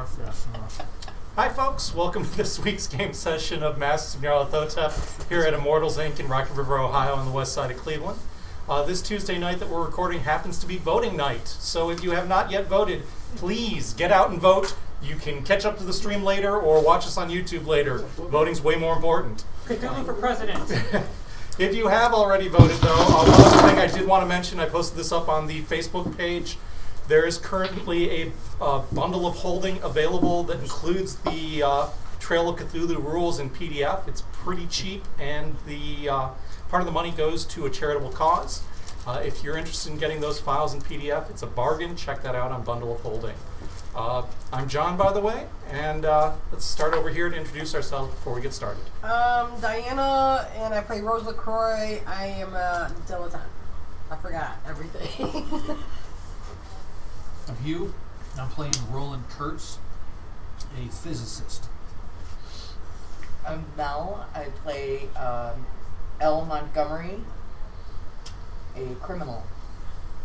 fast enough. Hi folks, welcome to this week's game session of Masters of Nyarlathotep here at Immortals Inc. in Rocky River, Ohio on the west side of Cleveland. This Tuesday night that we're recording happens to be voting night, so if you have not yet voted, please get out and vote. You can catch up to the stream later or watch us on YouTube later. Voting's way more important. Cthulhu for president. If you have already voted, though, one other thing I did want to mention, I posted this up on the Facebook page. There is currently a bundle of holding available that includes the Trail of Cthulhu rules in PDF. It's pretty cheap, and the part of the money goes to a charitable cause. If you're interested in getting those files in PDF, it's a bargain. Check that out on Bundle of Holding. I'm John, by the way, and let's start over here to introduce ourselves before we get started. Diana, and I play Rose LaCroix. I am a dilettante. I forgot everything. I'm Hugh. I'm playing Roland Kurtz, a physicist. I'm Mel. I play Elle Montgomery, a criminal.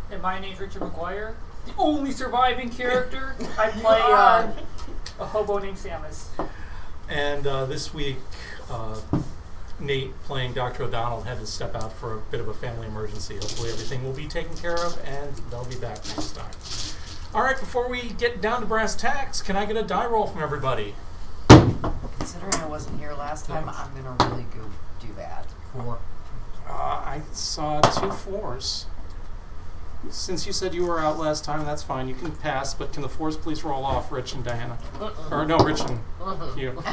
And my name's Richard McGuire, the only surviving character. I play a hobo named Samus. And this week, Nate, playing Dr. O'Donnell, had to step out for a bit of a family emergency. Hopefully everything will be taken care of, and they'll be back next time. All right, before we get down to brass tacks, can I get a die roll from everybody? Considering I wasn't here last time, I'm going to really go do that. 4. I saw 2 4s. Since you said you were out last time, that's fine. You can pass, but can the 4s please roll off, Rich and Diana? Or no, Rich and Hugh.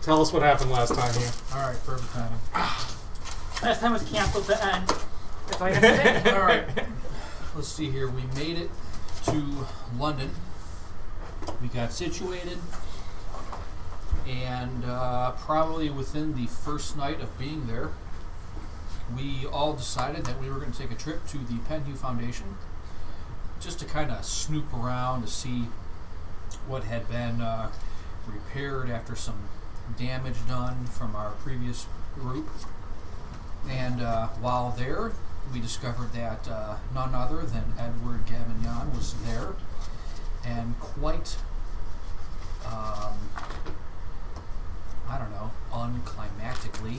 Tell us what happened last time, Hugh. All right, perfect timing. Last time was canceled to end. If I have to say. All right. Let's see here. We made it to London. We got situated, and probably within the first night of being there, we all decided that we were going to take a trip to the Penhew Foundation just to kind of snoop around to see what had been repaired after some damage done from our previous group. And while there, we discovered that none other than Edward Gavignon was there, and quite, unclimactically,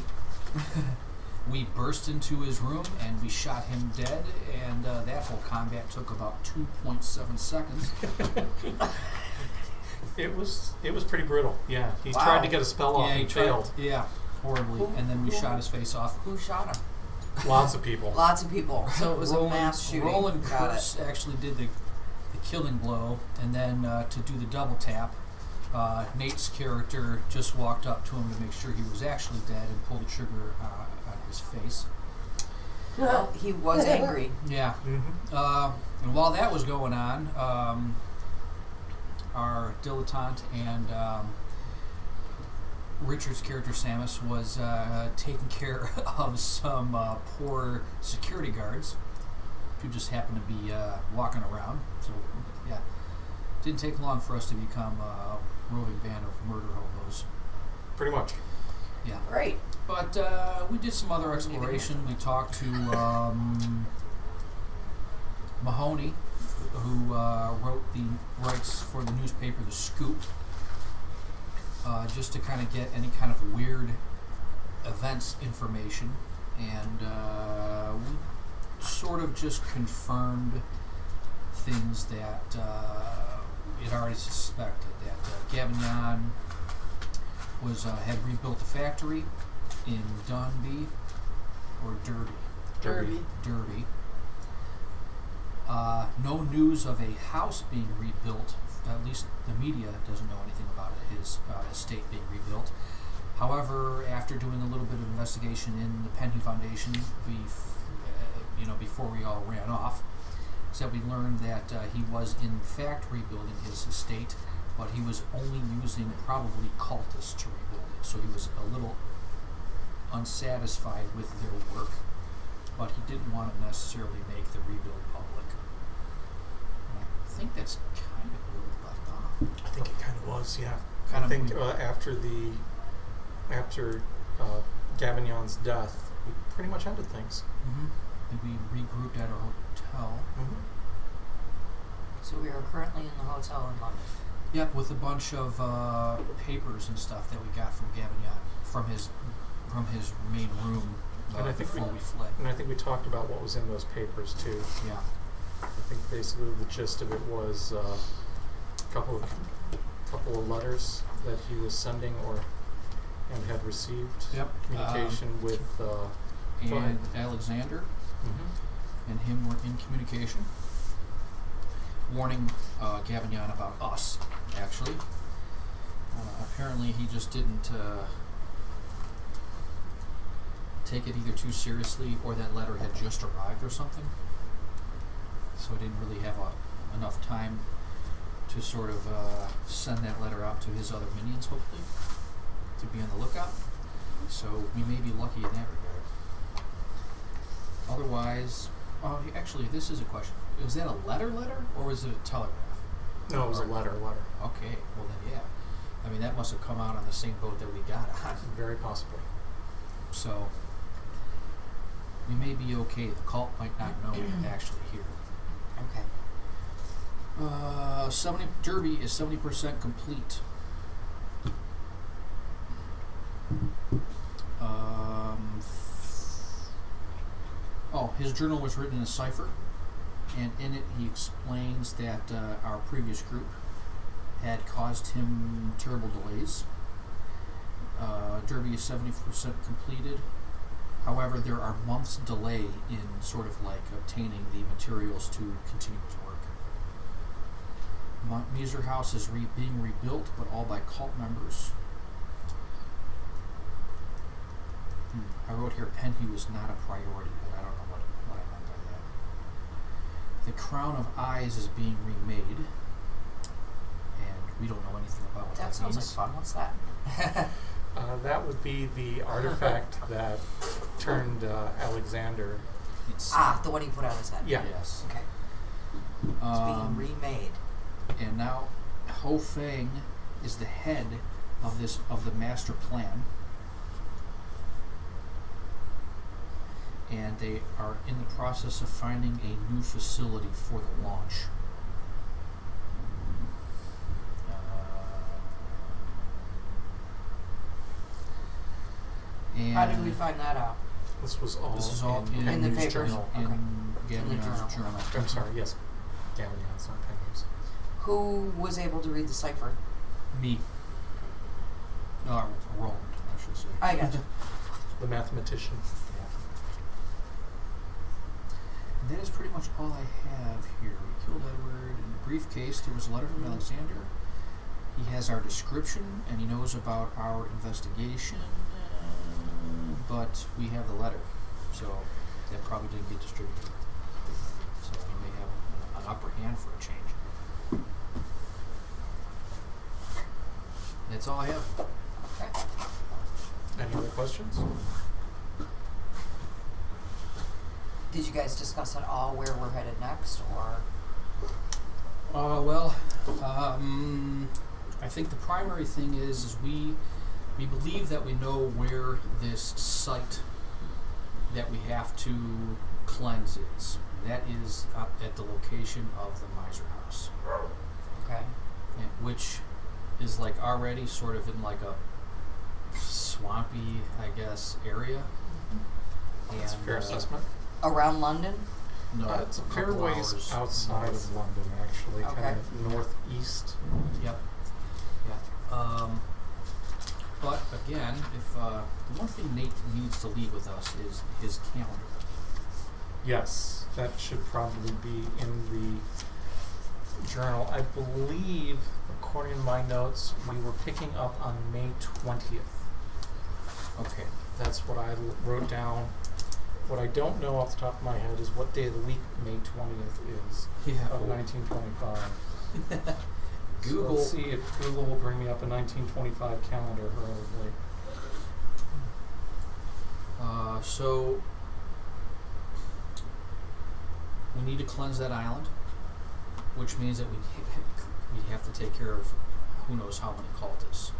we burst into his room and we shot him dead, and that whole combat took about 2.7 seconds. It was pretty brutal. Yeah, he tried to get a spell off and failed. Yeah, horribly, and then we shot his face off. Who shot him? Lots of people. Lots of people. So it was a mass shooting. Roland Got Kurtz it. actually did the killing blow, and then to do the double tap, Nate's character just walked up to him to make sure he was actually dead and pulled the trigger on his face. Well, he was angry. Yeah. Mm-hmm. And while that was going on, our dilettante and Richard's character Samus was taking care of some poor security guards who just happened to be walking around. So, yeah, didn't take long for us to become a roving band of murder hobos. Pretty much. Yeah. Great. But we did some other exploration. We talked to Mahoney, who wrote the rights for the newspaper The Scoop, just to kind of get any kind of weird events information, and we sort of just confirmed things that it already suspected, that Gavignon had rebuilt a factory in Derby. No news of a house being rebuilt. At least the media doesn't know anything about it, his estate being rebuilt. However, after doing a little bit of investigation in the Penhew Foundation, before we all ran off, we learned that he was in fact rebuilding his estate, but he was only using probably cultists to rebuild it. So he was a little unsatisfied with their work, but he didn't want to necessarily make the rebuild public. And I think that's kind of where we left off. I think it kind of was, yeah. Kind I of think weird. after Gavignon's death, we pretty much ended things. Mm-hmm. And we regrouped at our hotel. Mm-hmm. So we are currently in the hotel in London. Yep, with a bunch of papers and stuff that we got from Gavignon from his main room And I think before we fled. And I think we talked about what was in those papers too. Yeah. I think basically the gist of it was a couple of letters that he was sending and had received. Yep. Communication with go ahead. And Alexander Mm-hmm. and him were in communication, warning Gavignon about us, actually. Apparently he just didn't take it either too seriously or that letter had just arrived or something. So he didn't really have enough time to sort of send that letter out to his other minions, hopefully, to be on the lookout. So we may be lucky in that regard. Otherwise, actually, this is a question. Was that a letter, or was it a telegraph? No, it was a letter. Okay, well then, yeah. I mean, that must have come out on the same boat that we got on. Very possibly. So, we may be okay. The cult might not know we're actually here. Okay. Derby is 70% complete. His journal was written in a cipher, and in it he explains that our previous group had caused him terrible delays. Derby is 70% completed. However, there are months delay in sort of like obtaining the materials to continue his work. Miser House is being rebuilt, but all by cult members. I wrote here, Penhew was not a priority, but I don't know what I meant by that. The Crown of Eyes is being remade, and we don't know anything about what that That sounds like means. fun. What's that? That would be the artifact that turned Alexander. The one he put on his head. Yeah. Yes. Okay. It's being remade. And now Ho Feng is the head of the master plan. And they are in the process of finding a new facility for the launch. And How did we find that out? This was all in In the Penhew's papers? journal. Okay. In In the Gavignon's journal. journal. I'm sorry, yes. Gavignon, it's not Penhew's. Who was able to read the cipher? Me. Roland, I should say. I got you. The mathematician. Yeah. And that is pretty much all I have here. We killed Edward. In a briefcase, there was a letter from Alexander. He has our description, and he knows about our investigation, but we have the letter, so that probably didn't get distributed. So we may have an upper hand for a change. That's all I have. Okay. Any other questions? Did you guys discuss at all where we're headed next, or? I think the primary thing is we believe that we know where this site that we have to cleanse is. That is up at the location of the Miser House, Okay. which is like already sort of in like a swampy, I guess, area. That's a fair assessment. Around London? No, It's a fair couple ways hours outside north. of London, actually, Okay. kind of northeast. Yep. Yeah. But again, if the one thing Nate needs to leave with us is his calendar. Yes, that should probably be in the journal. I believe, according to my notes, we were picking up on May 20th. Okay. That's what I wrote down. What I don't know off the top of my head is what day of the week May 20th is Yeah. of 1925. So Google. let's see if Google will bring me up a 1925 calendar relatively. So we need to cleanse that island, which means that we have to take care of who knows how many cultists.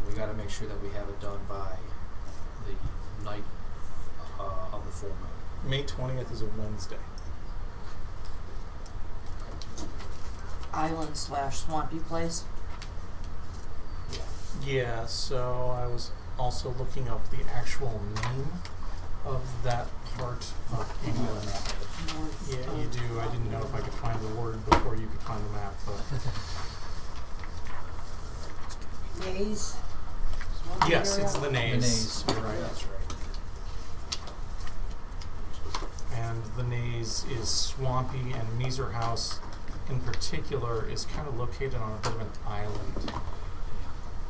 We got to make sure that we have it done by the night of the full moon. May 20th is a Wednesday. island / swampy place. Yeah, so I was also looking up the actual name of that part of England. Yeah, you do. I didn't know if I could find the word before you could find the map, but Nays. yes, it's the Nays. The Nays. You're right. That's right. And the Nays is swampy, and Measer House in particular is kind of located on a bit of an island.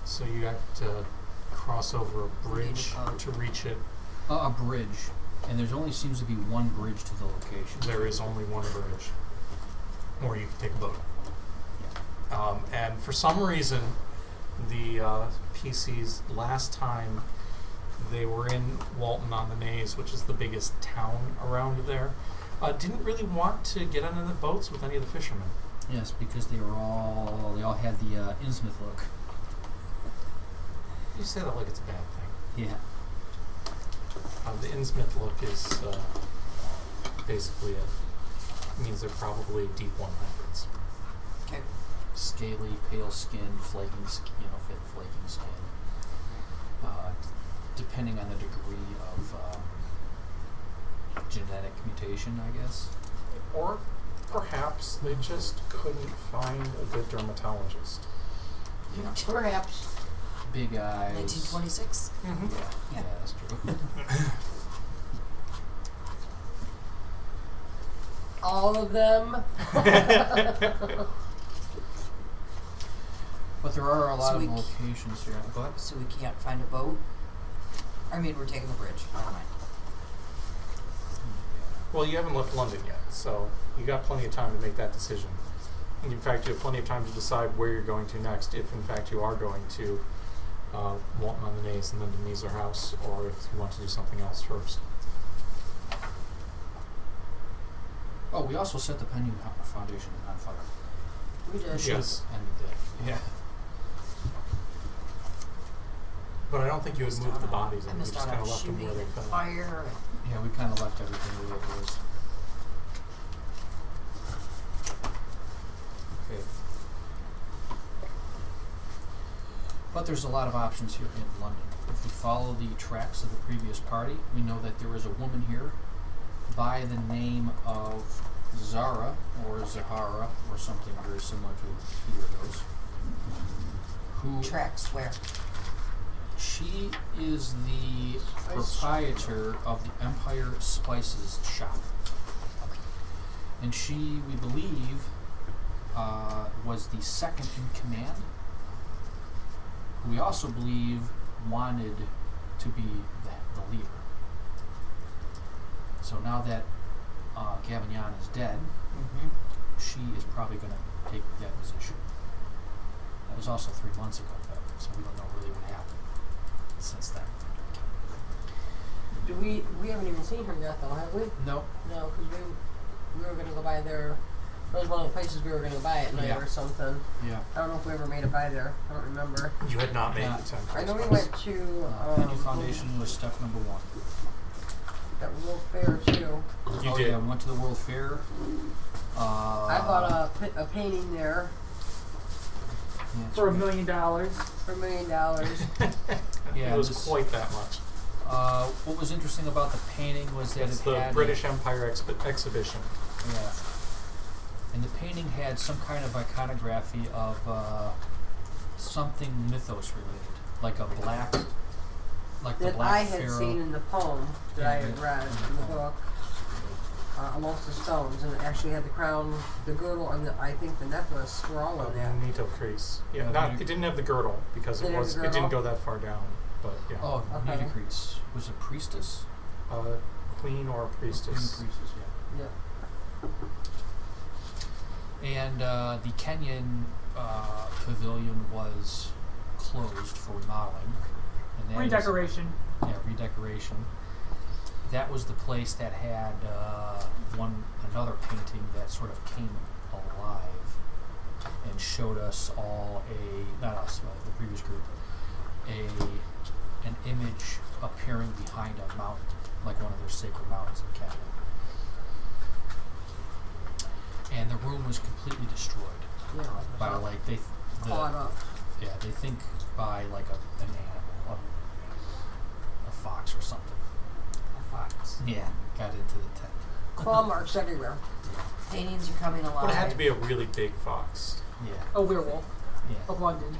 So you have to cross over a bridge to reach it. A bridge, and there only seems to be one bridge to the location. There is only one bridge, or you can take a boat. And for some reason, the PCs last time they were in Walton on the Naze, which is the biggest town around there, didn't really want to get on the boats with any of the fishermen. Yes, because they all had the Innsmouth look. You say that like it's a bad thing. Yeah. The Innsmouth look is basically means they're probably deep 100s. Okay. Scaly, pale skin, flaking skin, flaking skin. Depending on the degree of genetic mutation, I guess. Or perhaps they just couldn't find a good dermatologist. Yeah. Perhaps. Big eyes. 1926. Mm-hmm. Yeah, that's true. All of them. But there are a lot So of we locations here. Go ahead. So we can't find a boat? I mean, we're taking the bridge. Never mind. Well, you haven't left London yet, so you got plenty of time to make that decision. And in fact, you have plenty of time to decide where you're going to next, if in fact you are going to Walton on the Naze and then to Measer House, or if you want to do something else first. Oh, we also set the Penny Foundation on fire. We did. Yes. And we did. Yeah. But I don't think you had moved the bodies, I and you missed just out kind on of left them shooting where they and fell. fire. Yeah, we kind of left everything the way it was. Okay. But there's a lot of options here in London. If we follow the tracks of the previous party, we know that there is a woman here by the name of Zara, or Zahara, or something very similar to either of those. Who Tracks where? She is the proprietor of the Empire Spices shop. And she, we believe, was the second in command. We also believe wanted to be the leader. So now that Gavignon is dead, Mm-hmm. she is probably going to take that position. That was also 3 months ago, though, so we don't know really what happened since then. Do we haven't even seen her yet, though, have we? No. No, because we were going to go by there. That was one of the places we were going to go by at night Yeah. or something. Yeah. I don't know if we ever made it by there. I don't remember. You had not made Yeah. the 10 I know we first went to Penny Foundation was step number 1. that World Fair too. You oh did. yeah, we went to the World Fair. I bought a painting there yeah, it's For $1 right. million. for $1 million. Yeah, it was this- quite that much. What was interesting about the painting was that It's it the had British Empire exhibition. Yeah. And the painting had some kind of iconography of something mythos related, like a black, like the That black I had pharaoh. seen in the poem that I Yeah, had yeah. read in the book. Amongst the stones, and it actually had the crown, the girdle, and I think the necklace were all in there. Nito Crease. Yeah, Yeah, it didn't have the girdle because Didn't have the it didn't girdle? go that far down. But yeah, Oh, Okay. Nitocris was a priestess. queen or priestess. Queen priestess, yeah. Yeah. And the Kenyan pavilion was closed for remodeling. And that is- Redecoration. Yeah, redecoration. That was the place that had another painting that sort of came alive and showed us all not us, but the previous group, an image appearing behind a mountain, like one of their sacred mountains in Canada. And the room was completely destroyed. by like they caught up. Yeah, they think by like an animal, a fox or something. A fox. Yeah, got into the tent. Claw marks everywhere. Paintings are coming alive. But it had to be a really big fox. Yeah, A werewolf yeah, of London.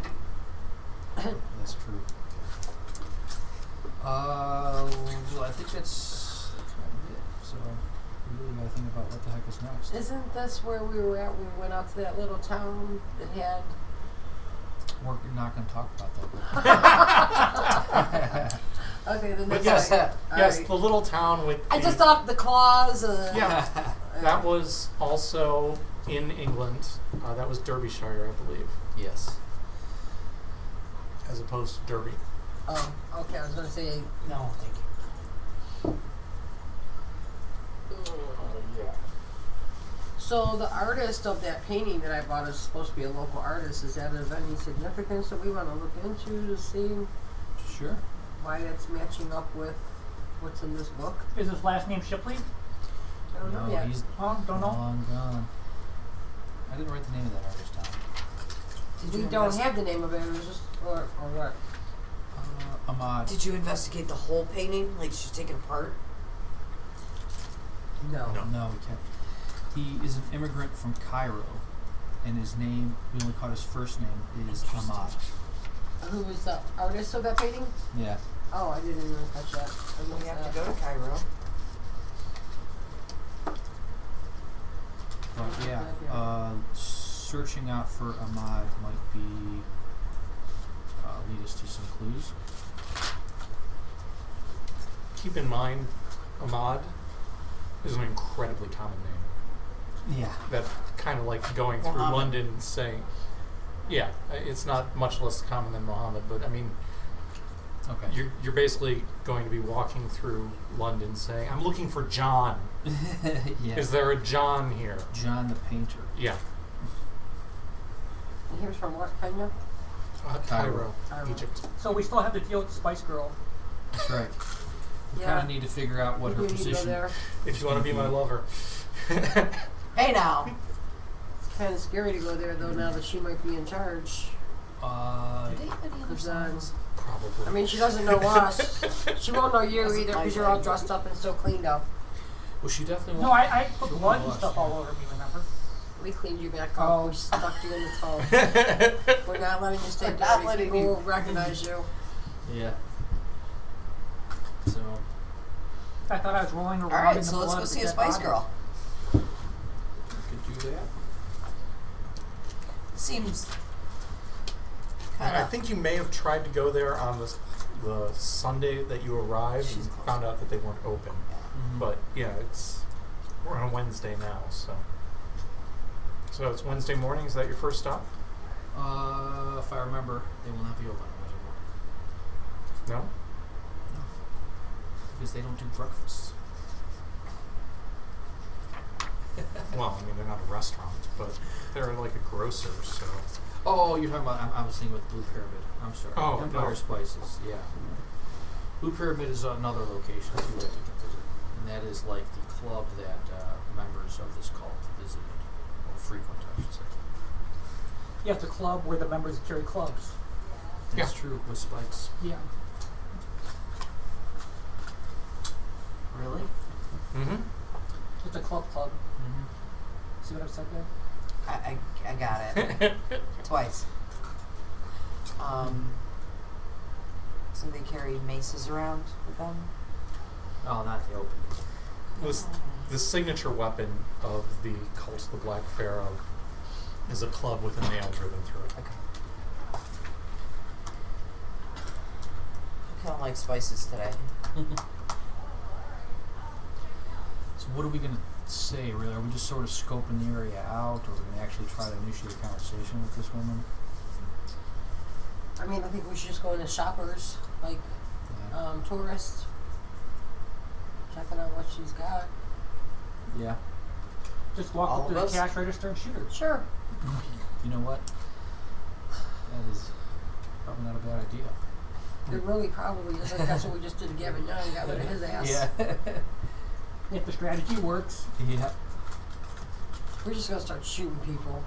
that's true. Well, I think that's kind of it. So we really got to think about what the heck is next. Isn't this where we were at when we went out to that little town that had... We're not going to talk about that. Okay, then But that's yes, all yes, right. the little town with. I the- just thought the claws. Yeah, that was also in England. That was Derbyshire, I believe, Yes. as opposed to Derby. Oh, okay. I was gonna say. No, thank you. So the artist of that painting that I bought is supposed to be a local artist. Is that of any significance that we want to look into to see Sure. why that's matching up with what's in this book? Is his last name Shipley? I don't know No, yet. he's Don't know. long gone. I didn't write the name of that artist down. Did We you don't invest- have the name of it. It was just or what? Ahmad. Did you investigate the whole painting? Like, she's taken apart? No. No. No, we can't. He is an immigrant from Cairo, and his name, we only caught his first name, is Ahmad. Who was the artist of that painting? Yeah. Oh, I didn't even catch that. I We missed have that. to go to Cairo. But yeah, Yeah. searching out for Ahmad might be lead us to some clues. Keep in mind, Ahmad is an incredibly common name. Yeah. That kind of like going through Muhammad. London saying, yeah, it's not much less common than Muhammad, but I mean, Okay. you're basically going to be walking through London saying, I'm looking for John. Yeah. Is there a John here? John the Painter. Yeah. And he was from what kind of? Cairo, Cairo. Egypt. So we still have to deal with the Spice Girl. That's right. We Yeah. kind of need to figure out what We her do need to go position. there. If you want to be my lover. Hey now! It's kind of scary to go there though. Now that she might be in charge. Do they have any other Cause, songs? Probably. I mean, she doesn't know us. She won't know you Doesn't either like because you're all me. dressed up and so cleaned up. Well, she definitely No, won't. I put She'll blood know and us, stuff yeah. all over me, remember? We cleaned you back Oh. up. We stuck you in the tub. We're not letting you stay We're not dirty. letting People you- will recognize you. Yeah. So, I thought I was rolling around in Alright, the so let's blood go of see a dead Spice body. Girl. could do that. Seems And I kinda... think you may have tried to go there on the Sunday that you arrived She's and close. found out that they weren't open. Mhm. But yeah, we're on a Wednesday now, so it's Wednesday morning. Is that your first stop? If I remember, they will not be open on Wednesday morning. No. Because they don't do breakfast. Well, I mean they're not a restaurant, but they're like a grocer. So Oh, you're talking about, I was thinking with Blue Pyramid. I'm sorry. Oh, Empire no. Spices, yeah. Blue Pyramid is another location too that we can visit. And that is like the club that members of this cult visit, or frequent, I should say. Yeah, it's a club where the members carry clubs. That's Yeah. true, with spikes. Yeah. Really? mm-hmm. It's a club. Mm-hmm. See what I've said there? I got it. Twice. So they carry maces around with them? Oh, not the open. The signature weapon of the Cult of the Black Pharaoh is a club with a nail driven through it. Okay. I kind of like spices today. So what are we going to say, really? Are we just sort of scoping the area out, or are we going to actually try to initiate a conversation with this woman? I mean, I think we should just go into shoppers, like Yeah. tourists, checking out what she's got. Yeah. Just walk All up to of the us? cash register and shoot her. Sure. You know what? That is probably not a bad idea. It really probably is. Like, that's what we just did to Gavin Young. Got rid of his ass. Yeah. If the strategy works. Yeah. We're just gonna start shooting people.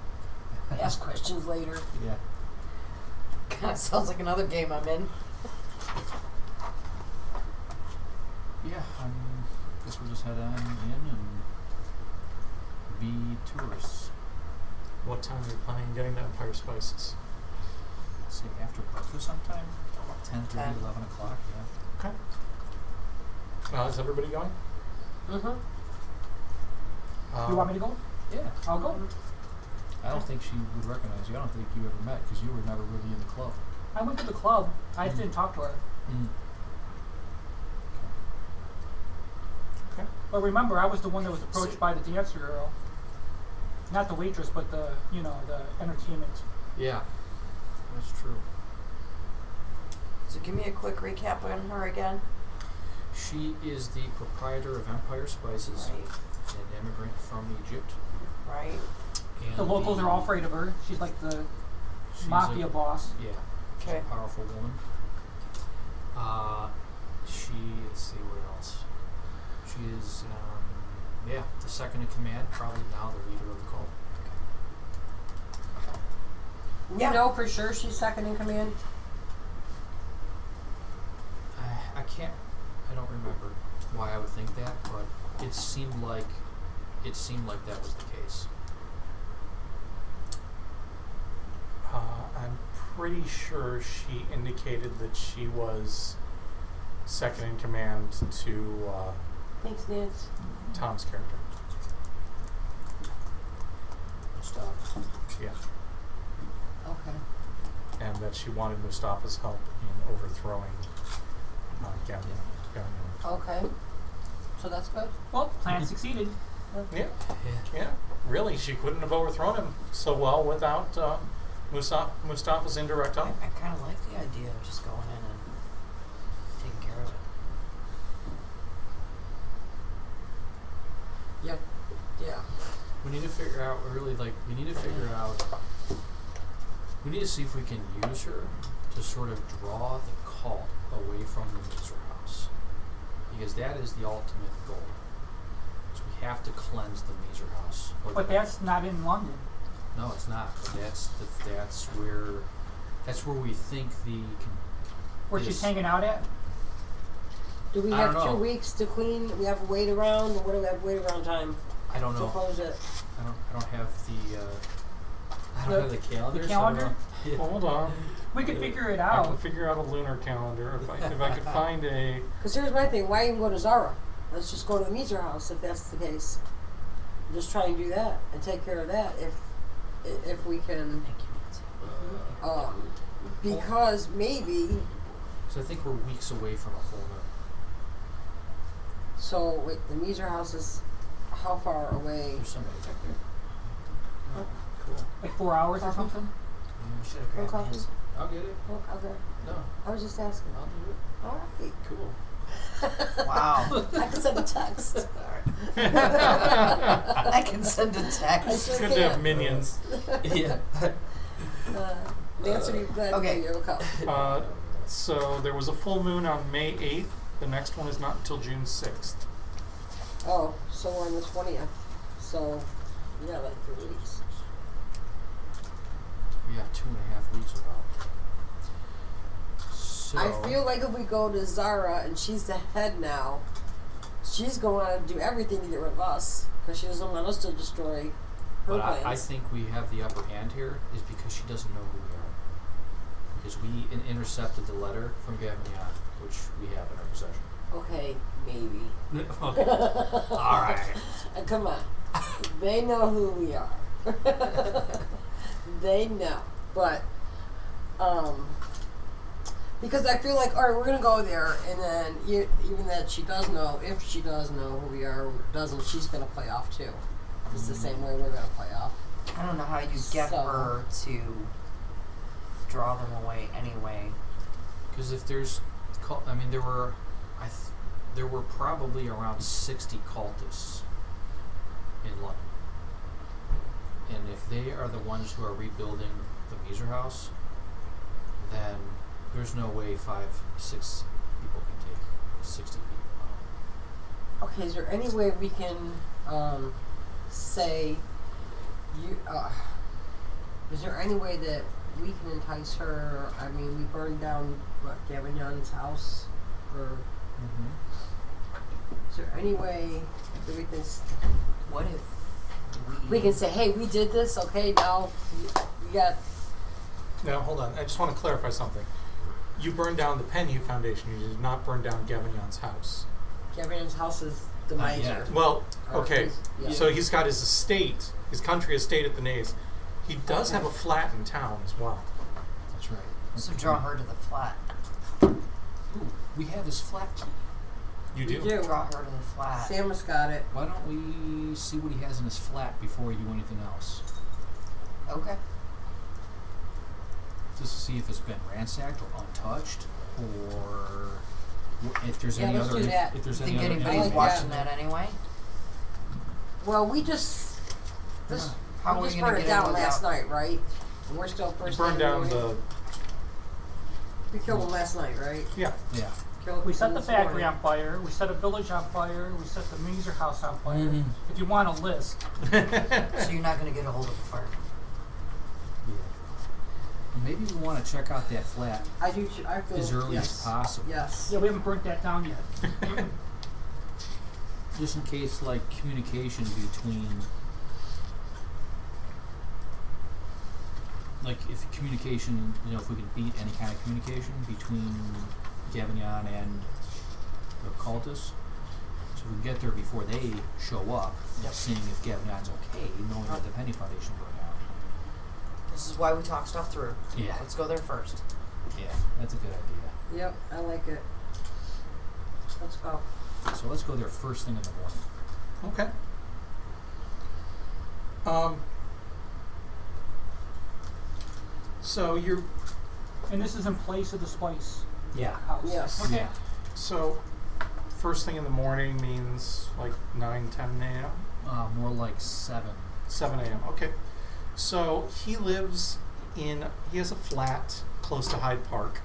Ask questions later. Yeah. Kind of sounds like another game I'm in. Yeah, guess we'll just head on in and be tourists. What time are you planning on getting to Empire Spices? Say after breakfast sometime? 10:30, 10. 11 o'clock, yeah. Okay. Is everybody going? Mm-hmm. You want me to go? Yeah. I'll go. I don't think she would recognize you. I don't think you ever met because you were never really in the club. I went to the club. I just didn't talk to her. Mm. Okay. But remember, I was the one that was approached by the dancer girl. Not the waitress, but the entertainment. Yeah, that's true. So give me a quick recap on her again. She is the proprietor of Empire Spices, Right. an immigrant from Egypt. Right. And The locals are all afraid of her. She's like the she's mafia boss. Yeah, she's Okay. a powerful woman. Let's see what else. She is, the second in command, probably now the leader of the cult. You know for sure she's second in command? I don't remember why I would think that, but it seemed like that was the case. I'm pretty sure she indicated that she was second in command to Thanks, Nance. Tom's character. Stop. Yeah. Okay. And that she wanted Mustafa's help in overthrowing Gavin. Okay. So that's good. Well, plan succeeded. Yeah. Yeah. Really, she couldn't have overthrown him so well without Mustafa's indirect help. I kind of like the idea of just going in and taking care of it. Yep. Yeah. We need to figure out we need to see if we can use her to sort of draw the cult away from the Miser House. Because that is the ultimate goal. So we have to cleanse the Miser House. But that's not in London. No, it's not. But that's where we think Where she's hanging out at? Do we I have don't know. 2 weeks to clean? We have wait around, or what do we have wait around time I don't to know. close it? I don't have the calendar. The so I don't calendar? know. Yeah. Hold on. We could figure it I can out. figure out a lunar calendar if I could find a. Because here's my thing: why even go to Zara? Let's just go to the Miser House if that's the case. Just try and do that and take care of that if we can. Thank you, Nancy. Because maybe. So I think we're weeks away from a full moon. So wait, the Miser House is how far away? There's somebody back there. Cool. Like 4 hours or something? We should have grabbed coffee? Nancy. I'll get it. Oh, okay. No, I was just asking. I'll do it. All right. Cool. Wow. I can send a text. I can send a I text. sure Good to have can. minions. Yeah. Nancy, be glad Okay. to come. So there was a full moon on May 8th. The next one is not until June 6th. Oh, so we're on the 20th. So, yeah, like 3 weeks. We got 2.5 weeks about. So I feel like if we go to Zara and she's the head now, she's going to do everything to get rid of us because she doesn't want us to destroy her but plans. I think we have the upper hand here is because she doesn't know who we are. Because we intercepted the letter from Gavignon, which we have in our possession. Okay, maybe. Okay. All right. Come on. They know who we are. They know. But, because I feel like, all right, we're going to go there, and then even that she does know, if she does know who we are or doesn't, she's going to play off too. Just the same way we're going to play off. I don't know how you get So- her to draw them away anyway. Because if there's, I mean, there were probably around 60 cultists in London. And if they are the ones who are rebuilding the Miser House, then there's no way 5-6 people can take 60 people out. Okay, is there any way we can say Is there any way that we can entice her? I mean, we burned down Gavin Young's house, or is there any way that we can? What if We can say, hey, we did this. Okay, now we got. Now, hold on. I just want to clarify something. You burned down the Penhew Foundation. You did not burn down Gavignon's house. Gavin Young's house is the Not miser. yet. Well, Or okay. yeah. So he's got his estate, his country estate at the Naze. He does have a flat in town as well. That's right. so draw her to the flat? Ooh, we have his flat key. You We do? do. Draw her to the flat. Samus got it. Why don't we see what he has in his flat before we do anything else? Okay. Just to see if it's been ransacked or untouched, or if there's Yeah, any let's other. do that. If there's Think any other. anybody's like watching that. that anyway? Well, we just How are we we just gonna burned it get in down without- last night, right? And we're still You first. burned thing in down morning. We killed him last night, right? Yeah. Yeah. Killed We him set the this factory morning. on fire. We set a village on fire. We set the Mazer house on fire. Mhm. If you want a list, So you're not going to get a hold of the fire. Maybe we want to check out that flat I do. I feel as early yes. as possible. Yes. yeah, we haven't burnt that down yet. Just in case, like, communication between, like, if communication, if we can beat any kind of communication between Gavignon and the cultists, so we can get there before they show up, seeing if Gavignon's okay, knowing that the Penny Foundation burned out. This is why we talk stuff through. Yeah. Let's go there first. Yeah, that's a good idea. Yep. I like it. Let's go. So let's go there first thing in the morning. Okay. So you're And this is in place of the Spice Yeah. house. Yes. Okay. Yeah. so first thing in the morning means like 9-10 a.m. More like 7. 7 a.m. Okay. So he has a flat close to Hyde Park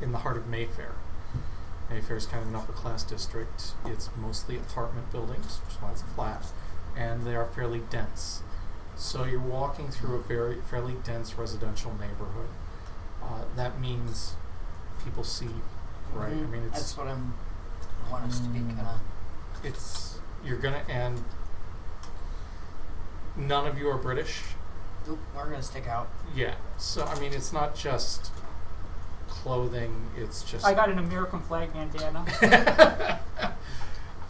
in the heart of Mayfair. Mayfair is kind of an upper class district. It's mostly apartment buildings, which is why it's a flat, and they are fairly dense. So you're walking through a fairly dense residential neighborhood. That means people see, right? Mhm. I mean, That's what I want us to be kind of. you're gonna, and none of you are British. Oop, we're going to stick out. Yeah. So I mean, it's not just clothing. It's just I got an American flag bandana.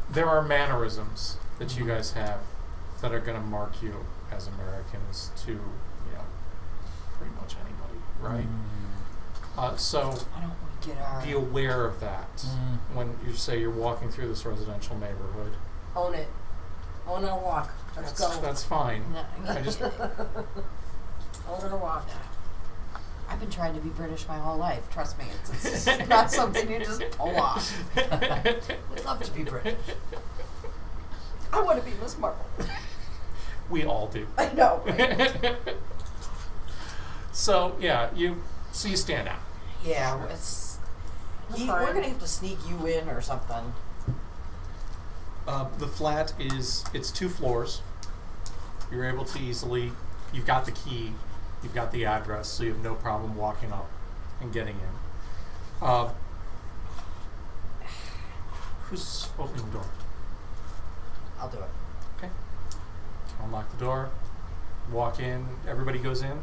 there are mannerisms that you guys have that are going to mark you as Americans to pretty much anybody, right? So Why don't we get our... be aware of that when you say you're walking through this residential neighborhood. Own it. Own our walk. Let's go. That's fine. No, I just Own our walk. I've been trying to be British my whole life. Trust me, it's not something you just pull off. Would love to be British. I want to be Miss Marple. we all do. I know. Right? So you stand out. Yeah, it's... Fine. We're going to have to sneak you in or something. The flat it's 2 floors. You're able to easily, you've got the key, you've got the address, so you have no problem walking up and getting in. Who's opening the door? I'll do it. Okay. Unlock the door, walk in, everybody goes in.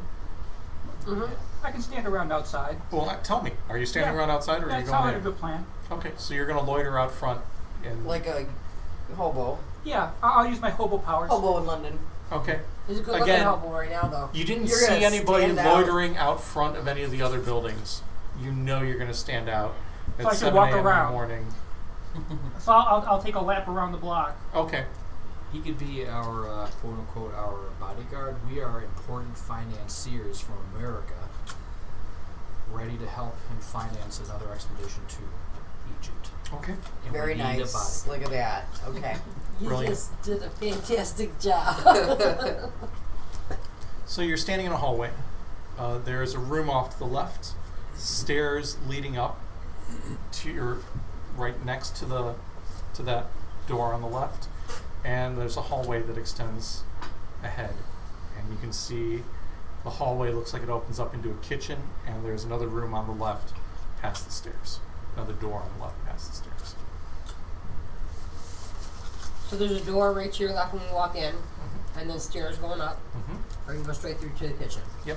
Mm-hmm. I can stand around outside. Well, tell me, are you standing Yeah. around outside or are That you sounds going like a in? good plan. Okay, so you're going to loiter out front. Like a hobo. Yeah, I'll use my hobo powers. Hobo in London. Okay. He's a good Again, looking hobo right now, though. You didn't You're see gonna anybody stand out. loitering out front of any of the other buildings. You know you're going to stand out at So I can 7 walk a.m. in the around. morning. So I'll take a lap around the block. Okay. He could be our, quote unquote, our bodyguard. We are important financiers from America, ready to help him finance another expedition to Egypt. Okay. And Very we need a nice. bodyguard. Look at that. Okay. You Brilliant. just did a fantastic job. So you're standing in a hallway. There is a room off to the left, stairs leading up to your right next to that door on the left, and there's a hallway that extends ahead, and you can can see the hallway looks like it opens up into a kitchen, and there's another room on the left past the stairs. Another door on the left past the stairs. So there's a door right to your left when you walk in, and then stairs going up, or you can go straight through to the kitchen. Yep.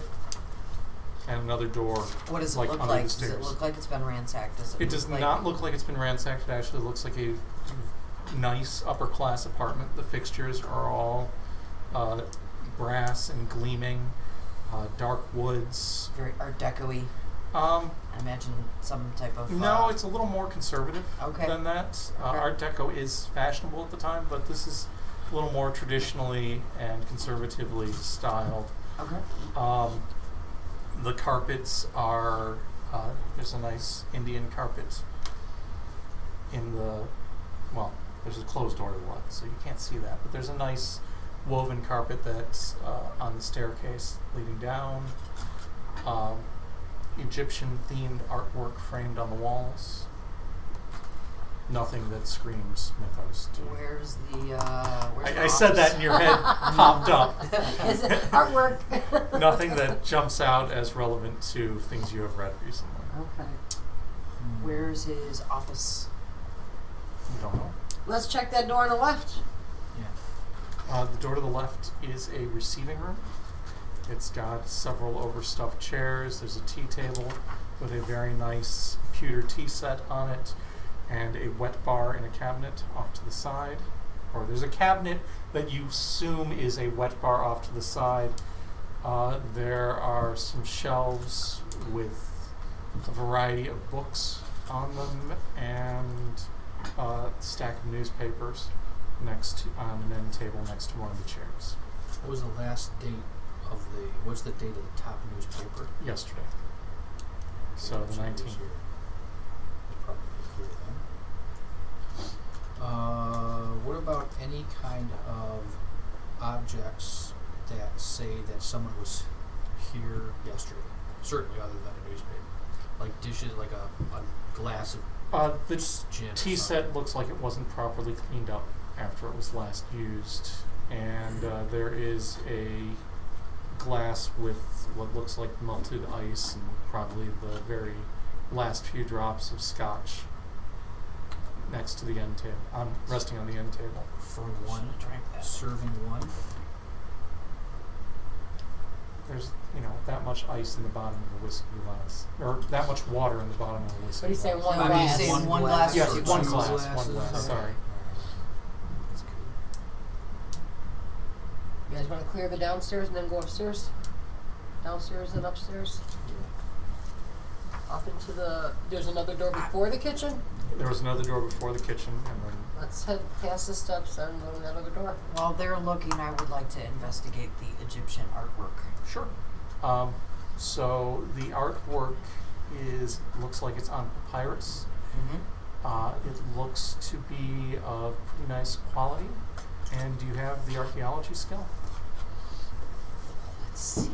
And another door. What does it like look under like? the Does stairs. it look like it's been ransacked? It does not look like it's been ransacked. It actually looks like a nice upper class apartment. The fixtures are all brass and gleaming, dark woods. very Art Deco-y? I imagine some type of. No, it's a little more conservative Okay. than that. Okay. Art Deco is fashionable at the time, but this is a little more traditionally and conservatively styled. Okay. The carpets are, there's a nice Indian carpet in the, well, there's a closed door to the left, so you can't see that, but there's a nice woven carpet that's on the staircase leading down. Egyptian-themed artwork framed on the walls. Nothing that screams mythos to you. Where's the? Where's the I said that office? and your head popped up. Is it artwork? Nothing that jumps out as relevant to things you have read recently. Okay. Where's his office? You don't know. Let's check that door on the left. Yeah. The door to the left is a receiving room. It's got several overstuffed chairs. There's a tea table with a very nice pewter tea set on it, and a wet bar in a cabinet off to the side. Or there's a cabinet that you assume is a wet bar off to the side. There are some shelves with a variety of books on them, and a stack of newspapers next to, on an end table next to one of the chairs. What was the last date of the? What's the date of the top newspaper? Yesterday. So the 19th. Probably here then. What about any kind of objects that say that someone was here yesterday? Certainly, other than a newspaper, like dishes, like a glass of The gin. or tea something. set looks like it wasn't properly cleaned up after it was last used, and there is a glass with what looks like melted ice and probably the very last few drops of scotch next to the end table, resting on the end table. For one, Drink that. serving one. There's, that much ice in the bottom of a whiskey glass, or that much water in the bottom of a whiskey What do you say, glass. one I mean, glass? saying one glass. Yes, or two one glasses? glass, one glass, sorry. That's good. You guys want to clear the downstairs and then go upstairs? Downstairs and upstairs? Off into the. There's another door before the kitchen? There was another door before the kitchen, and then Let's head past the steps and go to that other door. While they're looking, I would like to investigate the Egyptian artwork. sure. So the artwork looks like it's on papyrus. Mm-hmm. It looks to be of pretty nice quality. And do you have the archaeology skill? Let's see.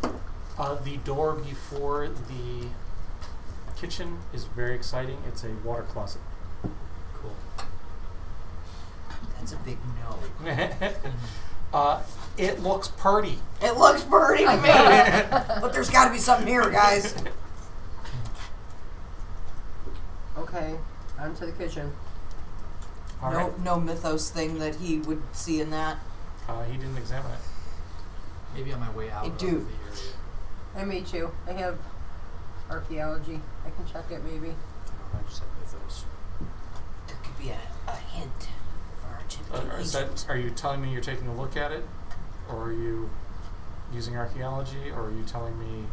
The door before the kitchen is very exciting. It's a water closet. Cool. That's a big no. It looks purty. It looks pretty to me, but there's got to be something here, guys. Okay, on to the kitchen. All right. No mythos thing that he would see in that. He didn't examine it. Maybe on my way out Hey, of dude. the area. Me too. I have archaeology. I can check it maybe. I just have mythos. There could be a hint for our Egyptian. Are you telling me you're taking a look at it? Or are you using archaeology? Or are you telling me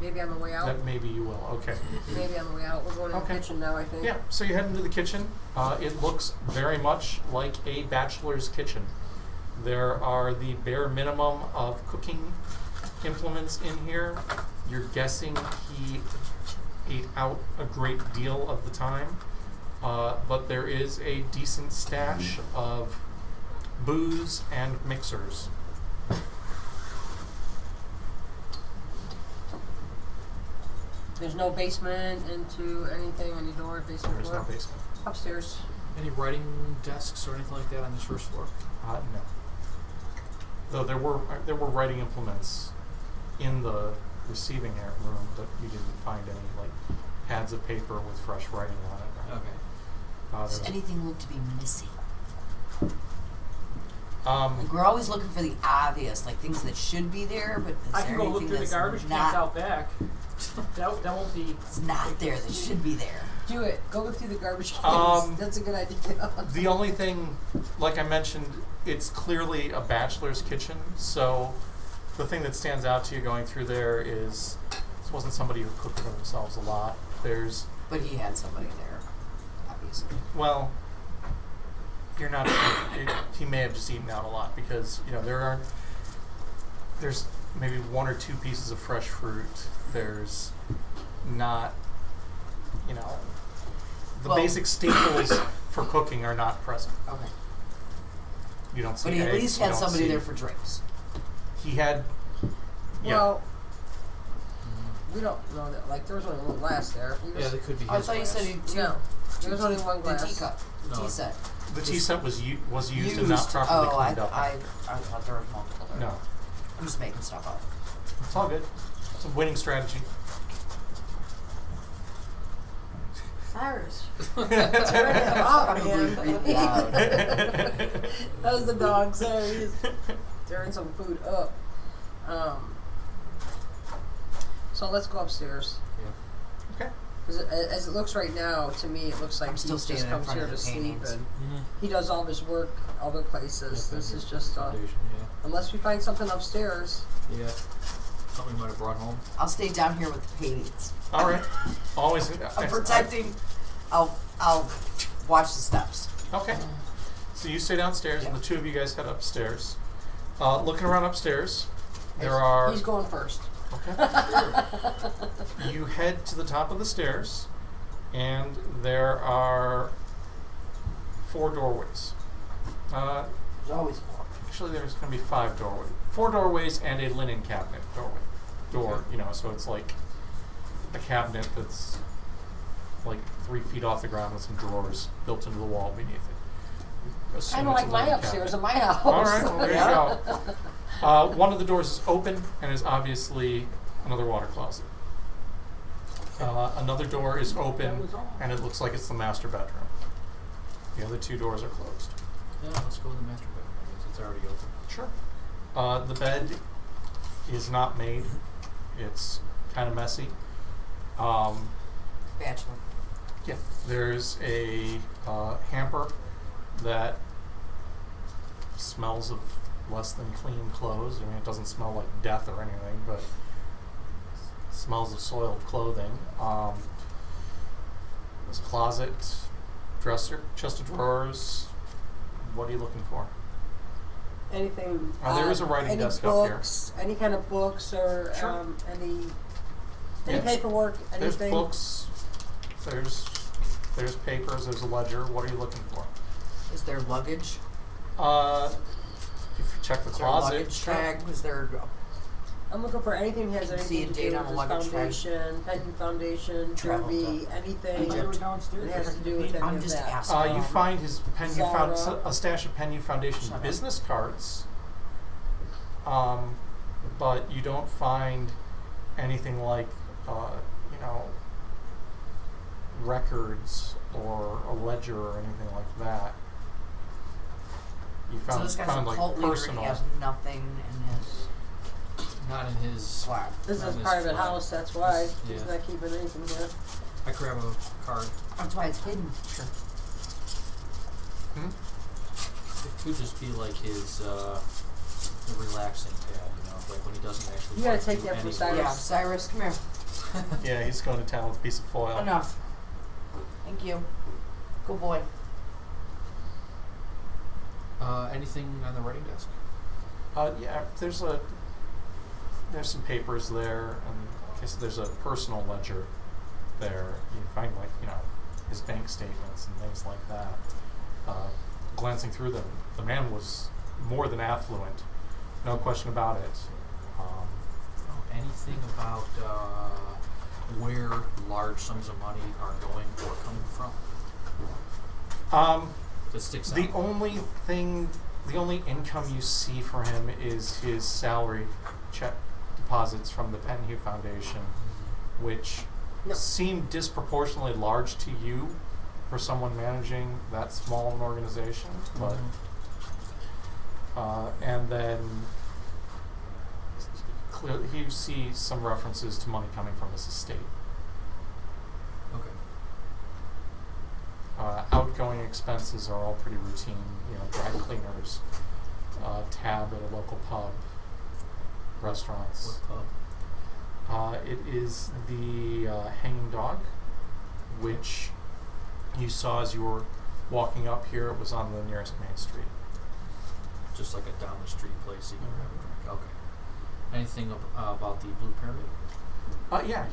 Maybe on the way out. that maybe you will? Okay. Maybe on the way out. We're going to Okay. the kitchen now, I think. Yeah, so you head into the kitchen. It looks very much like a bachelor's kitchen. There are the bare minimum of cooking implements in here. You're guessing he ate out a great deal of the time. But there is a decent stash of booze and mixers. There's no basement into anything, any door, basement There's door. no basement. Upstairs. Any writing desks or anything like that on this first floor? No. Though there were writing implements in the receiving room, but you didn't find any like pads of paper with fresh writing on it. Okay. Does anything look to be missing? Um, Like we're always looking for the obvious, like things that should be there, but is I there can go look anything through the that's garbage cans not, out back. that won't be. it's not there that should be there? Do it. Go look through the garbage cans. That's a good idea. the only thing, like I mentioned, it's clearly a bachelor's kitchen, so the thing that stands out to you going through there is this wasn't somebody who cooked for themselves a lot. There's, But he had somebody there, obviously. well, you're not. He may have just eaten out a lot because there's maybe 1 or 2 pieces of fresh fruit. There's not, the Well- basic staples for cooking are not present. Okay. You don't see But he at eggs, least you had don't somebody see- there for drinks. He had, yeah. Well, we don't know that. Like, there was only one glass there. He was, Yeah, they could be. I his thought you glass. said he no, there was only one the glass. teacup, the No. tea set. The tea set was used and not properly Oh, cleaned up. I thought there was multiple there. No, I'm just making stuff up. it's all good. It's a winning strategy. Cyrus. I'm man. unbelievably loud. That was the dog. Sorry, he's tearing some food up. So let's go upstairs. Okay. Because as it looks right now, to me, it looks like I'm he still just standing in comes front here of to the sleep, paintings. and Mm-hmm. he does all of his work other places. This is just foundation. unless we find something upstairs. Yeah. Something we might have brought home. I'll stay down here with the paintings. All right. Always. I'm protecting. I'll watch the steps. Okay. So you stay downstairs, and the two of you guys head upstairs. Looking around upstairs, there are. He's going first. Okay. You head to the top of the stairs, and there are 4 doorways. There's always 4. Actually, there's going to be 5 doorways. 4 doorways and a linen cabinet door. So it's like a cabinet that's like 3 feet off the ground with some drawers built into the wall beneath it. Assume Kind of it's like a my linen upstairs cabinet. in my house. All right, well, there you go. One of the doors is open and is obviously another water closet. Another door is open and it looks like it's the master bedroom. The other 2 doors are closed. Yeah, let's go to the master bedroom. I guess it's already open. Sure. The bed is not made. It's kind of messy. Bachelor. Yeah, there's a hamper that smells of less than clean clothes. I mean, it doesn't smell like death or anything, but it smells of soiled clothing. There's a closet, dresser, chest of drawers. What are you looking for? Anything. There is a writing any desk up here. books, any kind of books, or Sure. any Yeah. paperwork, There's anything. books. There's papers. There's a ledger. What are you looking for? Is there luggage? If you check the Is there a closet, luggage sure. tag? Is there? I'm looking for anything that has See a anything to date do on with a this luggage tag? foundation, Penny Foundation, Travel Derby, to anything When we were downstairs, that has to do with any I'm of just that. asking. You find his Zara. a stash of Penny Foundation Shut up. business cards, but you don't find anything like records or a ledger or anything like that. You So found this guy's a found like cult leader. personal. He has nothing in his Not in his. flat. This is Not a his private flat. house, that's why he's Yeah. not keeping anything here. I grab a card. That's why it's hidden. Sure. Hmm? It could just be like his the relaxing pad, like when he doesn't actually. You gotta want to take do that from any Cyrus. work. Yeah, Cyrus, come here. Yeah, he's going to town with a piece of foil. Enough. Thank you. Good boy. Anything on the writing desk? Yeah, there's some papers there, and I guess there's a personal ledger there. You find his bank statements and things like that. Glancing through them, the man was more than affluent, no question about it. Anything about where large sums of money are going or coming from? That sticks out. The only thing The only income you see for him is his salary check deposits from the Penhue Foundation, which No. seem disproportionately large to you for someone managing that small of an organization. But and then clearly you see some references to money coming from his estate. Okay. Outgoing expenses are all pretty routine, dry cleaners, tab at a local pub, restaurants. What pub? It is the Hanging Dog, which you saw as you were walking up here. It was on the nearest main street. Just like a down the street place you can have a drink. Okay. Anything about the Blue Pyramid? Yeah,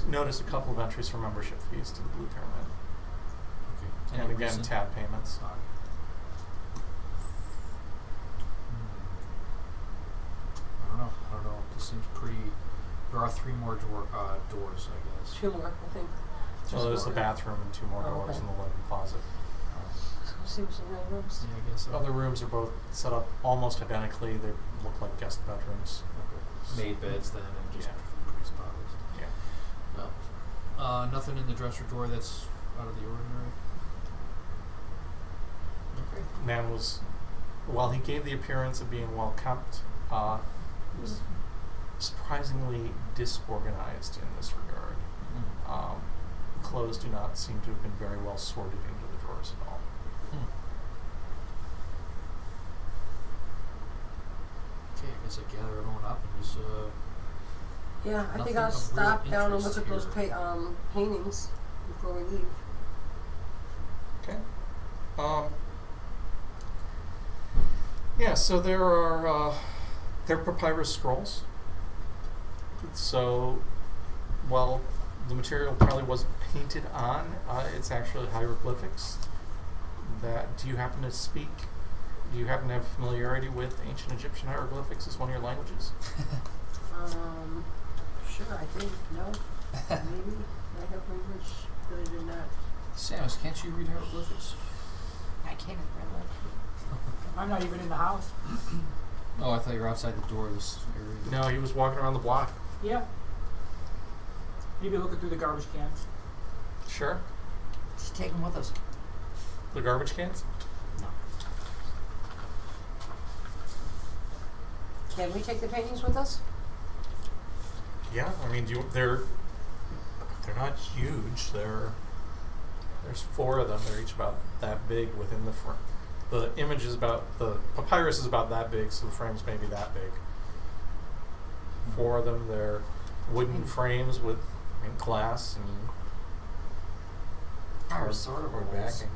notice a couple of entries for membership fees to the Blue Pyramid. Okay. And Any again, reason? tab payments. I don't know. This seems pretty. There are 3 more doors, I guess. 2 more, I think. So there's the more. bathroom and 2 more Oh, doors okay. in the linen closet. So it seems in the rooms. Yeah, I guess so. Other rooms are both set up almost identically. They look like guest bedrooms. Okay. Made beds then, and just Yeah. pretty spotless. Yeah. No. Nothing in the dresser drawer that's out of the ordinary. Okay. Man was, while he gave the appearance of being well kept, he was surprisingly disorganized in this regard. Clothes do not seem to have been very well sorted into the drawers at all. Okay, I guess I gather everyone up and just Yeah, I think Nothing I'll of real stop down and look interest at those here. paintings before we leave. Okay. Yeah, so there are papyrus scrolls. So, well, the material probably was painted on. It's actually hieroglyphics. Do you happen to speak? Do you happen to have familiarity with ancient Egyptian hieroglyphics as one of your languages? Sure, I think. No? Maybe? I have language that I did not. Samus, can't you read hieroglyphics? I can't remember. I'm not even in the house. Oh, I thought you were outside the door of this area. No, he was walking around the block. Yeah. Maybe looking through the garbage cans. Sure. Just take them with us. The garbage cans? Can we take the paintings with us? Yeah, I mean, they're not huge. There's 4 of them. They're each about that big within the frame. The papyrus is about that big, so the frame's maybe that big. 4 of them, they're wooden frames with glass and Sort of hardboard rolls. backing.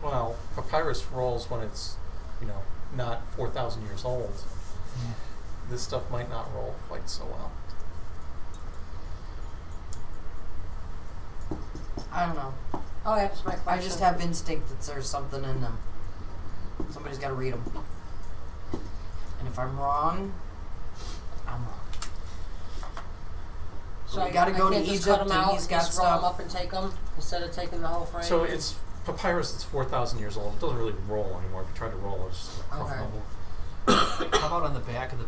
Well, papyrus rolls when it's, not 4,000 years old. Yeah. This stuff might not roll quite so well. I don't know. Oh, that's my question. I just have instinct that there's something in them. Somebody's got to read them. And if I'm wrong, I'm wrong. So we gotta go to can't just Egypt cut 'em and out, he's got just roll 'em stuff. up and take them instead of taking the whole frame. So it's papyrus that's 4,000 years old. It doesn't really roll anymore. If you try to roll it, it's just Okay. How about on the back of the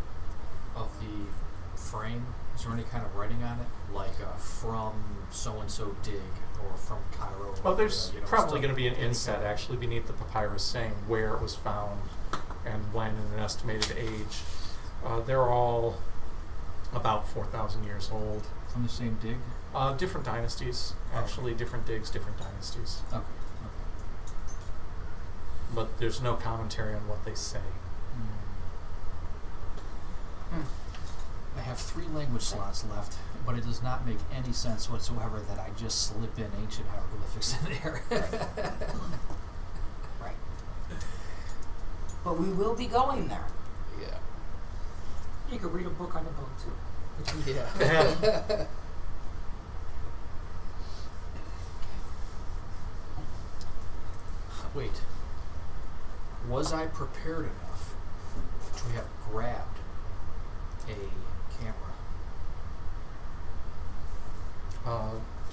frame? Is there any kind of writing on it, like from so and so dig or from Cairo? Well, there's probably going to be an any inset kind of- actually beneath the papyrus saying where it was found and when and an estimated age. They're all about 4,000 years old. from the same dig. Different dynasties, actually, different digs, different dynasties. Okay. But there's no commentary on what they say. I have 3 language slots left, but it does not make any sense whatsoever that I just slip in ancient hieroglyphics in there. Right. But we will be going there. Yeah. You could read a book on the boat too. Yeah. Wait. Was I prepared enough to have grabbed a camera?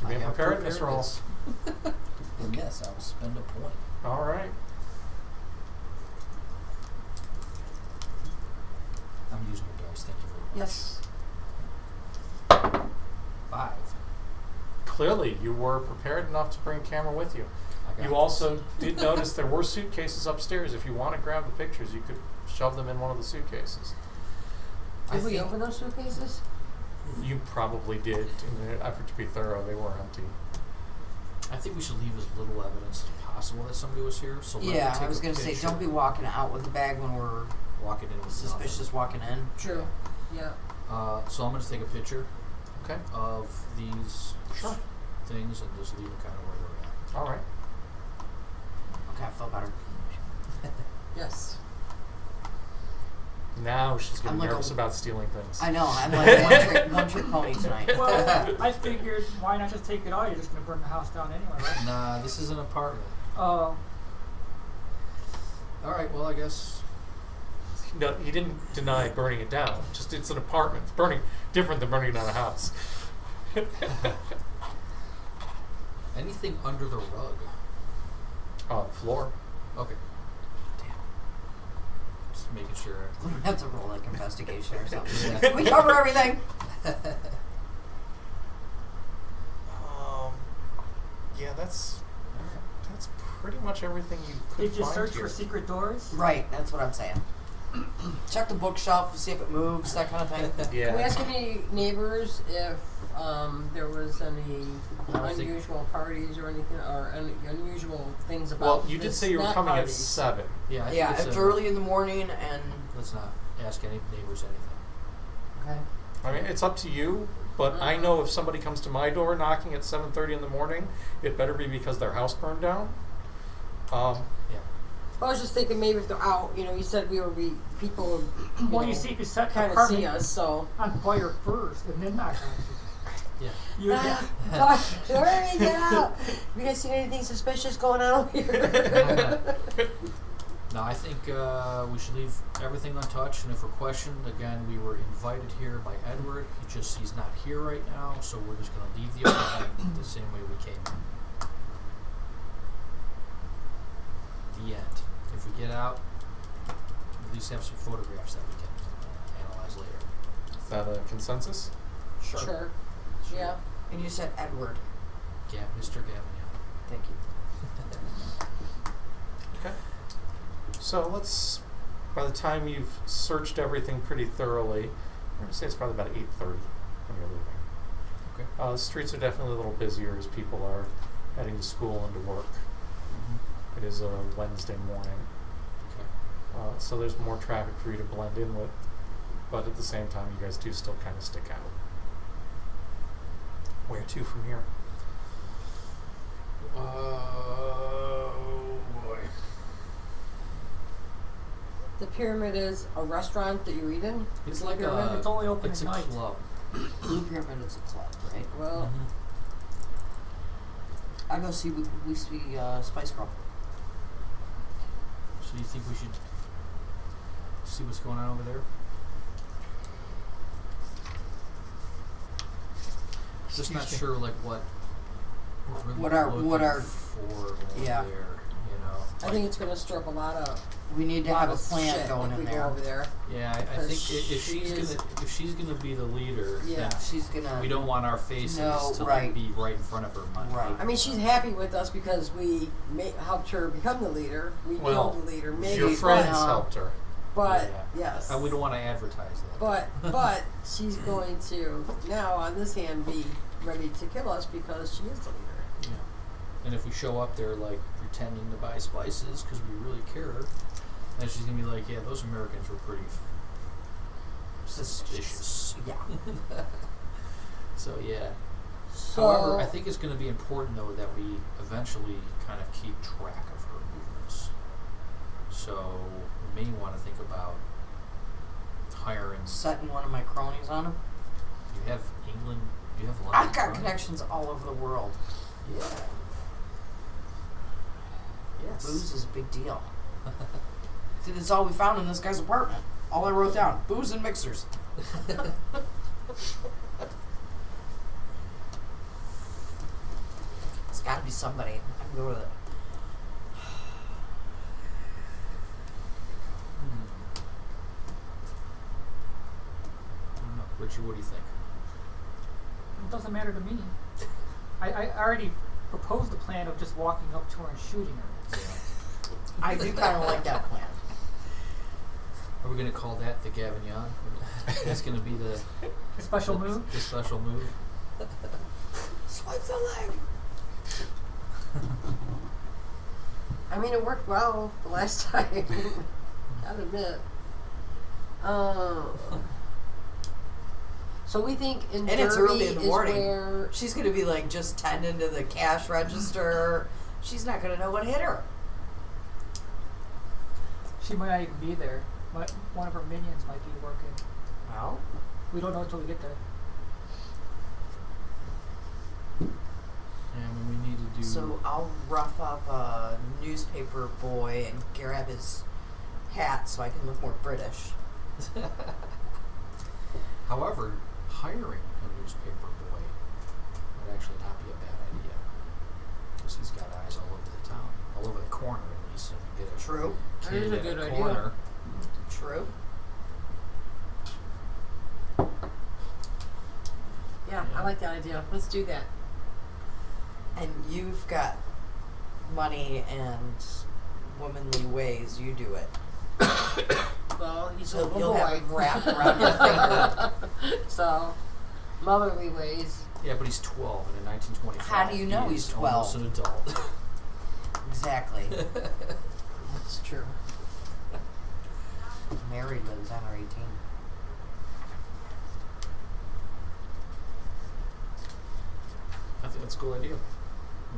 Give me I a have preparedness prepared roll. this. Yes, I will spend a point. All right. Yes. 5. Clearly, you were prepared enough to bring a camera with you. I got You this. also did notice there were suitcases upstairs. If you want to grab the pictures, you could shove them in one of the suitcases. Did we think- open those suitcases? You probably did. In an effort to be thorough, they were empty. I think we should leave as little evidence as possible that somebody was here. So let me Yeah, take I was a gonna say, picture, don't be walking out with the bag when we're walking in with suspicious walking in. True. Yeah. nothing. So I'm going to take a picture Okay. of these Sure. things and just leave it kind of where they're at. All right. Okay, I feel better. Yes. Now she's I'm getting like nervous a- about stealing things. I know, I'm like one trick pony tonight. Well, I figured, why not just take it all? You're just going to burn the house down anyway, right? Nah, this is an apartment. Oh. All right, well, I guess. No, he didn't deny burning it down. Just it's an apartment. It's burning different than burning down a house. Anything under the rug? Floor. Okay. Damn. Just making sure. We don't have to roll like investigation or something. Yeah. We cover everything. Yeah, that's pretty much everything you could Did you find search here. for secret doors? Right, that's what I'm saying. Check the bookshelf, see if it moves, that kind of thing. Yeah. Can we ask any neighbors if there was any I don't think- unusual parties or anything, or any unusual things about Well, you did this- say you were not coming parties. at 7. Yeah, I think Yeah, it's early in the morning and Let's not ask any neighbors anything. okay. I mean, it's up to you, but I know if somebody comes to my door knocking at 7:30 in the morning, it better be because their house burned down. Yeah. I was just thinking maybe if they're out, you said we would be people would, Well, you see, if you set the kind of see apartment us, so. on fire first and then knock on Yeah. it. You Gosh, hurry, get out! Have you guys seen anything suspicious going on over here? No, I think we should leave everything untouched, and if we're questioned, again, we were invited here by Edward. He's not here right now, so we're just going to leave the apartment the same way we came in. The end. If we get out, at least have some photographs that we can analyze later. Is that a consensus? Sure. Yeah. And you said Edward. Yeah, Mr. Gavignon. Thank you. Okay. So let's, by the time you've searched everything pretty thoroughly, I'm going to say it's probably about 8:30 when you're leaving. Okay. The streets are definitely a little busier as people are heading to school and to work. It is a Wednesday morning, Okay. so there's more traffic for you to blend in with, but at the same time, you guys do still kind of stick out. Where to from here? Oh, boy. The pyramid is a restaurant that you eat in? It's Is it like pyramid? a, It's only open it's at a night. club. Blue Pyramid is a club, right? Well, I go see Spice Girl. So you think we should see what's going on over there? Just not Excuse me. sure, like what we're really What our- looking for over yeah. there. You know. I think it's going to stir up a lot of We need to lot have a of plan shit going if in we go there. over there. Yeah, I Because think if she is- she's gonna be the leader, Yeah. then She's gonna. we don't want our faces No, to right. like, be right in front of her. Right. I mean, she's happy with us because we helped her become the leader. We Well, killed the leader. Maybe, Your friends but, helped her. But Yeah. yes, We don't want to advertise that. but she's going to now on this hand be ready to kill us because she is the leader. Yeah. And if we show up there like pretending to buy spices because we really care, then she's gonna be like, "Yeah, those Americans were pretty suspicious." Yeah. So yeah. So However, I think it's going to be important though that we eventually kind of keep track of her movements. So we may want to think about hiring. Setting one of my cronies on him. You have England. You have London. I've got right? connections all over the world. Yeah. Yes. Booze is a big deal. See, that's all we found in this guy's apartment. All I wrote down: booze and mixers. It's got to be somebody. I can go with it. Richard, what do you think? It doesn't matter to me. I already proposed the plan of just walking up to her and shooting her. Yeah. I do kind of like that plan. Are we going to call that the Gavignon? That's going to be the Special move? The special move. Swipe the leg. I mean, it worked well the last time. I'll admit. So we think in And it's Derby early in the is morning. where She's gonna be like just tending to the cash register. She's not gonna know what hit her. She might not even be there. One of her minions might be working. Well, We don't know until we get there. And we need to do. so I'll rough up a newspaper boy and grab his hat so I can look more British. However, hiring a newspaper boy would actually not be a bad idea. Because he's got eyes all over the town, all over the corner at least. So we get a True. That kid is a at good a idea. corner. True. yeah, I like that idea. Let's do that. And you've got money and womanly ways. You do it. Well, he's a So little you'll boy. have him wrapped around your finger. So, motherly ways. Yeah, but he's 12, and in 1925, How do you know he he's is 12? almost an adult. Exactly. That's true. Married by the time they're 18. I think that's a cool idea. You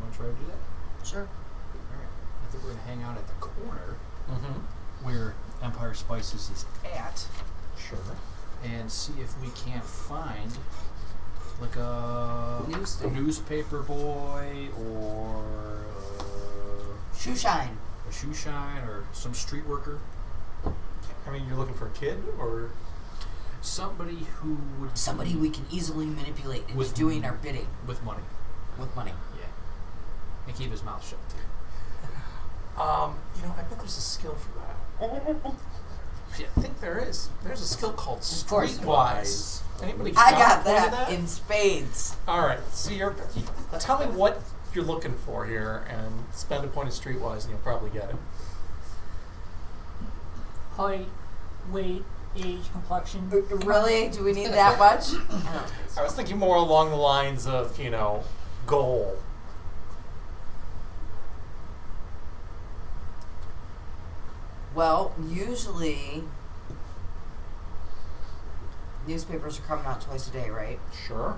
want to try to do that? Sure. All right. I think we're going to hang out at the corner Mm-hmm. where Empire Spices is at, Sure. and see if we can't find like a newspaper boy or Shoe shine. a shoe shine or some street worker. I mean, you're looking for a kid, or Somebody who would Somebody we can easily manipulate into With doing our bidding with money. with money. Yeah. And keep his mouth shut too. you know, I bet there's a skill for that. Yeah, I think there is. There's a skill called Of course there streetwise. Anybody I a got point of that in spades. All right. So tell me what you're looking for here, and spend a point of streetwise, and you'll probably get it. Height, weight, age, complexion. Really? Do we need that much? I was thinking more along the lines of, goal. Well, usually newspapers are coming out twice a day, right? Sure.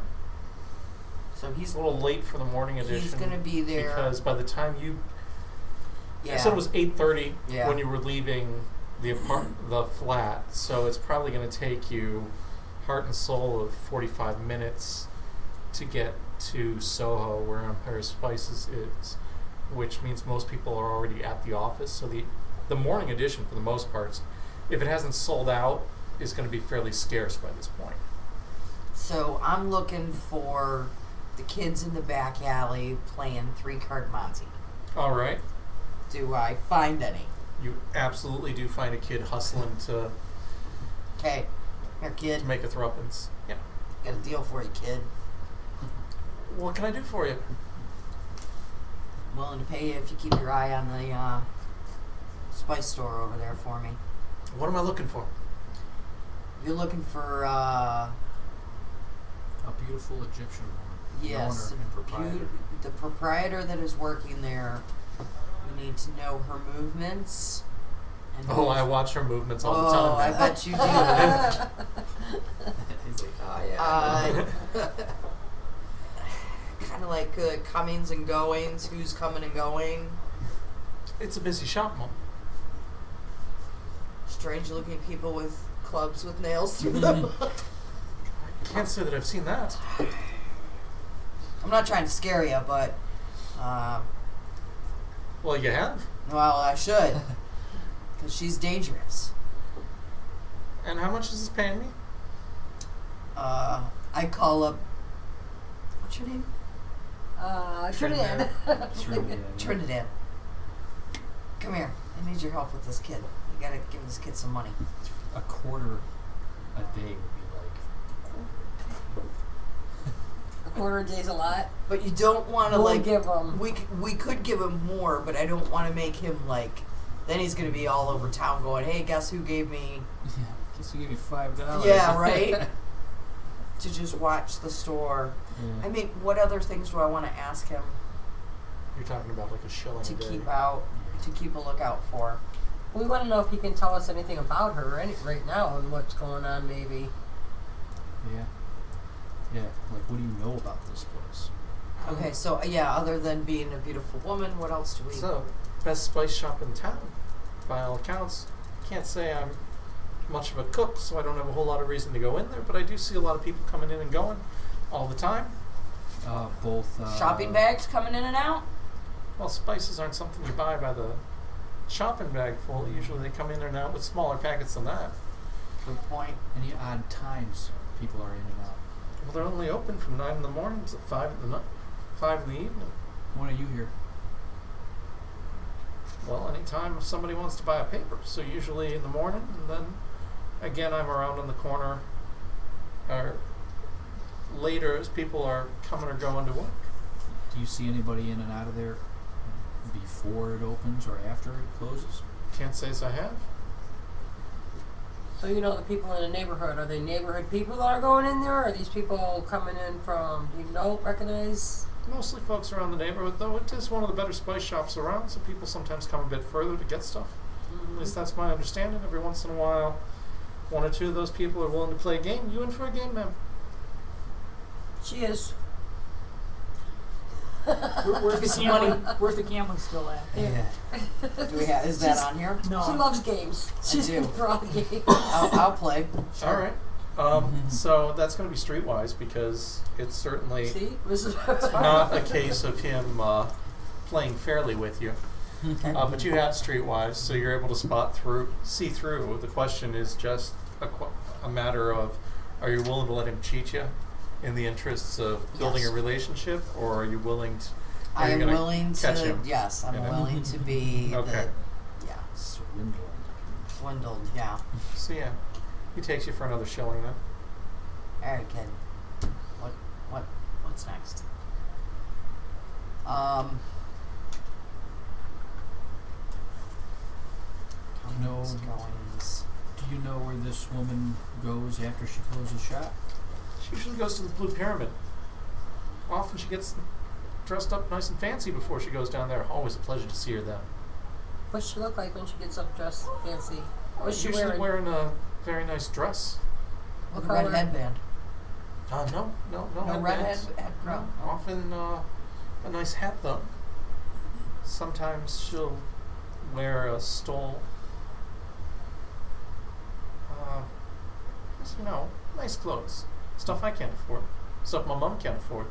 So He's he's a little late for the morning edition. he's gonna be there. because by the time you, Yeah. I said it was 8:30 Yeah. when you were leaving the flat, so it's probably going to take you heart and soul of 45 minutes to get to Soho, where Empire Spices is, which means most people are already at the office. So the morning edition, for the most part, if it hasn't sold out, is going to be fairly scarce by this point. So I'm looking for the kids in the back alley playing 3-card Monty. All right. Do I find any? You absolutely do find a kid hustling to Okay, here, kid. make a threepence. Yeah. Got a deal for you, kid. What can I do for you? Willing to pay you if you keep your eye on the spice store over there for me. What am I looking for? You're looking for A beautiful Egyptian woman. yes, The owner and proprietor. the proprietor that is working there. We need to know her movements. And Oh, I watch her movements all the Oh, I time. bet you do. He's like, oh yeah. Kind of like comings and goings. Who's coming and going? It's a busy shop, Mom. Strange-looking people with clubs with nails through them. Can't say that I've seen that. I'm not trying to scare you, but Well, you have. well, I should, because she's dangerous. And how much is this paying me? I call up. What's your name? Trinidad. Trinidad. Come here. I need your help with this kid. You gotta give this kid some money. A quarter a day would be like quarter a day's a lot. But you don't want to We'll like give him. We could give him more, but I don't want to make him like. Then he's gonna be all over town going, "Hey, guess who gave me?" Yeah, guess you gave me $5. Yeah, right. To just watch the store. Yeah. I mean, what other things do I want to ask him You're talking about like a shilling to a day. keep a lookout for? We want to know if he can tell us anything about her right now and what's going on, maybe. Yeah. Yeah. Like, what do you know about this place? Okay, so yeah, other than being a beautiful woman, what else do we? So, best spice shop in town, by all accounts. Can't say I'm much of a cook, so I don't have a whole lot of reason to go in there, but I do see a lot of people coming in and going all the time. Both. Shopping bags coming in and out. Well, spices aren't something you buy by the shopping bag full. Usually they come in and out with smaller packets than that. Good point. Any odd times people are in and out? Well, they're only open from 9 in the morning to 5 in the night, 5 in the evening. When are you here? Well, anytime somebody wants to buy a paper. So usually in the morning, and then again I'm around on the corner or later as people are coming or going to work. Do you see anybody in and out of there before it opens or after it closes? Can't say as I have. So you know the people in the neighborhood, are they neighborhood people that are going in there? Or are these people coming in from, you don't recognize? Mostly folks around the neighborhood, though it is one of the better spice shops around, so people sometimes come a bit further to get stuff. At least that's my understanding. Every once in a while, one or two of those people are willing to play a game. You in for a game, ma'am? She is. Where's the gambling? Where's the gambling still at? Yeah. Do we have? Is that on here? No. She loves games. She's do. for all games. I'll play. Sure. All right. So that's going to be streetwise because it's certainly See? This is not a case of him playing fairly with you. But you have streetwise, so you're able to see through. The question is just a matter of, are you willing to let him cheat you in the interests of building Yes. a relationship, or are you willing to? I am willing catch to. him? Yes, I'm You know? willing to be Okay. the Swindling. swindled. Yeah. So yeah, he takes you for another shilling then. All right, kid. What's next? No. Goings. Do you know where this woman goes after she closes shop? She usually goes to the Blue Pyramid. Often she gets dressed up nice and fancy before she goes down there. Always a pleasure to see her then. What's she look like when she gets up dressed fancy? What's she Usually wearing? wearing a very nice dress. With a color? red headband. No No red headbands. head. No, often a nice hat though. Sometimes she'll wear a stole. Just, nice clothes. Stuff I can't afford. Stuff my mom can't afford.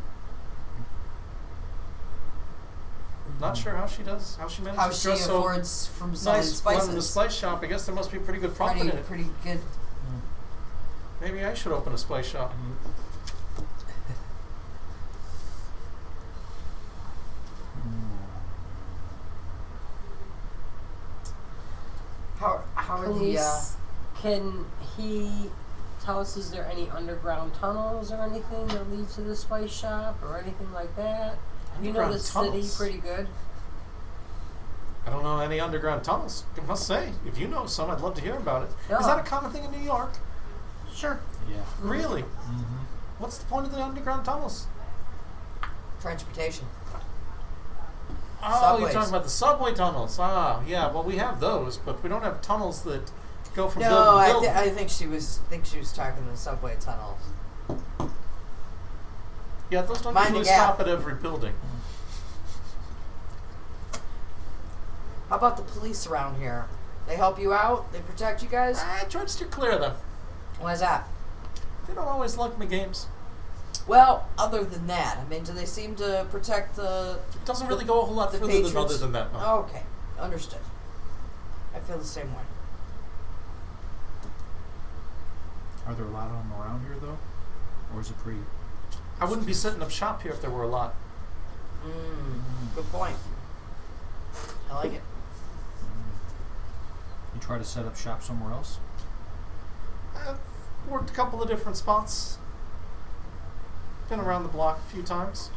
Not sure how she does. How she manages How to she dress so affords from selling nice running the spices. spice shop. I guess there must be pretty good profit in it. Pretty good. Maybe I should open a spice shop. How are the Police, can he tell us, is there any underground tunnels or anything that lead to the spice shop or anything like that? You know Underground the tunnels? city pretty good. I don't know any underground tunnels. I must say, if you know some, I'd love to hear about it. Yeah. Is that a common thing in New York? Sure. Yeah. Really? Mm-hmm. What's the point of the underground tunnels? transportation? Oh, Subways. you're talking about the subway tunnels. Ah, yeah. Well, we have those, but we don't have tunnels that go from building No, to building. I think she was talking the subway tunnels. Yeah, those don't Mind the usually gap. stop at every building. How about the police around here? They help you out? They protect you guys? I try to steer clear of them. Why is that? They don't always like my games. Well, other than that, I mean, do they seem to protect the... It doesn't really go a whole lot the further than patrons? other than that. No. Oh, okay, understood. I feel the same way. Are there a lot of them around here, though? Or is it pretty... I wouldn't be setting up shop here if there were a lot. Good point. I like it. You try to set up shop somewhere else? I've worked a couple of different spots. Been around the block a few times.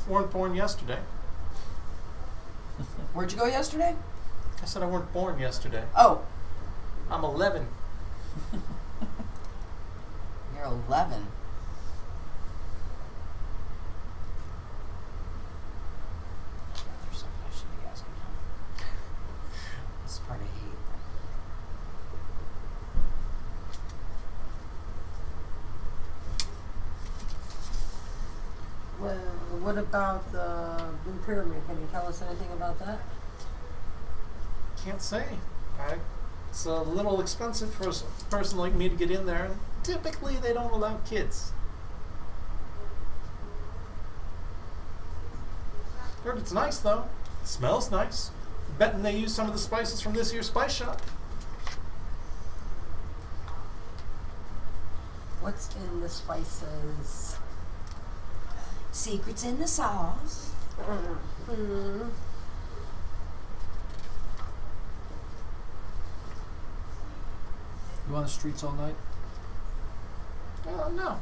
Weren't born yesterday. Where'd you go yesterday? I said I weren't born yesterday. Oh, I'm 11. you're 11. There's something I should be asking him. This is part I hate. Well, what about the Blue Pyramid? Can you tell us anything about that? Can't say. It's a little expensive for a person like me to get in there. Typically, they don't allow kids. Heard it's nice, though. It smells nice. Betting they use some of the spices from this year's spice shop. What's in the spices? Secrets in the sauce. Mm-hmm. You on the streets all night? No.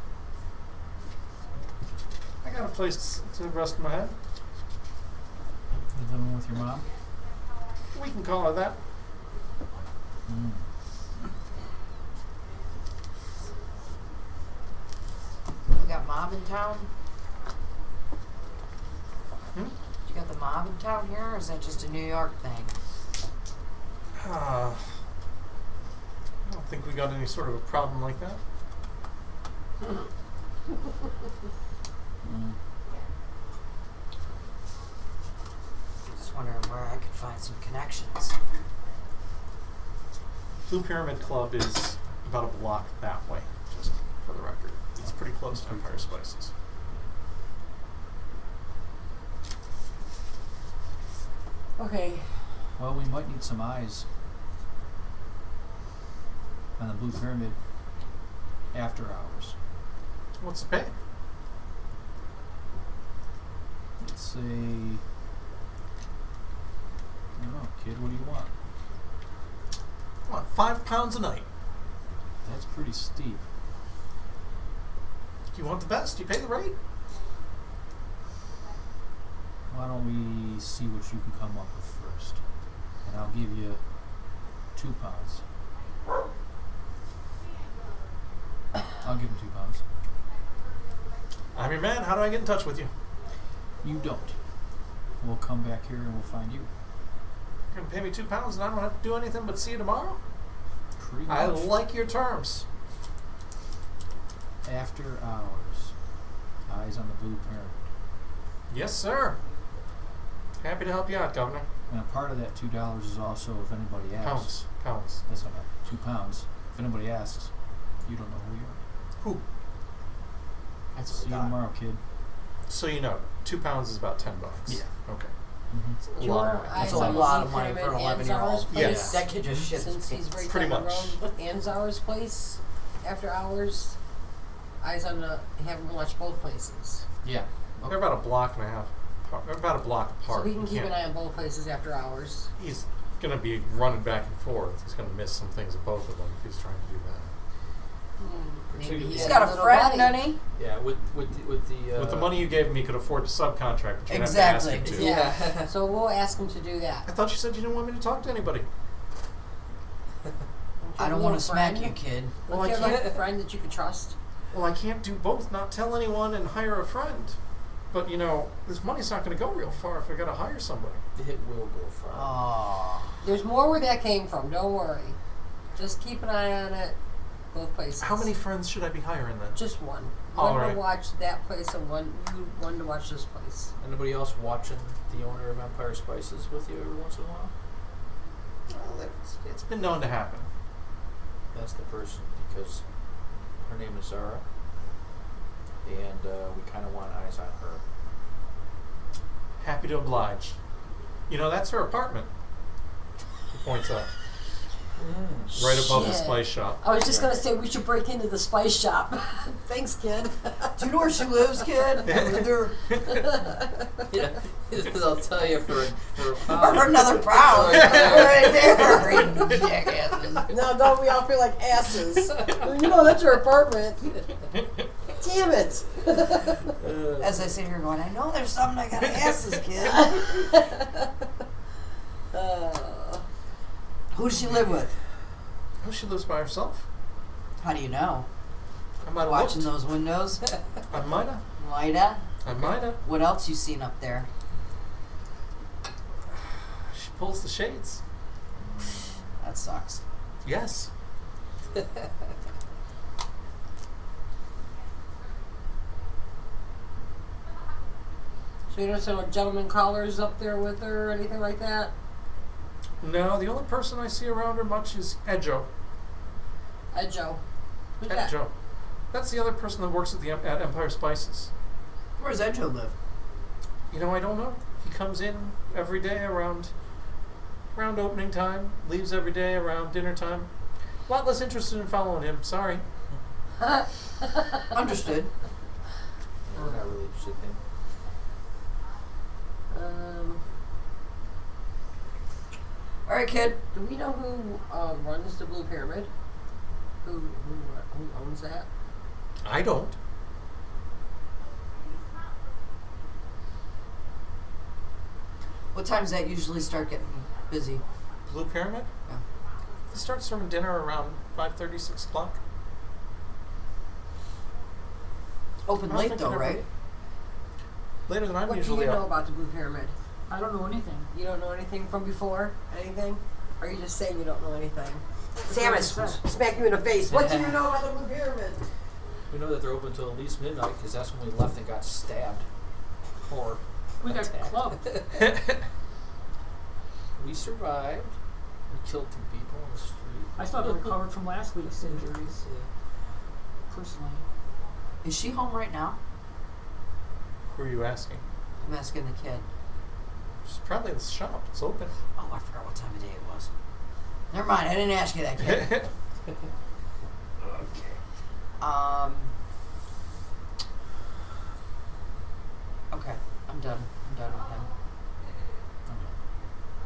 I got a place to rest my head. You living with your mom? We can call her that. Mm. You got mob in town? Hmm? You got the mob in town here, or is that just a New York thing? I don't think we got any sort of a problem like that. Mm. Just wondering where I could find some connections. Blue Pyramid Club is about a block that way, just for the record. It's pretty close to Empire Spices. Okay. Well, we might need some eyes on the Blue Pyramid after hours. What's the pay? Let's say, I don't know, kid, what do you want? I want £5 a night. That's pretty steep. You want the best? You pay the rate. Why don't we see what you can come up with first? And I'll give you £2. I'll give him £2. I'm your man. How do I get in touch with you? You don't. We'll come back here and we'll find you. You're going to pay me £2 and I don't have to do anything but see you tomorrow? Pretty I much. like your terms. After hours. Eyes on the Blue Pyramid. Yes, sir. Happy to help you out, Governor. And a part of that $2 is also if anybody asks. Pounds. That's not bad. £2. If anybody asks, you don't know who you are. Who? That's See you tomorrow, kid. So you know, £2 is about $10. Yeah. Okay. Mm-hmm. It's a You lot of want money. That's eyes a on the lot of Blue money for an Pyramid and 11-year-old. Zara's Yeah. place? That kid just shit his Since he's pants. right Pretty down much. the road. And Zara's place after hours. Eyes on the have him watch both places. Yeah. They're about a block and a half. They're about a block apart. So he can You keep an can't- eye on both places after hours. He's going to be running back and forth. He's going to miss some things at both of them if he's trying to do that. Maybe He's had got a little friend, buddy. doesn't he? Yeah, with With the money you gave him, he could afford to subcontract, but you're going to have Exactly. to ask him to. Yeah. So we'll ask him to do that. I thought you said you didn't want me to talk to anybody. I don't want to smack you, kid. Well, Don't I you have can't. a friend that you could trust? Well, I can't do both. Not tell anyone and hire a friend. But, you know, this money's not going to go real far if I got to hire somebody. It will go far. Aww. There's more where that came from. Don't worry. Just keep an eye on it. Both places. How many friends should I be hiring then? Just one. All One right. to watch that place and one to watch this place. Anybody else watching the owner of Empire Spices with you every once in a while? Well, it's been known to happen. That's the person, because her name is Zara, and we kind of want eyes on her. Happy to oblige. You know, that's her apartment. He points up. Right above the Shit. spice shop. I was just gonna say we should break into the spice shop. Thanks, kid. Do you know where she lives, kid? Yeah, I'll tell you for a Or another pound. Right there. Jackasses. No, don't we all feel like asses? You know, that's your apartment. Damn it! As I sit here going, I know there's something I gotta ask this kid. Who does she live with? Oh, she lives by herself. How do you know? I might have Watching looked. those windows. I might have. Lida. I might have. What else you seen up there? She pulls the shades. That sucks. Yes. So you don't see no gentleman callers up there with her or anything like that? No, the only person I see around her much is Edjo. Joe. Who's that? Edjo. That's the other person that works at the at Empire Spices. Where does Edjo live? You know, I don't know. He comes in every day around opening time, leaves every day around dinner time. A lot less interested in following him. Sorry. Understood. Yeah, we're not really interested in him. All right, kid. Do we know who runs the Blue Pyramid? Who owns that? I don't. What time does that usually start getting busy? Blue Pyramid? Yeah. They start serving dinner around 5:30, 6 o'clock. Open I don't late think though, it ever- right? Later than I'm What do usually you know up. about the Blue Pyramid? I don't know anything. You don't know anything from before? Anything? Or are you just saying you don't know anything? Samus, what I said. smack you in the face. What do you know about the Blue Pyramid? We know that they're open until at least midnight because that's when we left and got stabbed. Or We got attacked. clubbed. We survived. We killed 2 people on the street. I still haven't recovered from last week's injuries, personally. Is she home right now? Who are you asking? I'm asking the kid. She's probably at the shop. It's open. Oh, I forgot what time of day it was. Never mind. I didn't ask you that, kid. Okay. I'm done. I'm done with him.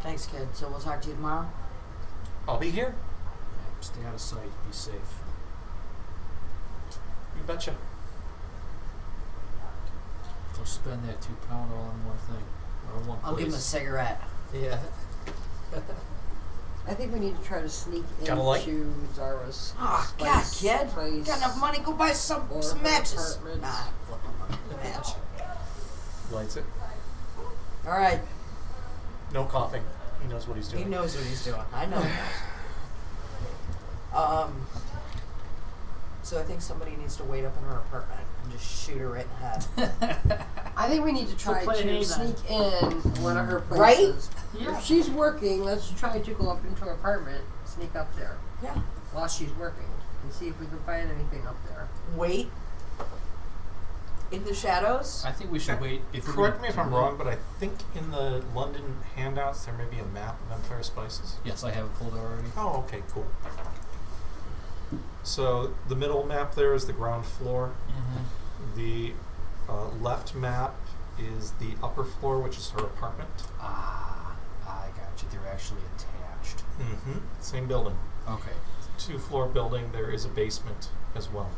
Thanks, kid. So we'll talk to you tomorrow? I'll be here. Yeah, stay out of sight. Be safe. You betcha. Don't spend that £2 all on one thing. Or on one I'll give him a place. cigarette. Yeah. I think we need to try to sneak Got a light? into Zara's Oh, God, spice kid. place. Got enough money? Go buy some Or some her matches. apartment. Nah, flip a match. Lights it. All right. No coughing. He knows what he's doing. He knows what he's doing. I know he knows. So I think somebody needs to wait up in her apartment and just shoot her right in the head. I think we need to try play an A to then. sneak in one of her Right? places. Yeah. If she's working, let's try to go up into her apartment, sneak up there Yeah. while she's working, and see if we can find anything up there. Wait. In the shadows? I think we should wait. If we're Correct gonna me if I'm do wrong, that- but I think in the London handouts there may be a map of Empire Spices. Yes, I have it pulled already. Oh, okay, cool. So the middle map there is the ground floor. Mm-hmm. The left map is the upper floor, which is her apartment. Ah, I got you. They're actually attached. Mm-hmm. Same building. Okay. 2-floor building. There is a basement as well,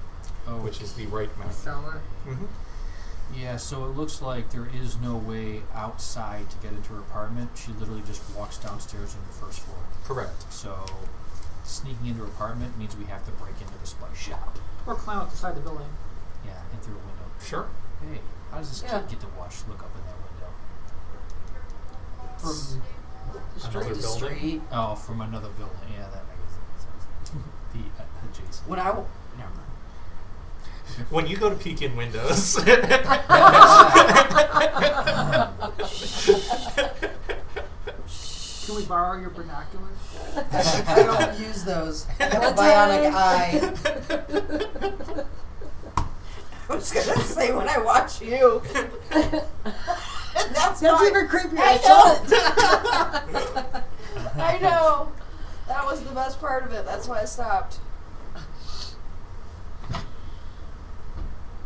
Oh, which is the right map. Cellar. Mm-hmm. yeah. So it looks like there is no way outside to get into her apartment. She literally just walks downstairs on the first floor. Correct. So sneaking into her apartment means we have to break into the spice shop. Or climb up the side of the building. Yeah, and through a window. Sure. Hey, how does this Yeah. kid get to look up in that window? From Another the building? street. Oh, from another building. Yeah, that makes sense. The adjacent. When never mind. When you go to peek in windows, Can we borrow your binoculars? I don't use those. I have a bionic eye. I was gonna say when I watch you. That's fine. even creepier. I know. I know. That was the best part of it. That's why I stopped.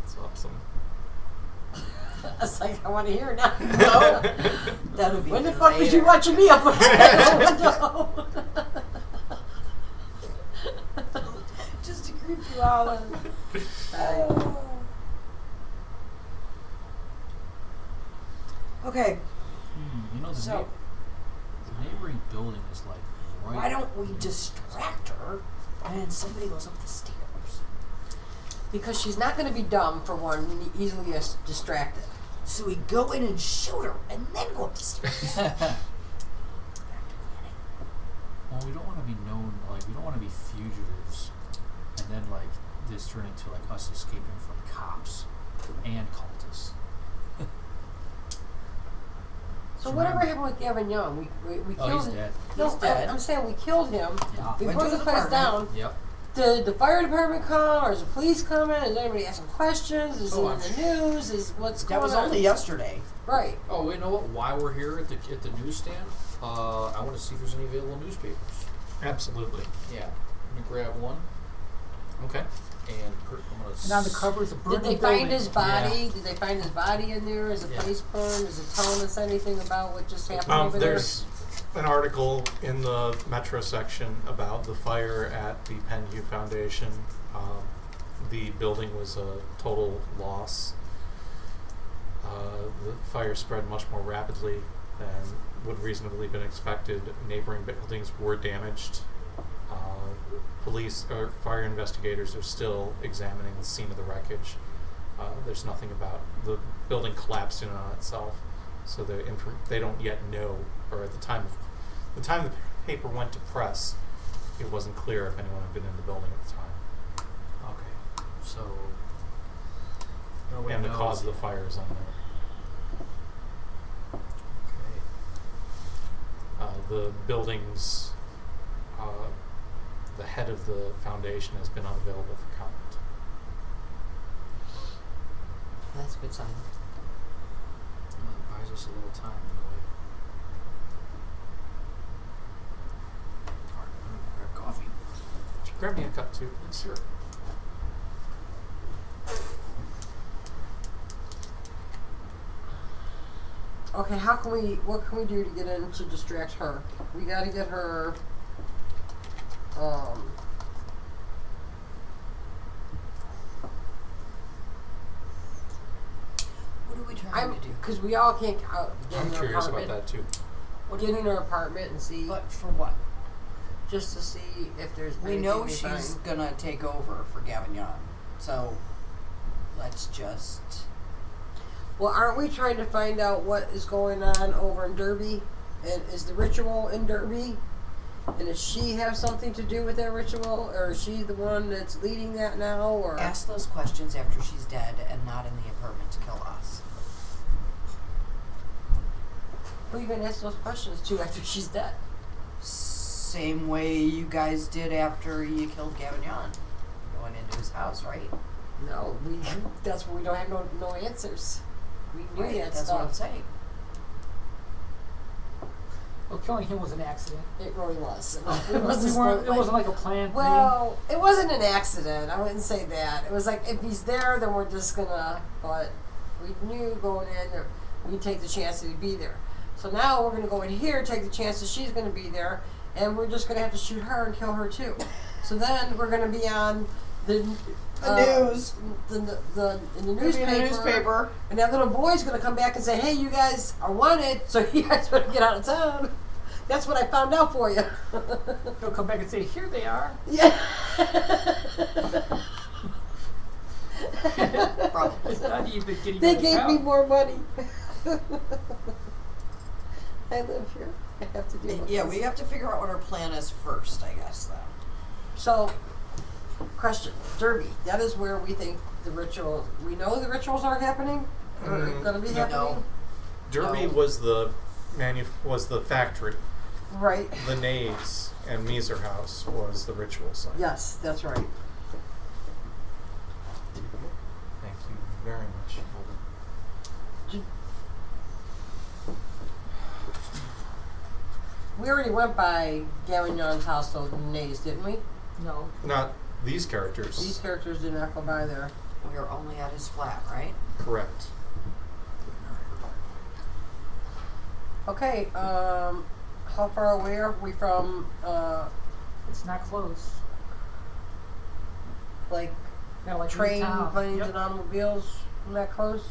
it's awesome. It's like, I want to hear it now. No. That would be When the later. fuck was you watching me up the window? Just to creep you out. Okay, You know, So- the neighboring building is like right. why don't we distract her and then somebody goes up the stairs? Because she's not going to be dumb, for one, and easily distracted. So we go in and shoot her and then go up the stairs. Well, we don't want to be known, like, we don't want to be fugitives, and then, like, this turn into, like, us escaping from cops and cultists. So whatever happened with Gavin Young? We Oh, killed he's him. dead. No, He's dead. I'm saying we killed him. Yeah. We Went burned to the the place down. apartment. Yep. Did the fire department come, or is the police coming? Is anybody asking questions? Is Oh, it in the news? Is what's That going was on? only yesterday. Right. Oh, you know what? While we're here at the newsstand, I want to see if there's any available newspapers. Absolutely. Yeah. I'm going to grab one, Okay. and I'm going to... And on the cover is a burning Did they find building. his body? Did they find his body in there? Is the Yeah. place burned? Is it telling us anything about what just happened over There's an article in the Metro section about the fire at the Penview Foundation. The building was a total loss. The fire spread much more rapidly than would reasonably been expected. Neighboring buildings were damaged. Police or fire investigators are still examining the scene of the wreckage. There's nothing about the building collapsed in on itself, so they don't yet know, or at the time the paper went to press, it wasn't clear if anyone had been in the building at the time. Okay. So... And the cause of the fire is unknown. Okay. The building's, the head of the foundation has been unavailable for comment. there? That's a good sign. Well, it buys us a little time anyway. Alright, I'm gonna grab coffee. Grab me a cup too, please. Sure. Okay, what can we do to get in to distract her? We gotta get her, What are we trying to do? because we all can't get I'm in her curious about apartment. that too. Get in her apartment and see, But for what? just to see if there's We anything know we she's find. gonna take over for Gavin Young. So let's just... Well, aren't we trying to find out what is going on over in Derby? And is the ritual in Derby? And does she have something to do with that ritual? Or is she the one that's leading that now? Or Ask those questions after she's dead and not in the apartment to kill us. who are you going to ask those questions to after she's dead? Same way you guys did after you killed Gavin Young. You went into his house, right? No, that's where we don't have no answers. We knew Right, that that's stuff. what I'm saying. Well, killing him was an accident. It really was. It wasn't like a planned well, it wasn't an accident. I wouldn't say that. It was like, if he's there, then we're just gonna. But we knew going in that we'd take the chance that he'd be there. So now we're gonna go in here, take the chance that she's gonna be there, and we're just gonna have to shoot her and kill her too. So then we're gonna be on the news. in the Maybe newspaper. in the newspaper. And that little boy's gonna come back and say, "Hey, you guys are wanted, so you guys better get out of town." That's what I found out for you. thing. He'll come back and say, "Here they are." Yeah. Probably. It's not even getting They out of gave town. me more money. I live here. I have to deal with Yeah, this. we have to figure out what our plan is first, I guess, then. So, question: Derby. That is where we think the ritual. We know the rituals are happening. Or going to be No. happening. Derby No. was the factory. Right. The Nays and Meeser House was the ritual site. Yes, that's right. Thank you very much. We already went by Gavin Young's house, though, Nays, didn't we? No. Not these characters. These characters did not go by there. We are only at his flat, right? Correct. Okay. How far away are we from? It's not close. Like Yeah, like train, Newtown. planes, Yep. and automobiles? Not close.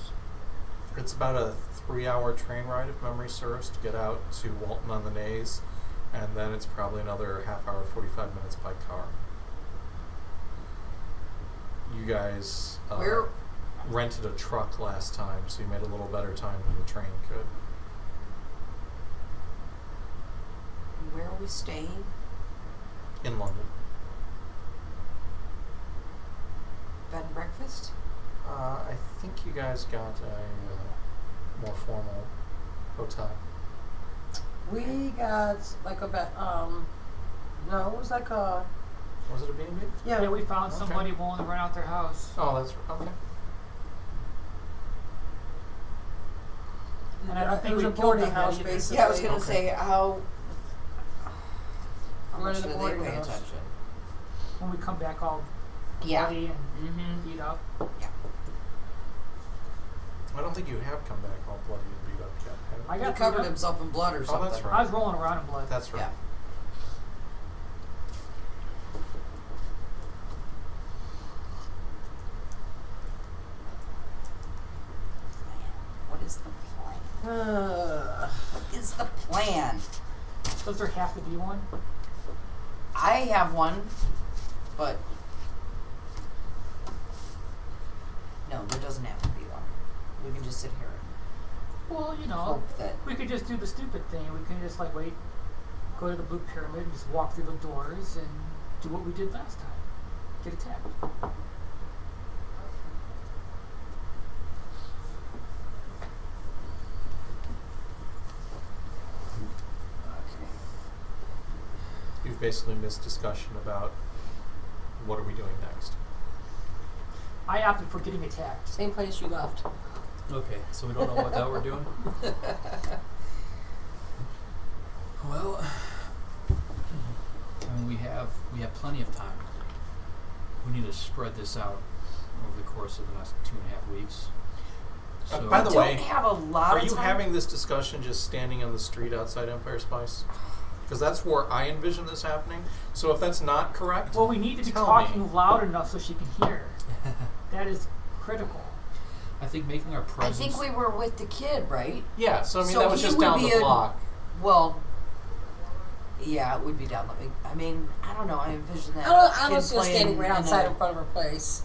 It's about a 3-hour train ride, if memory serves, to get out to Walton on the Naze, and then it's probably another half hour, 45 minutes by car. You guys Where- rented a truck last time, so you made a little better time than the train could. Where are we staying? In London. Bed and breakfast? I think you guys got a more formal hotel. We got like a bed. No, it was like a. Was it a B&B? Yeah. Yeah, we found Okay. somebody willing to rent out their house. Oh, that's okay. And I don't think it was we a killed boarding them house, either. basically. Yeah, I was gonna Okay. say how We're much in do the they boarding pay house. attention? When we come back all Yeah. bloody and Mm-hmm. beat up. I don't think you have come back all bloody and beat up yet, have you? I He got covered beat up. himself in blood or Oh, something. that's right. I was rolling around in blood. That's right. Yeah. What is the plan? What is the plan? Does there have to be one? I have one, but no, there doesn't have to be one. We can just sit here Well, you and know, hope that. we could just do the stupid thing. We can just like wait, go to the Blue Pyramid and just walk through the doors and do what we did last time. Get attacked. You've basically missed discussion about what are we doing next. I opted for getting attacked. Same place you left. Okay, so we don't know what the hell we're doing? Well, I mean, we have plenty of time. We need to spread this out over the course of the next 2.5 weeks. So, by the Don't way, have a lot are of you time. having this discussion just standing on the street outside Empire Spice? Because that's where I envision this happening. So if that's not correct, Well, we need to be Tell talking me. loud enough so she can hear. That is critical. I think making our I presence. think we were with the kid, right? yeah. So I mean, So that was he just would down be the a- block. Well, yeah, it would be down the. I mean, I don't know. I envision that. I kid was just standing playing right in outside a- in front of her place.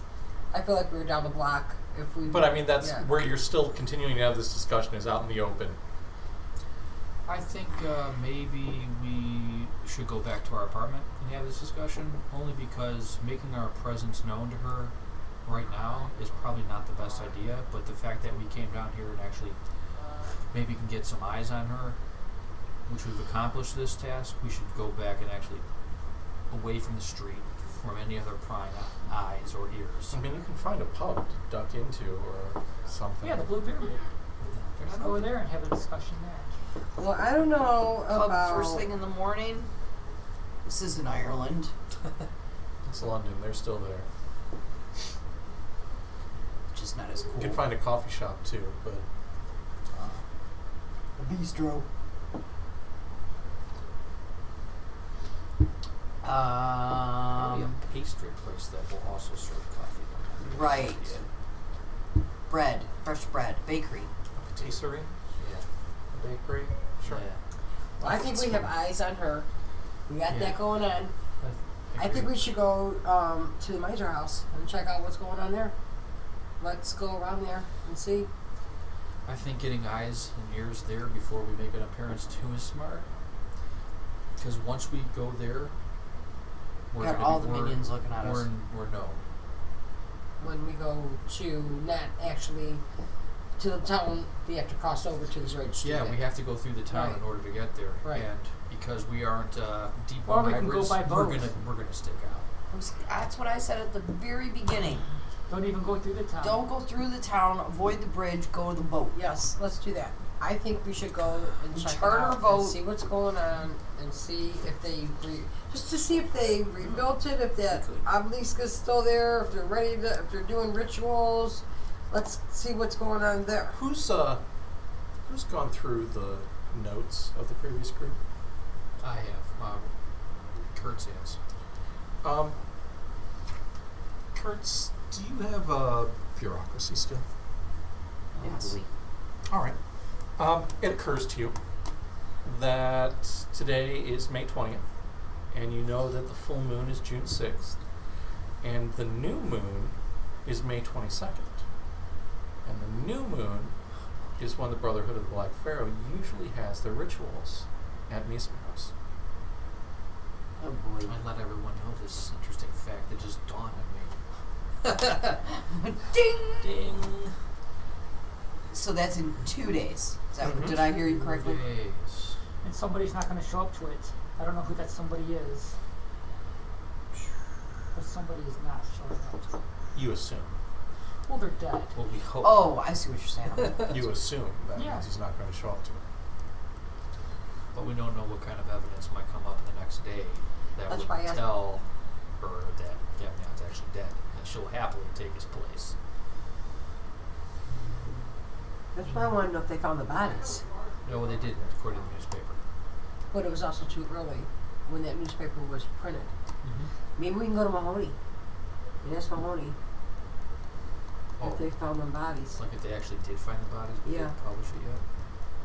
I feel like we were down the block. If we. But I mean, that's yeah. where you're still continuing to have this discussion is out in the open. I think maybe we should go back to our apartment and have this discussion, only because making our presence known to her right now is probably not the best idea, but the fact that we came down here and actually maybe can get some eyes on her, which we've accomplished this task, we should go back and actually away from the street, from any other prying eyes or ears. I mean, you can find a pub to duck into or something. Yeah, the Blue Pyramid. There's Let's go over there and have a discussion there. Well, I don't know Pub about. first thing in the morning. This is in Ireland. It's London. They're still there. Just not as cool. You can find a coffee shop too, but a bistro. Probably a pastry place that will also serve coffee. Right. Bread, fresh bread, bakery. a patisserie, Yeah. a bakery. Sure. Yeah. Well, I think we have eyes on her. We got Yeah. that going on. I think we should go to the Miser house and check out what's going on there. Let's go around there and see. I think getting eyes and ears there before we make an appearance too is smart. Because once we go there, we're Got gonna all be, the we're, minions looking at us. we're known. When we go to not actually to the town, we have to cross over to the bridge. to Yeah, get- we have to go through the town Right. in order to get there. Right. And because we aren't deep Or on we can go hybrids, by boat. we're gonna stick out. That's what I said at the very beginning. Don't even go through the town. Don't go through the town, avoid the bridge, go to the boat. Yes, let's do that. I think we should go and check it Charter out a boat. and see what's going on and see if they just to see if they rebuilt it, if that obelisk is still there, if they're ready to, if they're doing rituals. Let's see what's going on there. Who's gone through the notes of the previous group? I have. Kurtz has. Kurtz, do you have a bureaucracy skill? Yes. All right. It occurs to you that today is May 20th, and you know that the full moon is June 6th, and the new moon is May 22nd. And the new moon is when the Brotherhood of the Black Pharaoh usually has their rituals at Mesa House. Oh boy. I let everyone know this interesting fact that just dawned on me. Ding! Ding. So that's in 2 days. Is that, did I hear you correctly? Days. And somebody's not going to show up to it. I don't know who that somebody is. But somebody is not showing up to it. You assume. Well, they're dead. Well, we hope. Oh, I see what you're saying. You assume that Yeah. means he's not going to show up to it. But we don't know what kind of evidence might come up the next day that That's would why I asked- tell her that Gavignon's actually dead, and she'll happily take his place. That's why I want to know if they found the bodies. No, well, they didn't, according to the newspaper. But it was also too early when that newspaper was printed. Maybe we can go to Mahoney and ask Mahoney Oh, if they found them bodies. like if they actually did find the bodies, but Yeah. didn't publish it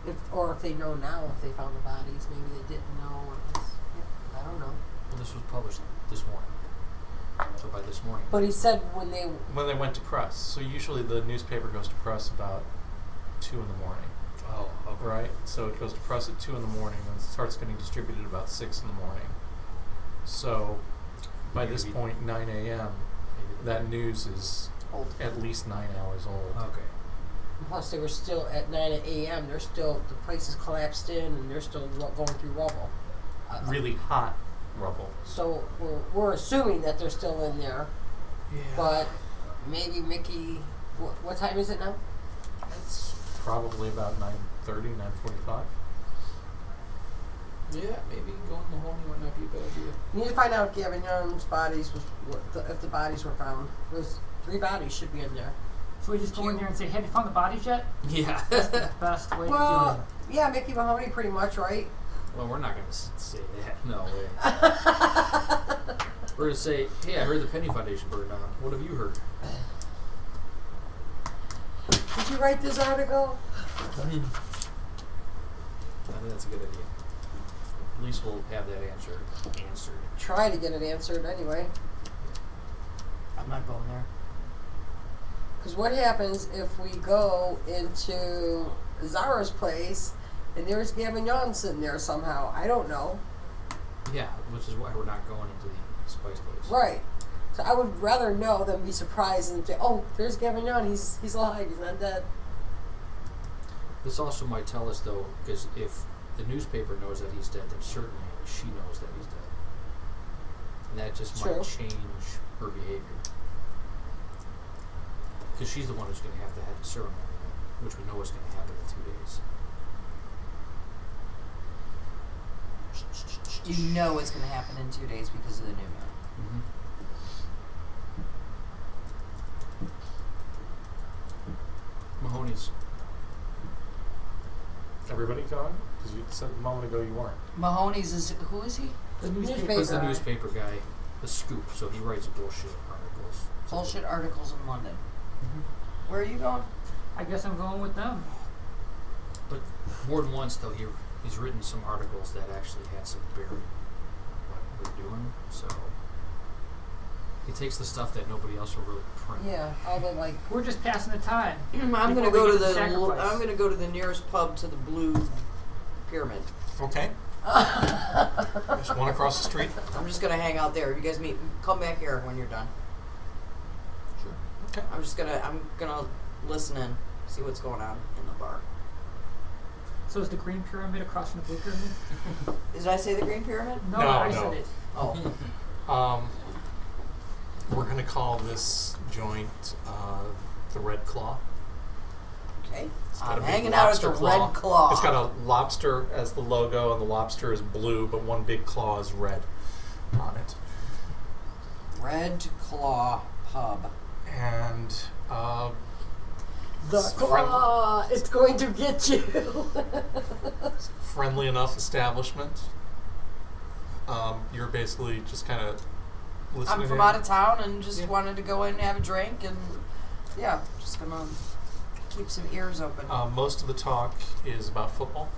yet. Or if they know now if they found the bodies. Maybe they didn't know. I don't know. Well, this was published this morning. So by this morning. But he said when they When they went to press. So usually the newspaper goes to press about 2 in the morning. Oh, okay. Right? So it goes to press at 2 in the morning and starts getting distributed about 6 in the morning. So by this Maybe- point, 9 a.m., Maybe that news is Old. at least 9 hours old. Okay. plus they were still at 9 a.m. They're still the place is collapsed in and they're still going through rubble. Really hot rubble. So we're assuming that they're still in there. Yeah. But maybe Mickey. What time is it now? It's probably about 9:30, 9:45. Yeah, maybe going to Mahoney might not be a bad idea. We need to find out if Gavignon's bodies was if the bodies were found. There's 3 bodies should be in there. So we just go in there and say, have you found the bodies yet? Yeah. That's the best way to do Well, it. yeah, Mickey Mahoney, pretty much, right? Well, we're not going to say that. No way. We're going to say, hey, I heard the Penny Foundation burned down. What have you heard? Did you write this article? I think that's a good idea. At least we'll have that answered. Try to get it answered anyway. I'm not going there. Because what happens if we go into Zara's place and there's Gavignon sitting there somehow? I don't know. Yeah, which is why we're not going into the spice place. Right. So I would rather know than be surprised and say, oh, there's Gavignon. He's alive. He's not dead. This also might tell us, though, because if the newspaper knows that he's dead, then certainly she knows that he's dead. And that just True. might change her behavior. Because she's the one who's going to have the ceremony, which we know is going to happen in 2 days. You know it's going to happen in 2 days because of the new moon. Mahoney's. Everybody gone? Because you said a moment ago you weren't. Mahoney's is who is he? The Newspaper. He's the guy. newspaper guy, the scoop, so he writes bullshit articles. Bullshit articles in London. Where are you going? I guess I'm going with them. But more than once, though, he's written some articles that actually had some bearing on what we're doing. So he takes the stuff that nobody else will really print. Yeah, all the like. We're just passing the time. I'm Before going to we go get to to the sacrifice. I'm going to go to the nearest pub to the Blue Pyramid. Okay. There's one across the street. I'm just going to hang out there. You guys meet. Come back here when you're done. Sure. Okay. I'm gonna listen in, see what's going on in the bar. So is the green pyramid across from the blue pyramid? Did I say the Green Pyramid? No, No, I no. said it. Oh, We're going to call this joint the Red Claw. okay. It's got I'm a big hanging out at the lobster claw. Red Claw. It's got a lobster as the logo, and the lobster is blue, but one big claw is red on it. Red Claw Pub. And The claw, it's going to get you. friendly enough establishment. You're basically just kind of listening. I'm from in. out of town and just Yeah. wanted to go in and have a drink and yeah, just gonna keep some ears open. Most of the talk is about football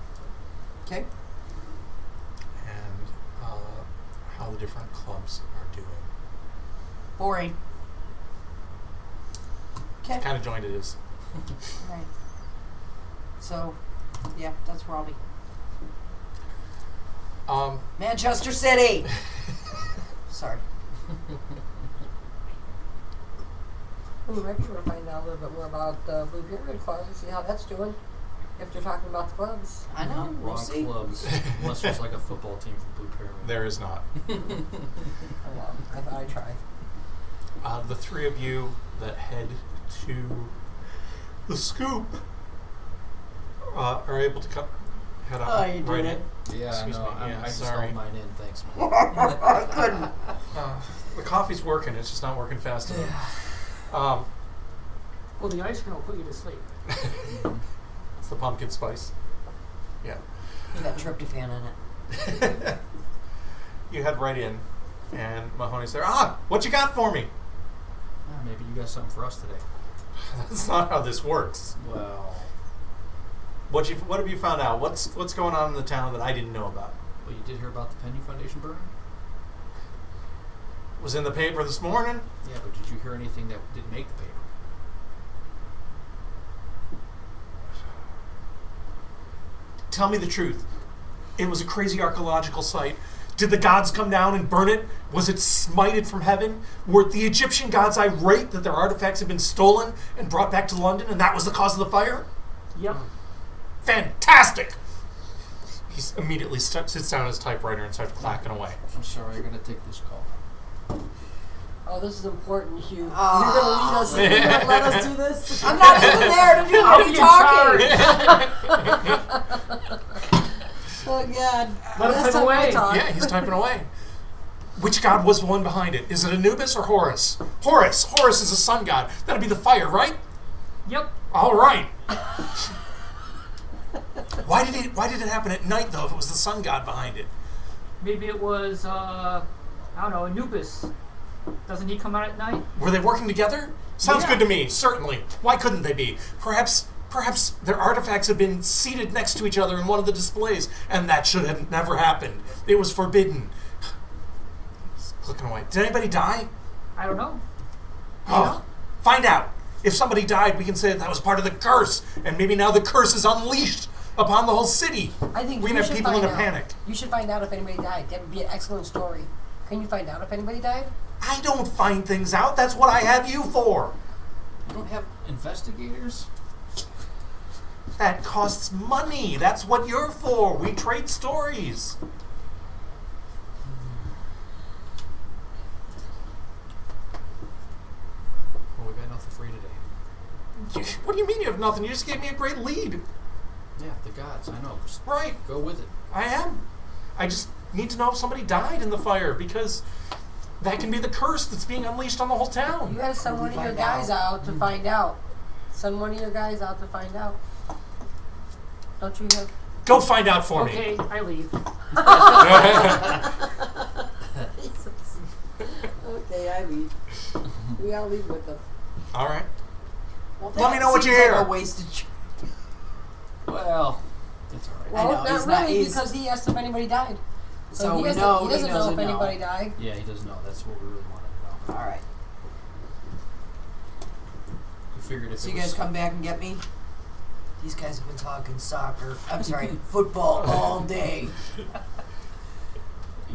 Okay. and how the different clubs are doing. Boring. Okay. Kind of joined it is. Right. So, yeah, that's where I'll be. Manchester City. Sorry. We might be able to find out a little bit more about the Blue Pyramid Club and see how that's doing. If they're talking about the clubs. I know. We'll Wrong see. clubs. Unless there's like a football team from Blue Pyramid. There is not. Oh well, I thought I'd try. The three of you that head to the scoop are able to head up Oh, you right did in. it. Yeah, Excuse no, me, yeah, I just sorry. don't mine in. Thanks, man. I couldn't. The coffee's working, it's just not working fast enough. Well, the ice cream will put you to sleep. It's the pumpkin spice. Yeah. You got tryptophan in it. You head right in, and Mahoney's there. What you got for me? Maybe you got something for us today. That's not how this works. Well, What have you found out? What's going on in the town that I didn't know about? you did hear about the Penny Foundation burning? Was in the paper this morning. Yeah, but did you hear anything that didn't make the paper? Tell me the truth. It was a crazy archaeological site. Did the gods come down and burn it? Was it smited from heaven? Were the Egyptian gods irate that their artifacts had been stolen and brought back to London, and that was the cause of the fire? Yep. Fantastic! He immediately sits down at his typewriter and starts clacking away. I'm sorry, I gotta take this call. Oh, this is important, Hugh. Ah. You're gonna lead us. You're gonna let us do this. I'm not even there to do I'll any be in talking. Oh God. Let him Last type time I away. talked- Yeah, he's typing away. Which god was the one behind it? Is it Anubis or Horus? Horus! Horus is a sun god. That'd be the fire, right? Yep. All right. Why did it happen at night though? If it was the sun god behind it, Maybe it was, I don't know, Anubis. Doesn't he come out at night? were they working together? Sounds Yeah. good to me. Certainly. Why couldn't they be? Perhaps their artifacts have been seated next to each other in one of the displays, and that should have never happened. It was forbidden. He's clicking away. Did anybody die? I don't know. Oh, find out. If somebody died, we can say that was part of the curse, and maybe now the curse is unleashed upon the whole city. I think we you can have should people in find a out. panic. You should find out if anybody died. That would be an excellent story. Can you find out if anybody died? I don't find things out. That's what I have you for. You don't have investigators? That costs money. That's what you're for. We trade stories. Well, we got nothing for you today. What do you mean you have nothing? You just gave me a great lead. Yeah, the gods, I know. Just Right. go with it. I am. I just need to know if somebody died in the fire, because that can be the curse that's being unleashed on the whole You town. gotta send Will one we of your find guys out? out to find out. Send one of your guys out to find out. Don't you have? Go find out for me. Okay, I leave. Okay, I leave. We all leave with them. All right. Well, Let me that know what you seems hear. Like a wasted Well, it's all right. Well, know, not he's not- really, he's- because he asked if anybody died. So he we doesn't, know he he doesn't know doesn't if know. anybody died. Yeah, he does know. That's what we really want to know. All right. We figured if So it you guys was come back and get me? These guys have been talking soccer. I'm sorry, football all day. yeah.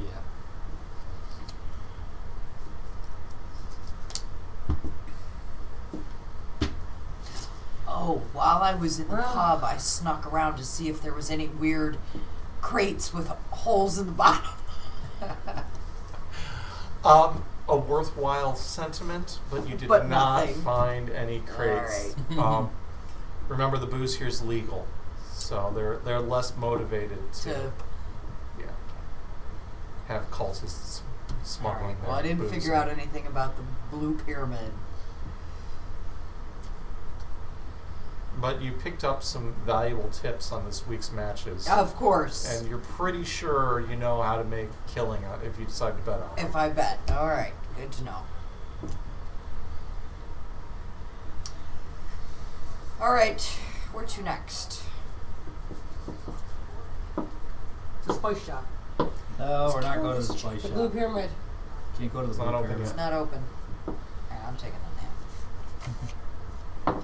Oh, while I was in the Well. pub, I snuck around to see if there was any weird crates with holes in the bottom. A worthwhile sentiment, but you did But not nothing. find any crates. Remember, the booze here is legal, so they're less motivated to yeah, have cultists All smuggling right. their Well, I didn't booze figure in. out anything about the Blue Pyramid. But you picked up some valuable tips on this week's matches, Of course. and you're pretty sure you know how to make killing if you decide to bet on it. If I bet. All right. Good to know. All right, where to next? It's a spice shop. No, we're not going to the spice The shop. Blue Pyramid. Can't go to the It's Blue not open Pyramid. It's not open. Yeah, I'm taking a nap.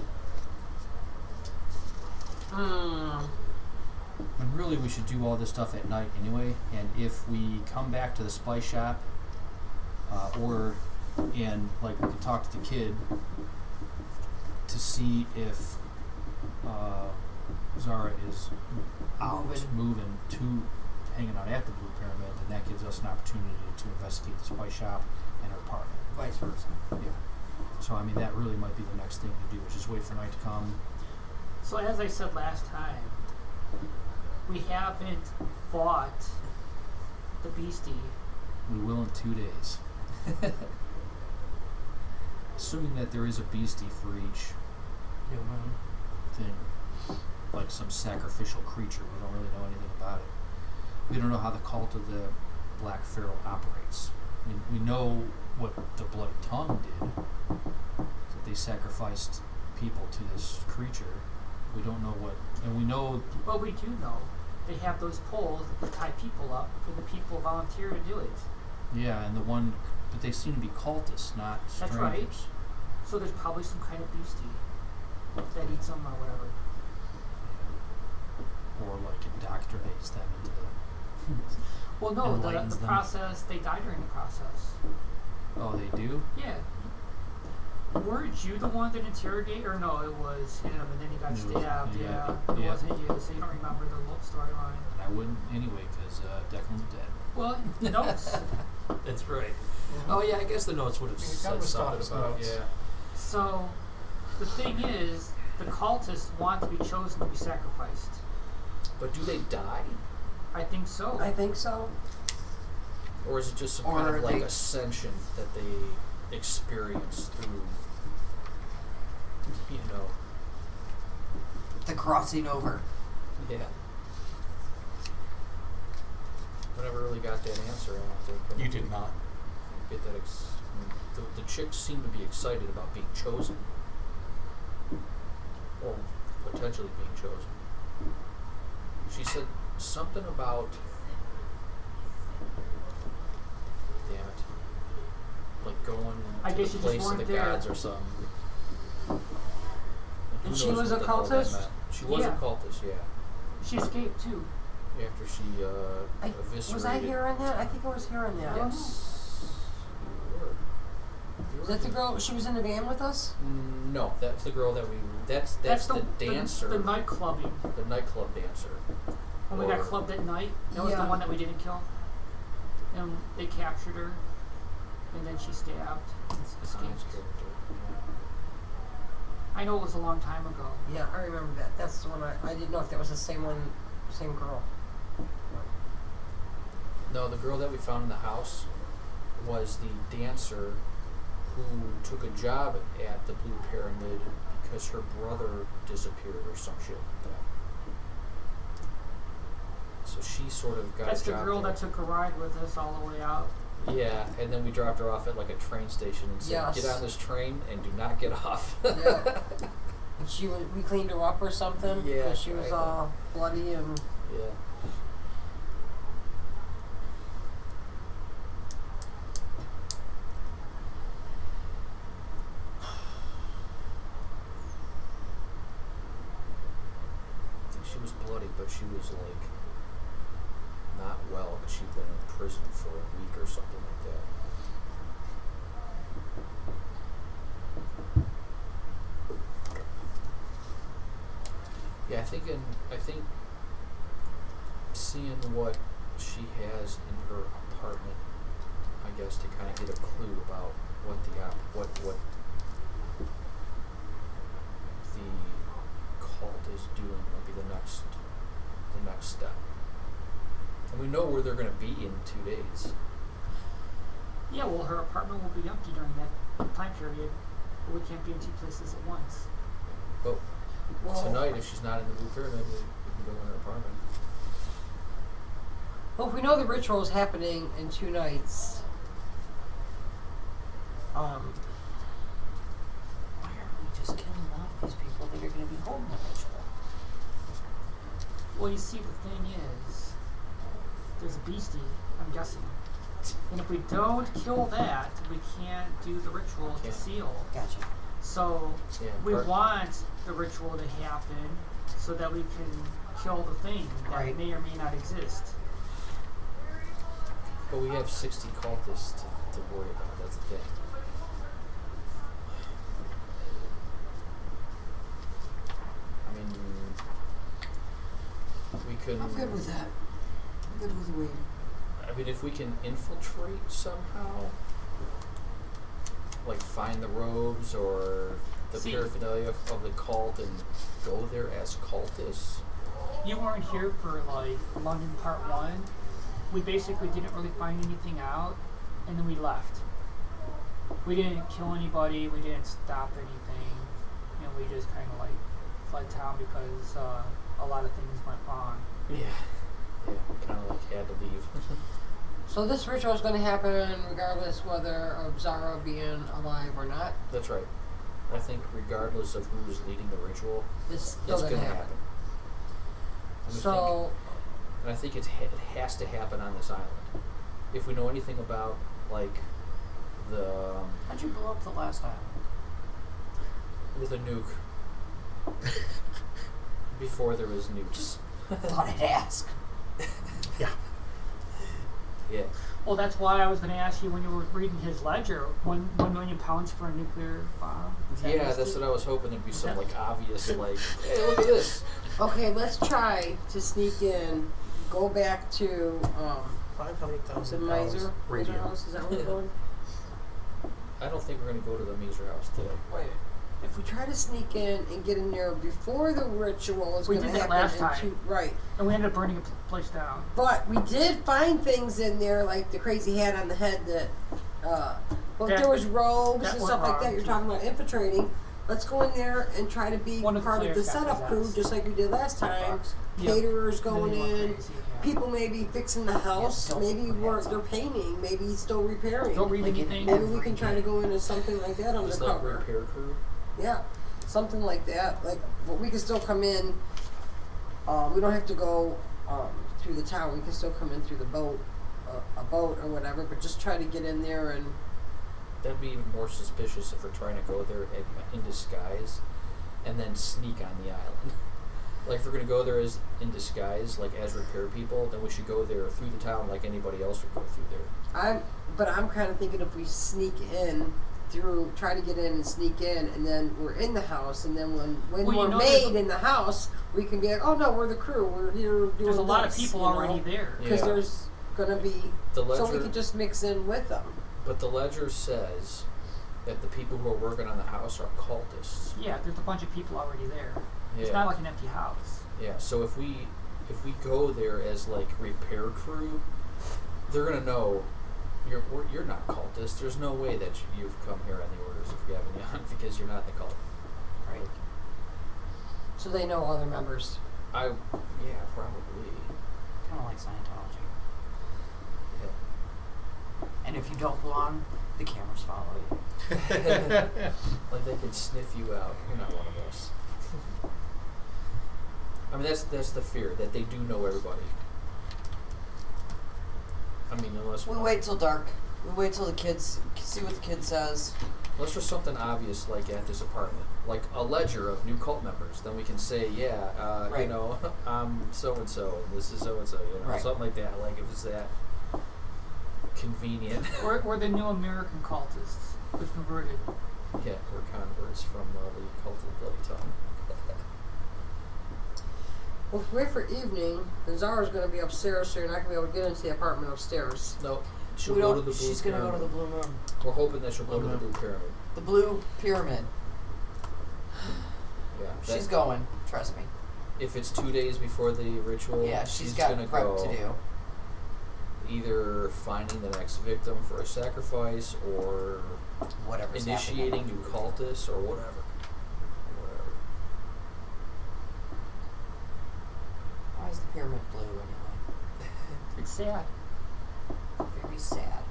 And really, we should do all this stuff at night anyway. And if we come back to the spice shop, like we could talk to the kid to see if Zara is out, moving to hanging out at the Blue Pyramid, and that gives us an opportunity to investigate the spice shop and her apartment. Vice versa. Yeah. So I mean, that really might be the next thing to do, is just wait for night to come. So as I said last time, we haven't fought the beastie. We will in 2 days. Assuming that there is a beastie for each thing, like some sacrificial creature. We don't really know anything about it. We don't know how the cult of the Black Pharaoh operates. I mean, we know what the Bloody Tongue did, that they sacrificed people to this creature. We don't know what, and we know. Well, we do know they have those poles that tie people up for the people who volunteer to do it. Yeah, and but they seem to be cultists, not That's strangers. right. So there's probably some kind of beastie that eats them or whatever. Or like indoctrinates them into the. Well, no, Enlightens the them. process, they die during the process. Oh, they do? Yeah. Weren't you the one that interrogated? Or no, it was him, and then he got It was- stabbed. yeah, It yeah. wasn't you, so you don't remember the whole storyline. I wouldn't anyway, because Declan's dead. Well, notes. That's right. Oh yeah, I guess the notes would have You said kind of something stopped about his it. notes. Yeah. So, the thing is, the cultists want to be chosen to be sacrificed. But do they die? I think so. I think so. Or is it just some Or kind are of like they- ascension that they experience through, you know? The crossing over. Yeah. I never really got that answer, I don't think. You did not. Get that the chicks seem to be excited about being chosen. Or potentially being chosen. She said something about, damn it, like going I to guess the you just place of weren't the there. gods or something. Who And she knows was what a the hell that cultist? meant. She was Yeah. a cultist, yeah. She escaped too. After she eviscerated. Was I hearing that? I think I was hearing that. Yes. You were. You Was were. that the girl? She was in the van with us? No, that's the girl that we. That's the dancer. The nightclubbing. The nightclub dancer. When we got Or- clubbed at night, that was Yeah. the one that we didn't kill. And they captured her, and then she stabbed and Hans escaped. character. I know it was a long time ago. Yeah, I remember that. That's the one I didn't know if that was the same one, same girl. No, the girl that we found in the house was the dancer who took a job at the Blue Pyramid because her brother disappeared or some shit like that. So she sort of got That's a the job girl there. that took a ride with us all the way out. Yeah, and then we dropped her off at like a train station and said, Yes. "Get on this train and do not get off." Yeah. And she was, we cleaned her up or something. Yeah, 'Cause she was right. all bloody and. Yeah. I think she was bloody, but she was like not well, but she'd been in prison for a week or something like that. Yeah, I think seeing what she has in her apartment, I guess, to kind of get a clue about what the cult is doing will be the next step. And we know where they're going to be in 2 days. Yeah, well, her apartment will be empty during that time period. But we can't be in two places at once. But Well, tonight, if she's not in the Blue Pyramid, we can go in her apartment. Well, if we know the ritual is happening in 2 nights, Why aren't we just killing off these people that are going to be holding Well, you see, the thing is, there's a beastie, I'm guessing. And if we don't kill that, we can't do the ritual to Can't. seal. Gotcha. So Yeah, we part- want the ritual to happen so that we can kill the thing that Right. may or may not exist. But we have 60 cultists to worry about. That's the thing. I mean, we could. I'm good with that. I'm good with waiting. I mean, if we can infiltrate somehow, like find the robes or the See- paraphernalia of the cult and go there as cultists. You weren't here for like London Part 1. We basically didn't really find anything out, and then we left. We didn't kill anybody, we didn't stop anything, and we just kind of like fled town because a lot of things went wrong. Yeah, we kind of like had to leave. So this ritual is going to happen regardless whether of Zara being alive or not. That's right. I think regardless of who's leading the ritual, It's still it's going going to to happen. happen. So And I think it has to happen on this island. If we know anything about like the How'd you blow up the last island? with a nuke before there was nukes. I thought I'd ask. Yeah. Yeah. Well, that's why I was going to ask you when you were reading his ledger, £1 million for a nuclear bomb. Is that Yeah, listed? that's what I was hoping there'd be some Is that- like obvious like, hey, look at this. okay, let's try to sneak in. Go back to is it 500,000 Miser? pounds Miser radium. House? Is that where we're going? I don't think we're gonna go to the Miser house today. Wait. If we try to sneak in and get in there before the ritual is We going to did that happen, last time. Right. And we ended up burning a place down. But we did find things in there like the crazy hat on the head that, well, That- there was robes that and went stuff like wrong, that. You're too. talking about infiltrating. Let's go in there and try to be One of the part of the players got setup crew, possessed. just like we did last time. Yep. Caterers Then going they went in, crazy, yeah. people maybe fixing the house, still maybe put we're, hats they're on. painting, maybe he's still repairing. Don't read Like in anything. Maybe we every can try to go in as something like that Just like undercover. repair crew. Yeah, something like that. Like, but we can still come in. We don't have to go through the town. We can still come in through the boat, a boat or whatever. But just try to get in there and That'd be even more suspicious if we're trying to go there in disguise and then sneak on the island. Like if we're gonna go there as in disguise, like as repair people, then we should go there through the town like anybody else would go through there. I'm kind of thinking if we sneak in through, try to get in and sneak in, and then we're in the house, and then when Well, you we're know made in the house, we can be like, oh no, we're the crew. We're here doing There's a lot of this," people you know? already there. Because Yeah. there's gonna be, The so we ledger, could just mix in with them. but the ledger says that the people who are working on the house are cultists. Yeah, there's a bunch of people already there. It's Yeah. not like an empty house. Yeah, so if we go there as like repair crew, they're gonna know you're not cultists. There's no way that you've come here on the orders of Gavin Young because you're not the cult. Right. So they know other members. Yeah, probably. Kind of like Scientology. Yeah. And if you don't belong, the cameras follow you. Like they can sniff you out. You're not one of us. I mean, that's the fear that they do know everybody. I mean, unless We wait till dark. We wait till the kids see what the kid says. unless there's something obvious like at this apartment, like a ledger of new cult members, then we can say, yeah, you Right. know, I'm so and so, and this is so and so, you know, Right. something like that. Like if it's that convenient. We're the new American cultists. We've converted. Yeah, we're converts from the cult of the bloody tongue. Well, if we wait for evening, then Zara's going to be upstairs, so you're not going to be able to get into the apartment upstairs. Nope. She'll We go don't- to the blue she's gonna go to the pyramid. Blue Moon. We're hoping that she'll go to the Blue blue pyramid. The Blue Pyramid. Yeah. She's that- going. Trust me. If it's 2 days before the ritual, Yeah, she's got gonna prep go to do. either finding the next victim for a sacrifice or Whatever's initiating happening. new cultists or whatever. Whatever. Why is the pyramid blue anyway? It's sad. Very sad.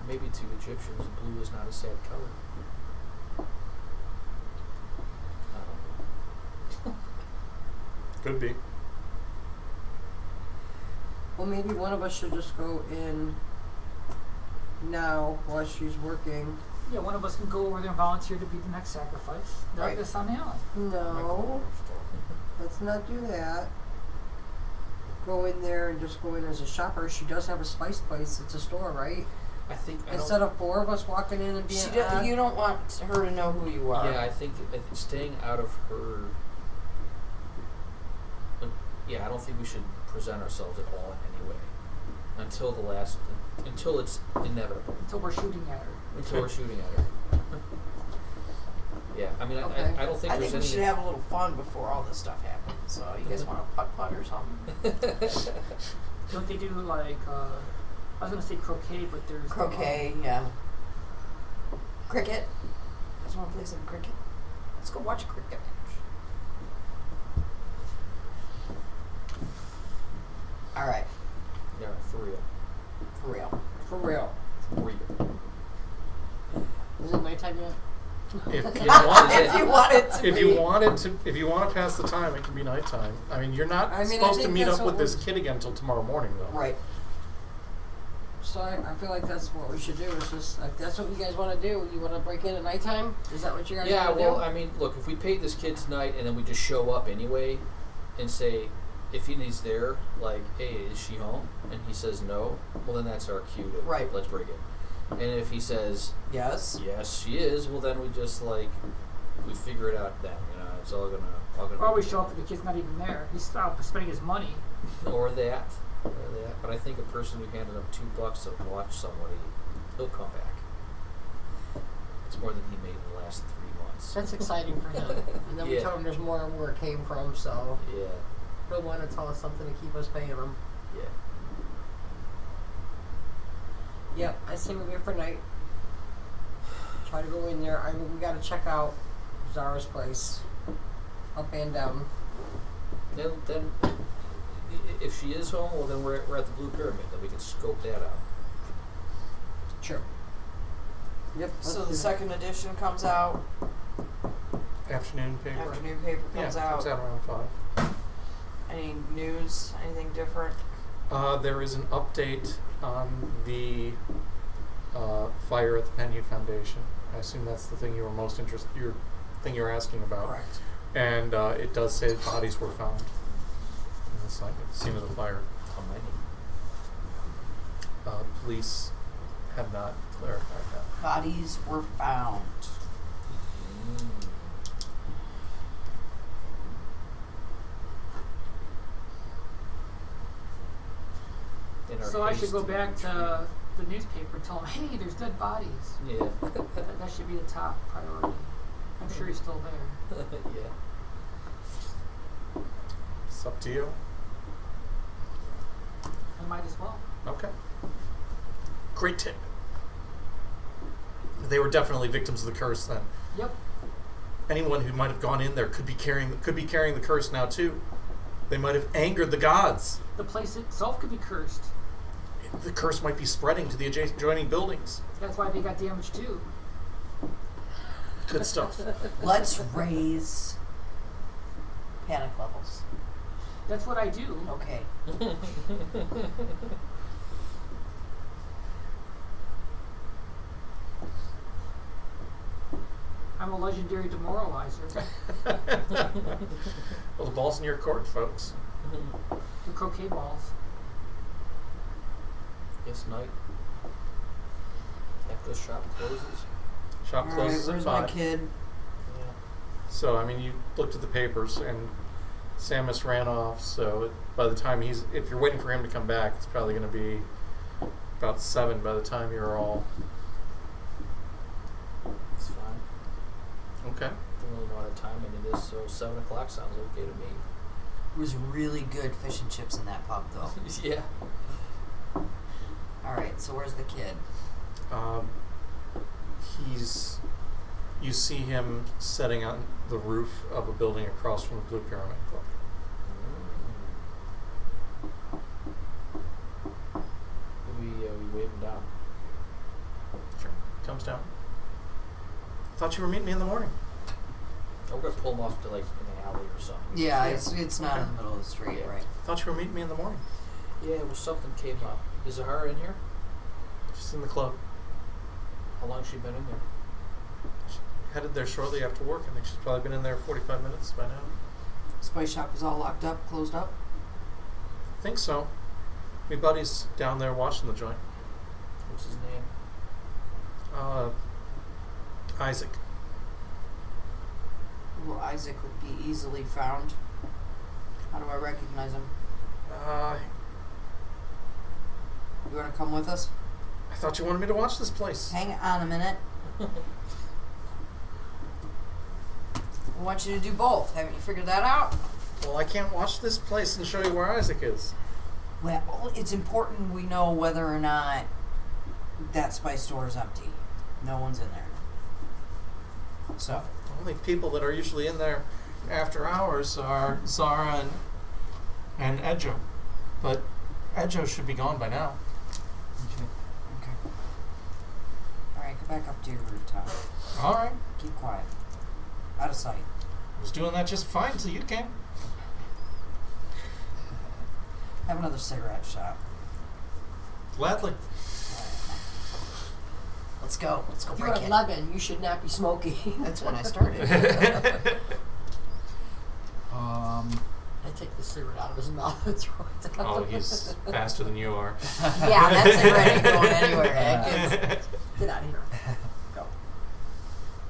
Maybe to Egyptians, blue is not a sad color. I don't know. Could be. Well, maybe one of us should just go in now while she's working. Yeah, one of us can go over there and volunteer to be the next sacrifice. Right. That's on the island. No, let's not do that. Go in there and just go in as a shopper. She does have a spice place. It's a store, right? I think Instead of four of us walking in and being odd. You don't want her to know who you are. Yeah, I think staying out of her. Yeah, I don't think we should present ourselves at all in any way until it's inevitable. Until we're shooting at her. Until we're shooting at her. Yeah, I mean, Okay. I don't think I there's think we any. should have a little fun before all this stuff happens. So you guys want to putt or something? Don't they do like, I was going to say croquet, but there's... Croquet, yeah. Cricket. I just want to play some cricket. Let's go watch a cricket match. All right, Yeah, for real. for real. For real. For real. Is it nighttime yet? If you If you want it to if be. if you want to pass the time, it can be nighttime. I mean, you're not I supposed to think meet that's up with what this kid again until tomorrow morning, though. Right. So I feel like that's what we should do. Is just like that's what you guys want to do. You want to break in at nighttime? Is that what you guys Yeah, want to well, do? I mean, look, if we paid this kid tonight and then we just show up anyway and say, if he's there, like, hey, is she home? And he says no, well, then that's our cue to, Right. let's break it. And if he says, Yes. yes, she is, well, then we just, like, we figure it out then, you know, it's all gonna Or we be- show up and the kid's not even there. He's out spending his money. Or that. But I think a person who handed him $2 to watch somebody, he'll come back. It's more than he made in the last 3 months. That's exciting for him. And then we Yeah. told him there's more where it came from, so Yeah, he'll want to tell us something to keep us paying him. yeah. Yep, I say we wait for night. Try to go in there. I mean, we got to check out Zara's place, up and down. Then, if she is home, well, then we're at the Blue Pyramid. Then we can scope that out. Sure. Yep. So the second edition comes out. Afternoon paper. Afternoon paper comes yeah, out. comes out around 5. Any news? Anything different? There is an update on the fire at the Penny Foundation. I assume that's the thing you were most interested. Your thing you were asking about. Correct. And it does say that bodies were found in the scene of the fire. How many? Police have not clarified that. Bodies were found. In our So I should haste go back to the newspaper and tell him, hey, there's dead bodies. Yeah. That should be the top priority. I'm sure he's still there. Yeah. It's up to you. I might as well. Okay. Great tip. They were definitely victims of the curse then. Yep. Anyone who might have gone in there could be carrying the curse now too. They might have angered the gods. The place itself could be cursed. The curse might be spreading to the adjoining buildings. That's why they got damaged too. Good stuff. Let's raise panic levels. That's what I do. Okay. I'm a legendary demoralizer. Well, the ball's in your court, folks. The croquet balls. Guess night. After the shop closes. Shop All closes right, at where's my 5. kid? Yeah. So, I mean, you looked at the papers, and Samus ran off. So, by the time if you're waiting for him to come back, it's probably going to be about 7 by the time you're all It's fine. okay. Don't really know what time it is, so 7 o'clock sounds okay to me. It was really good fish and chips in that pub, though. Yeah. All right, so where's the kid? You see him sitting on the roof of a building across from the Blue Pyramid Club. We wave him down. Sure. Comes down. Thought you were meeting me in the morning. Oh, we're gonna pull him off to like in the alley or something. Yeah, it's not in the middle of the street, Yeah. right? I thought you were meeting me in the morning. Yeah, it was something came up. Is Zahara in here? Just in the club. How long she been in there? Headed there shortly after work. I think she's probably been in there 45 minutes by now. Spice shop is all locked up, closed up. I think so. My buddy's down there watching the joint. What's his name? Isaac. Well, Isaac would be easily found. How do I recognize him? You want to come with us? I thought you wanted me to watch this place. Hang on a minute. I want you to do both. Haven't you figured that out? Well, I can't watch this place and show you where Isaac is. Well, it's important we know whether or not that spice store is empty. No one's in there. So, The only people that are usually in there after hours are Zara and Edjo. But Edjo should be gone by now. okay. All right, go back up to your rooftop. All right. Keep quiet. Out of sight. I was doing that just fine till you came. Have another cigarette shot. Gladly. Let's go. Let's go If you're break it. 11, you should not be smoking. That's when I started. I take the cigarette out of his mouth and throw it down. Oh, he's faster than you are. Yeah, that cigarette ain't going anywhere, Hank. Get out of here. Go.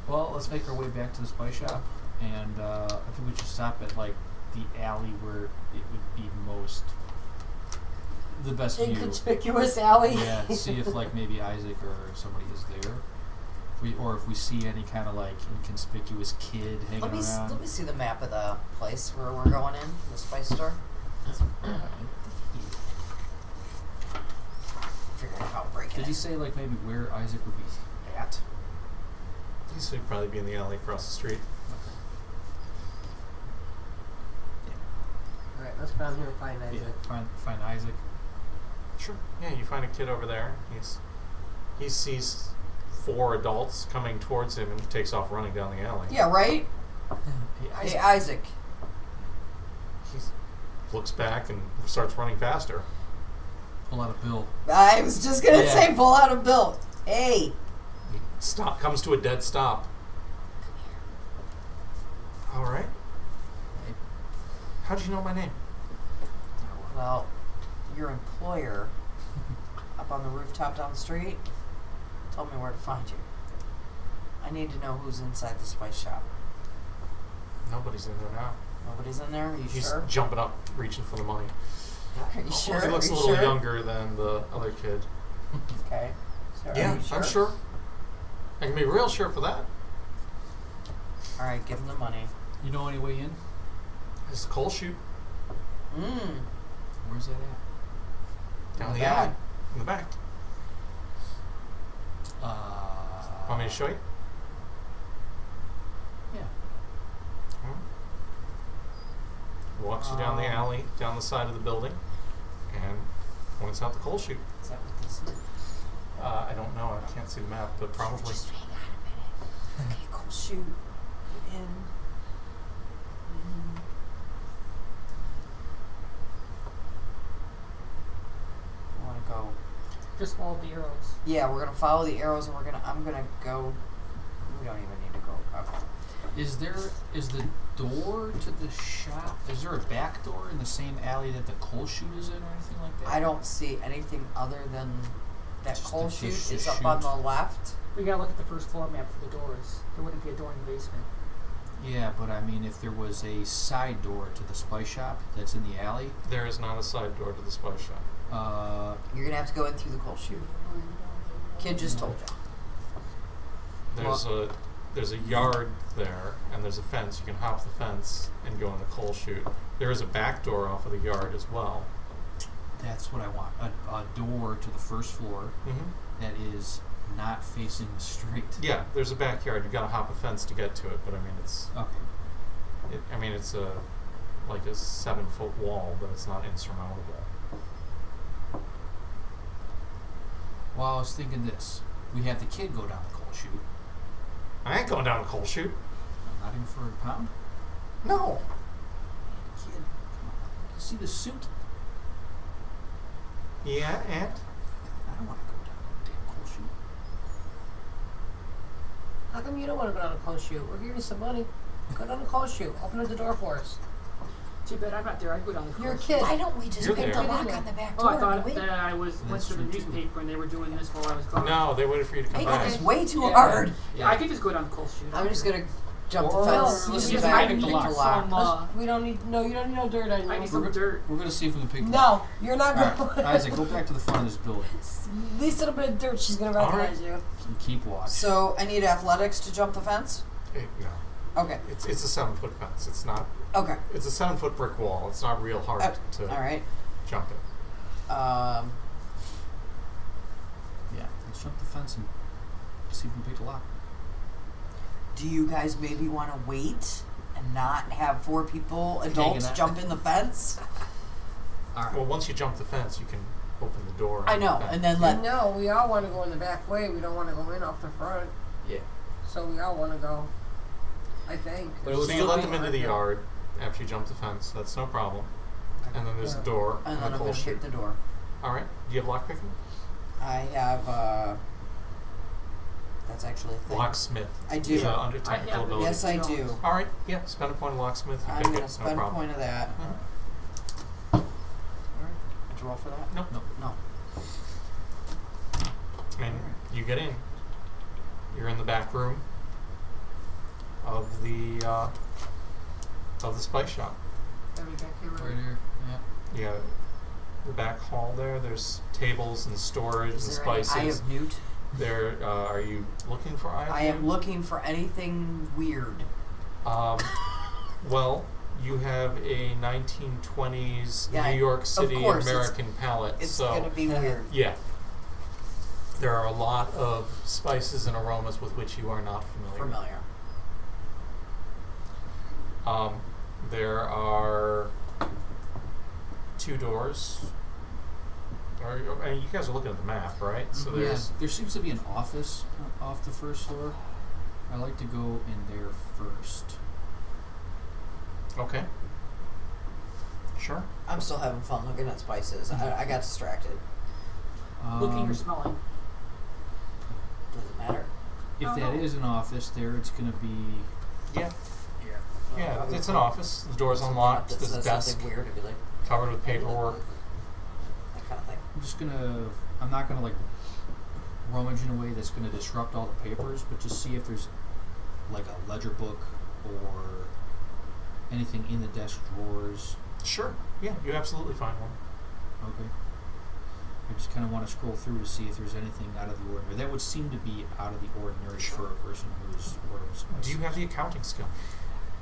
Well, let's make our way back to the spice shop, and I think we should stop at like the alley where it would be the best view. Inconspicuous alley. Yeah, see if like maybe Isaac or somebody is there. Or if we see any kind of like inconspicuous kid hanging Let around. me see the map of the place where we're going in, the spice store. Figure out how to break it. Did he say like maybe where Isaac would be at? He should probably be in the alley across the street. All right, let's go down here and find Isaac. Yeah, find Isaac. Sure. Yeah, you find a kid over there. He sees 4 adults coming towards him and takes off running down the alley. Yeah, right? Hey, Hey, Isaac. He looks back and starts running faster. Pull out a bill. I was just going to Yeah. say pull out a bill. Hey. He comes to a dead stop. All right. How'd you know my name? Well, your employer up on the rooftop down the street told me where to find you. I need to know who's inside the spice shop. Nobody's in there now. Nobody's in there? Are you He's sure? jumping up, reaching for the money. Are you sure? He looks Are a you little sure? younger than the other kid. Okay. So Yeah, are you sure? I'm sure. I can be real sure for that. All right, give him the money. You know any way in? It's the coal chute Where's that at? down Not the bad. alley in the back. Want me to show you? Yeah. Walks you down the alley, down the side of the building, and points out the coal chute. Is that what this is? I don't know. I can't see the map, but probably. Just hang on a minute. Okay, cool. Shoot. Get in. I want to go. Just follow the arrows. Yeah, we're gonna follow the arrows, and I'm gonna go. We don't even need to go. Okay. Is the door to the shop? Is there a back door in the same alley that the coal chute is in, or anything like that? I don't see anything other than that Just coal the- chute just the is up on chute. the left. We gotta look at the first floor map for the doors. There wouldn't be a door in the basement. Yeah, but I mean, if there was a side door to the spice shop that's in the alley, There is not a side door to the spice shop. You're gonna have to go in through the coal chute. Kid just told you. There's a yard there, and there's a fence. You can hop the fence and go in the coal chute. There is a back door off of the yard as well. that's what I want. A door to the first floor Mm-hmm. that is not facing the street. Yeah, there's a backyard. You got to hop a fence to get to it, but I mean it's Okay. it's like a 7-foot wall, but it's not insurmountable. Well, I was thinking this. We have the kid go down the coal chute. I ain't going down the coal chute. Not even for a pound. No. Kid, come on. You see the suit? Yeah, and? I don't want to go down a damn coal chute. How come you don't want to go down a coal chute? We're giving you some money. Go down a coal chute. Open up the door for us. Too bad I'm not there. I'd go down the You're a course. kid. Why don't we just You're pick the there. lock on the back Oh, door? I and thought wait? that I went That's to the true, too. newspaper and they were doing this while I was gone. No, they waited for you to come Hey, back. that is way too Yeah. hard. Yeah, I could just go down the coal chute. I'm just gonna jump Or- the fence. or use see the if back I can and pick pick the the some, lock. We don't need no dirt on you. I need some dirt. We're gonna see if we can pick. No, you're not All going. right, Isaac, go back to the front of this building Least little bit of dirt, she's gonna All right. recognize you. and keep watch. So I need athletics to jump the fence. No, Okay. it's a 7-foot fence. It's not. Okay. It's a 7-foot brick wall. It's not real hard to All right. jump it. Yeah, let's jump the fence and see if we can pick the lock. Do you guys maybe want to wait and not have 4 people, adults, out. jump in the fence? All right. Well, once you jump the fence, you can open the door. I know, and then let. No, we all want to go in the back way. We don't want to go in off the front. Yeah. So we all want to go. I think. But it was So you still let be- them into the yard after you jump the fence. That's no problem. And then there's the door And and then the I'm coal gonna chute. hit the door. All right. Do you have lockpicking? I have. That's actually a thing. Locksmith. I do. Is that under I technical have it. ability? Yes, I do. All right. Yeah. Spend a point of locksmith. You I'm pick gonna it. spend No a problem. point of that. Mhm. Alright. I draw for that? Nope. Nope. No. And you get in. You're in the back room of the spice shop. Are we back here? Right here. Yeah. Yeah. The back hall there. There's tables and storage and Is there any spices. Eye of Newt? There. Are you looking for eye of I am Newt? looking for anything weird. Well, you have a 1920s Yeah, New York City course, it's- American palate. It's so gonna be weird. yeah, there are a lot of spices and aromas with which you are not familiar. There are 2 doors. I mean, you guys are looking at the map, right? So Yeah. there's There seems to be an office off the first floor. I like to go in there first. okay. Sure. I'm still having fun looking at spices. I got distracted. Looking or smelling? Does it matter? If Oh, that no. is an office, there it's gonna be. Yeah. Yeah, it's an office. The door's Something unlocked. up that There's a says desk something weird to be like covered with paperwork. that kind of thing. I'm just gonna. I'm not gonna like rummage in a way that's gonna disrupt all the papers, but just see if there's like a ledger book or anything in the desk drawers. Sure. Yeah, you absolutely find one. Okay. I just kind of want to scroll through to see if there's anything out of the ordinary. That would seem to be out of the ordinary Sure. for a person who's ordering spices. Do you have the accounting skill?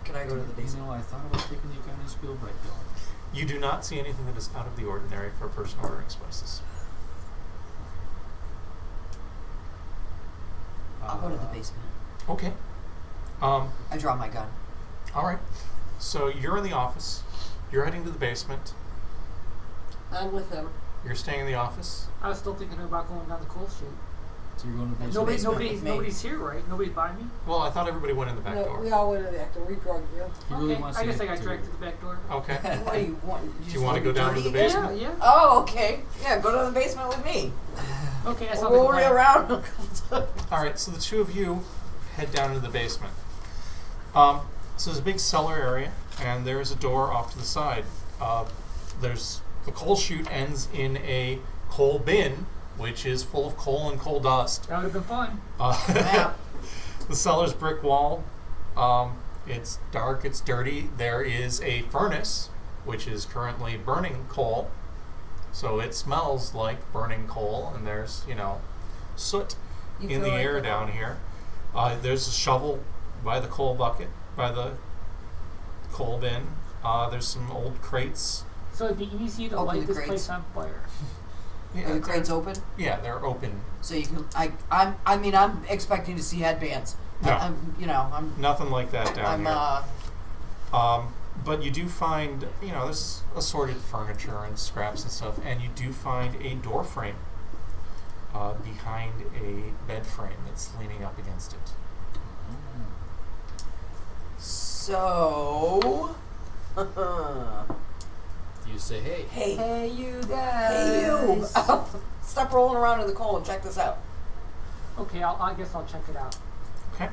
Can I go to the You basement? know, I thought about taking the accounting skill, but I don't. You do not see anything that is out of the ordinary for a person ordering spices. I'll go to the basement. Okay. I draw my gun. All right. So you're in the office. You're heading to the basement. I'm with him. You're staying in the office. I was still thinking about going down the coal chute. So you're going to the basement. Basement. Nobody's here, right? Nobody's by me. Well, I thought everybody went in the back No, door. we all went in the back door. We drugged you. He really Okay, wants I to guess I get got dragged to the back door. Okay. What do you want? Do you want to go down to the dirty? basement? Yeah, yeah. Oh, okay. Yeah, go to the basement with me. Okay, that sounds We'll like a worry plan. around. All right. So the 2 of you head down into the basement. So there's a big cellar area, and there's a door off to the side. There's the coal chute ends in a coal bin, which is full of coal and coal dust. That would have been fun. Yeah. The cellar's brick wall. It's dark. It's dirty. There is a furnace, which is currently burning coal. So it smells like burning coal, and there's soot You in the feel like air a- down here. There's a shovel by the coal bucket, by the coal bin. There's some old crates. So it'd be easy to Open light the this crates. place on fire. Yeah, Are the crates open? yeah, they're open. So you can. I'm expecting to see headbands. No. I'm. Nothing like that down I'm. here. But you do find, there's assorted furniture and scraps and stuff, and you do find a door frame behind a bed frame that's leaning up against it. So So. You say, hey. Hey. Hey, you guys. Hey, you. Stop rolling around in the coal and check this out. Okay, I guess I'll check it out. Okay.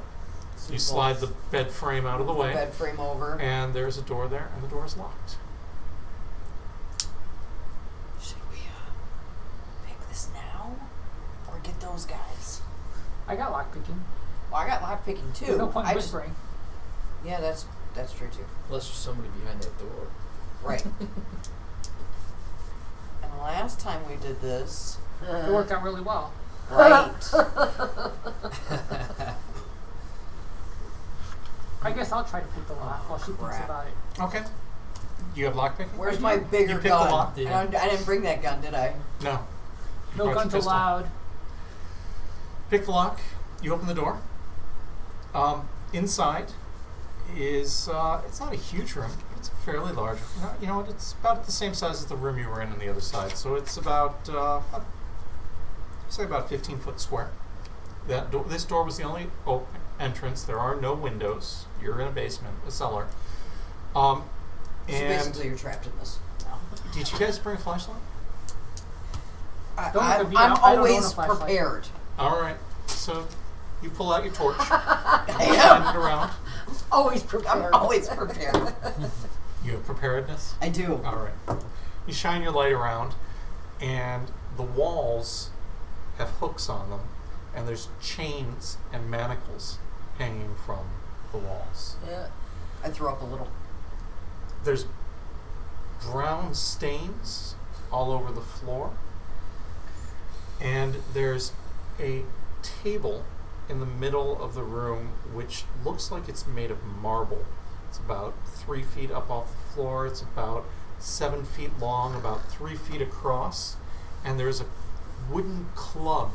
You slide the bed frame out of the way, Bed frame over. and there's a door there, and the door is locked. Should we pick this now? Or get those guys? I got lockpicking. Well, I got lockpicking too. There's no point I in just- whispering. Yeah, that's true too. Unless there's somebody behind that door. Right. And the last time we did this, It worked out really well. right? I guess I'll try to pick the lock while she thinks crap. about it. Okay. You have lockpicking? Where's my bigger You picked the gun? lock? I didn't bring that gun, did I? No. You No brought your guns pistol. allowed. Pick the lock. You open the door. Inside is it's not a huge room. It's a fairly large. You know what? It's about the same size as the room you were in on the other side. So it's about say about 15 foot square. This door was the only entrance. There are no windows. You're in a basement, a cellar. So And basically, you're trapped in this. No. did you guys bring a flashlight? Don't look at me, I'm I don't own a always flashlight. prepared. All right. So you pull out your torch, I shine it am. around. Always prepared. I'm always prepared. You have preparedness. I do. All right. You shine your light around, and the walls have hooks on them, and there's chains and manacles hanging from the walls. Yeah. I throw up a little. There's brown stains all over the floor, and there's a table in the middle of the room which looks like it's made of marble. It's about 3 feet up off the floor. It's about 7 feet long, about 3 feet across, and there's a wooden club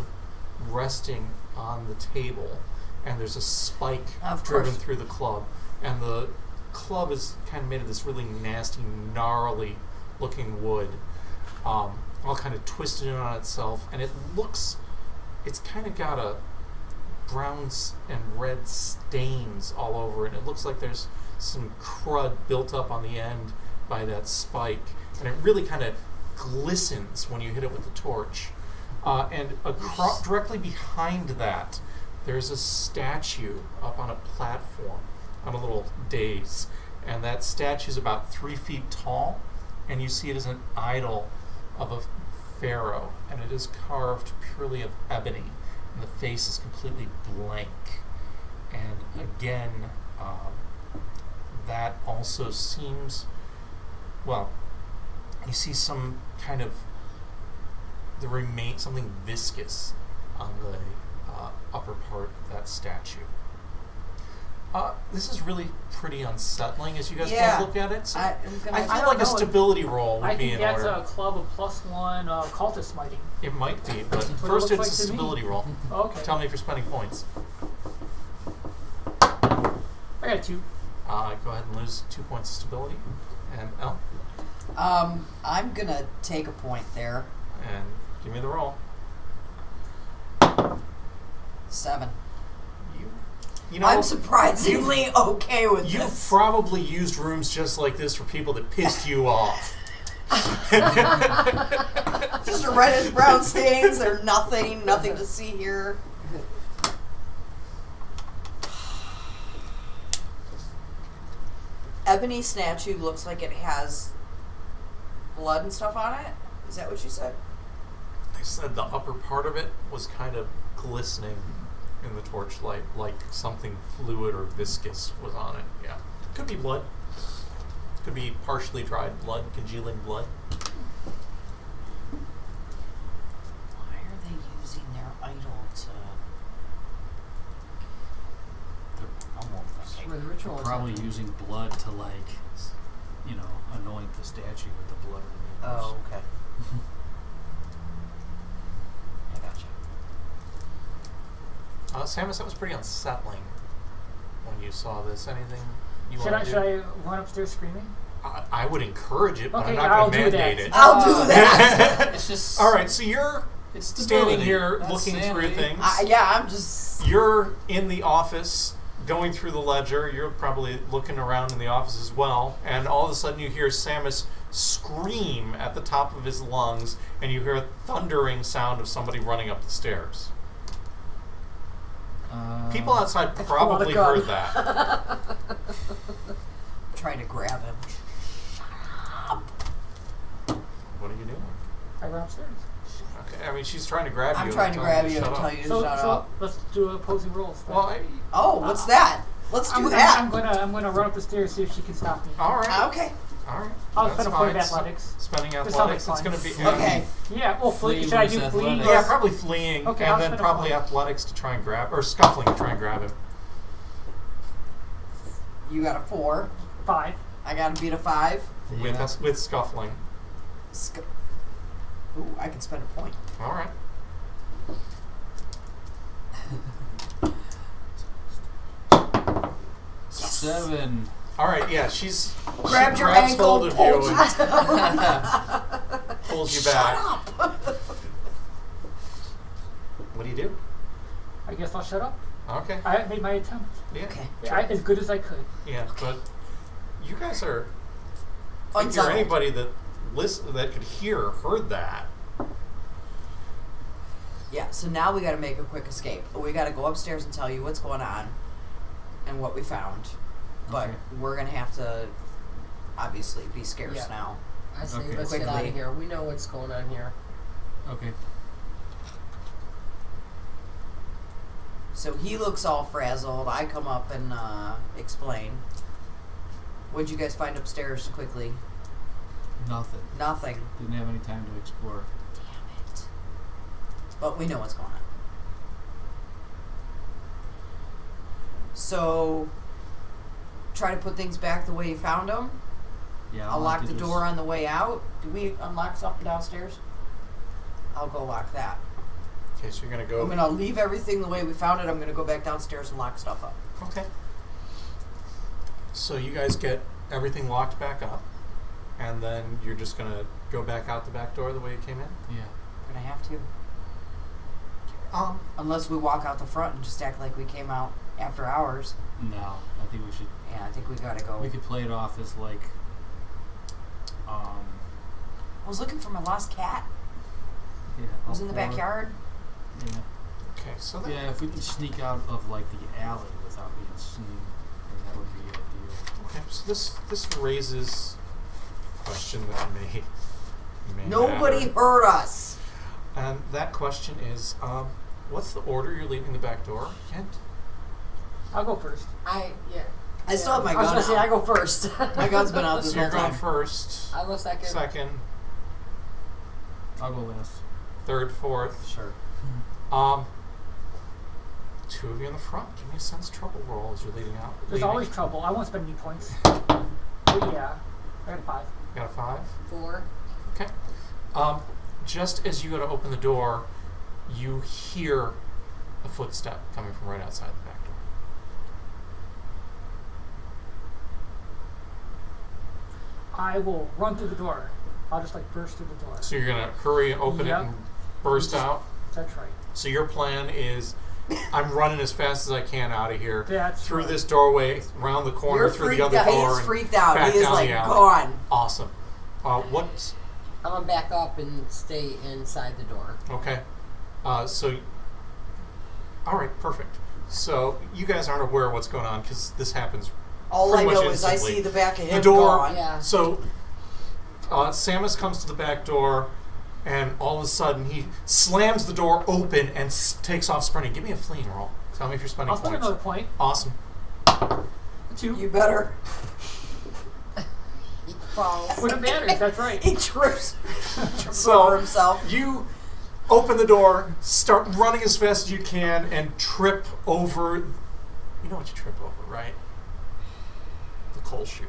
resting on the table, and there's a spike Of driven course. through the club, and the club is kind of made of this really nasty, gnarly looking wood, all kind of twisted in on itself, and it's kind of got a brown and red stains all over it. It looks like there's some crud built up on the end by that spike, and it really kind of glistens when you hit it with the torch. And directly behind that, there's a statue up on a platform, on a little dais, and that statue is about 3 feet tall, and you see it as an idol of a pharaoh, and it is carved purely of ebony, and the face is completely blank. And again, that also seems, well, you see some kind of something viscous on the upper part of that statue. This is really pretty unsettling as you guys both look at it. So I I feel don't like a know. stability roll would I be think in that's order. a club of +1 cultist smiting. It might be, but what it first looks it's like a to me. stability roll. Oh, okay. Tell me if you're spending points. I got 2. Go ahead and lose 2 points of stability. And L, I'm gonna take a point there. and give me the roll. 7. You know, I'm surprisingly okay with you've this. probably used rooms just like this for people that pissed you off. Just a reddish brown stains. They're nothing to see here. Ebony statue looks like it has blood and stuff on it. Is that what you said? I said the upper part of it was kind of glistening in the torchlight, like something fluid or viscous was on it. Yeah, could be blood. Could be partially dried blood, congealing blood. Why are they using their idol to? Where the ritual is Probably happening. using blood to, like, anoint the statue with the blood of the members. Oh, okay. I gotcha. Samus, that was pretty unsettling when you saw this. Anything you Should want to do? I run upstairs screaming? I would encourage it, but Okay, I'm not I'll going to do mandate that. it. I'll do that. It's just All right, so you're It's standing stability, here not looking sanity. through things. Yeah, I'm just. You're in the office going through the ledger. You're probably looking around in the office as well, and all of a sudden you hear Samus scream at the top of his lungs, and you hear a thundering sound of somebody running up the stairs. People outside probably gun. heard that. Trying to grab him. What are you doing? I run upstairs. Okay, I mean, she's trying to grab you. I'm and trying to tell grab to you and shut tell up. you to So shut up. let's do opposing rolls. then. Well, Oh, what's that? Let's do that. I'm gonna run up the stairs, see if she can stop me. all right. Okay. All right. I'll That's spend a point of fine. athletics. Spending This sounds athletics, like it's fun. going to be... Okay. Yeah, well, Flee should I do versus flee? athletics. Yeah, probably fleeing, Okay, and I'll then spend a probably point. athletics to try and grab... Or scuffling to try and grab him. You got a 4. 5. I got to beat a 5. Yeah. With scuffling. Ooh, I can spend a point. All right. Yes. 7. All right, yeah, she's... Grabbed she your grabs ankle, hold of pulled you you and down. pulls you Shut back. up. What do you do? I guess I'll shut up. Okay. I made my attempt. Yeah. Okay. As good as I could. Yeah, but you guys are... I think Unsettled. anybody that that could heard that. Yeah, so now we got to make a quick escape. We got to go upstairs and tell you what's going on and what we found. But Okay. we're going to have to obviously be scarce Yeah. now. I say Okay. let's get out Quickly. of here. We know what's going on here. Okay. So he looks all frazzled. I come up and explain. What'd you guys find upstairs quickly? Nothing. Nothing. Didn't have any time to explore. Damn it. But we know what's going on. So, try to put things back the way you found them. Yeah. I'll have lock to the just- door on the way out. Do we unlock something downstairs? I'll go lock that. Okay, so you're going to go... I'm gonna leave everything the way we found it. I'm gonna go back downstairs and lock stuff up. Okay. So you guys get everything locked back up, and then you're just going to go back out the back door the way you came in? Yeah. We're gonna have to. Unless we walk out the front and just act like we came out after hours. No, I think we should. Yeah, I think we gotta go. We could play it off as like. I was looking for my lost cat. Yeah. It was all in the four. backyard. Yeah. Okay, so that... Yeah, if we can sneak out of like the alley without being seen, then that would be ideal. Okay, so this raises a question that may Nobody matter. heard us. And that question is, what's the order you're leaving the back door, Kent? I'll go first. I still have my I was gun gonna say out. I go first. My gun's been out this So whole you're going time. first, I go second. second, I'll go last. third, fourth. Sure. Two of you in the front. Give me a sense trouble roll as you're leading out. There's leaving. always trouble. I won't spend any points. But yeah, I got a 5. Got a 5? 4. Okay. Just as you go to open the door, you hear a footstep coming from right outside the back door. I will run through the door. I'll just like burst through the door. So you're going to hurry, open Yep. it, and burst out. That's right. So your plan is, I'm running as fast as I can out of here, That's through right. this doorway, around the corner, You're through freaked the other out. door, He is and freaked out. back He is down like the alley. gone. Awesome. What's I'm gonna back up and stay inside the door. okay? So, all right, perfect. So you guys aren't aware of what's going on because this happens. All I pretty much know is I instantly. see the back of him The door. gone. Yeah. So, Samus comes to the back door, and all of a sudden he slams the door open and takes off sprinting. Give me a fleeing roll. Tell me if you're spending I'll spend points. another point. Awesome. 2. You better. Falls. When it matters, that's right. He trips So over himself. you open the door, start running as fast as you can, and trip over. You know what you trip over, right? The coal chute.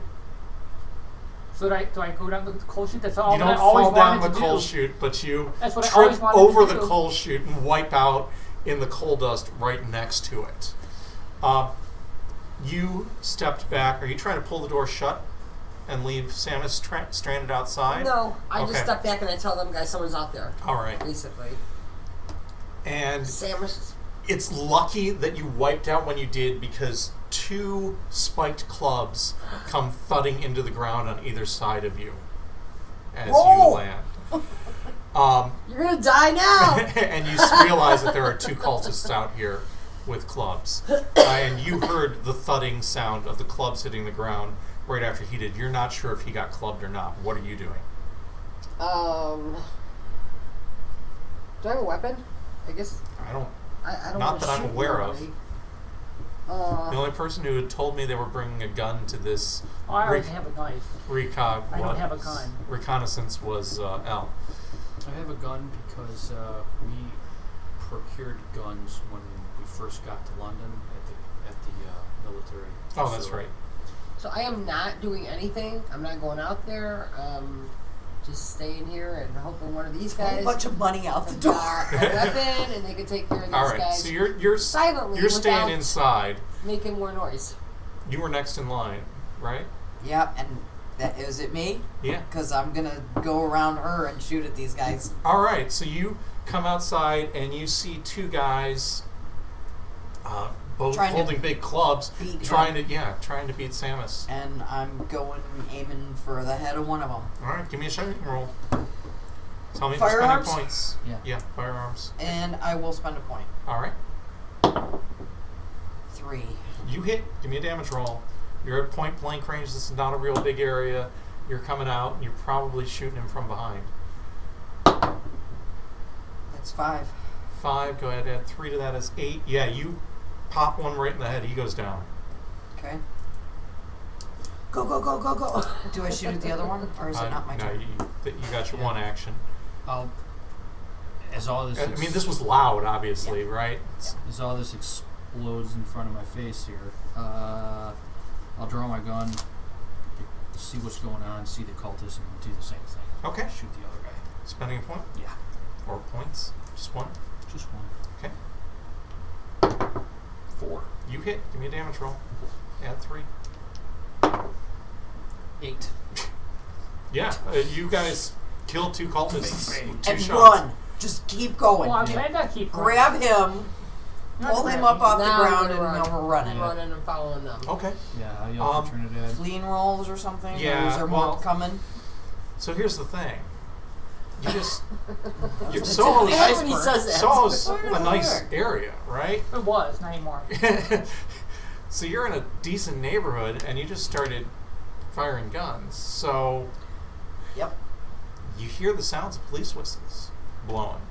So do I go down the coal chute? That's all You that don't I always fall down wanted the to coal do. chute, but you That's what I trip always wanted to over the do. coal chute and wipe out in the coal dust right next to it. You stepped back. Are you trying to pull the door shut and leave Samus stranded outside? No, I Okay. just step back and I tell them guys someone's out there. All right. Basically, And Samus It's lucky that you wiped out when you did, because 2 spiked clubs come thudding into the ground on either side of you as you Roll! land. You're gonna die now. And you realize that there are 2 cultists out here with clubs. And you heard the thudding sound of the clubs hitting the ground right after he did. You're not sure if he got clubbed or not. What are you doing? Do I have a weapon? I guess I don't. I don't. Not wanna that I'm shoot aware of. nobody. The only person who had told me they were bringing a gun to this Oh, I already have a knife. I don't have a gun. reconnaissance was L. I have a gun because we procured guns when we first got to London at the military. Oh, that's facility. right. So I am not doing anything. I'm not going out there. Just staying here and hoping one of these Throw a guys bunch of money out the has door. got a weapon and they can take care of these All right. guys So you're silently you're staying without inside. making more noise. You were next in line, right? Yep, and that is it me? Yeah. Because I'm gonna go around her and shoot at these guys. All right. So you come outside and you see 2 guys, both Trying to holding big clubs, beat trying to beat Samus. And I'm aiming for the head of one of them. All right. Give me a shooting roll. Tell me Firearms? the spending points. Yeah. Yeah. Firearms. And I will spend a point. All right. 3. You hit. Give me a damage roll. You're at point blank range. This is not a real big area. You're coming out, and you're probably shooting him from behind. That's 5. 5. Go ahead. Add 3 to that is 8. Yeah, you pop one right in the head. He goes down. Okay. Go, go, go, go, go. Do I shoot at the other one, or is it not my no, turn? you got your Yeah. one action. As all this, I mean, this was loud, obviously, right? as all this explodes in front of my face here, I'll draw my gun, see what's going on, see the cultists, and do the same thing. Okay. Shoot the other guy. Spending a point. Yeah, 4 points. Just 1. just one. Okay. 4. You hit. Give me a damage roll. Add 3. 8. Yeah, you guys killed 2 cultists with 2 And shots. run. Just keep going. Well, I'm glad I keep running. Grab him, Not pull him grab up off the Now ground, we're and running. now we're running. I'm running and following them. Okay. Yeah, I yell for Trinidad. Fleeing rolls or something? Yeah, Or is there well- more coming? So here's the thing. You just That's Soho's the That's when he iceberg. says that. Soho's Where does a it nice work? area, right? It was, not anymore. So you're in a decent neighborhood, and you just started firing guns. So Yep. you hear the sounds of police whistles blowing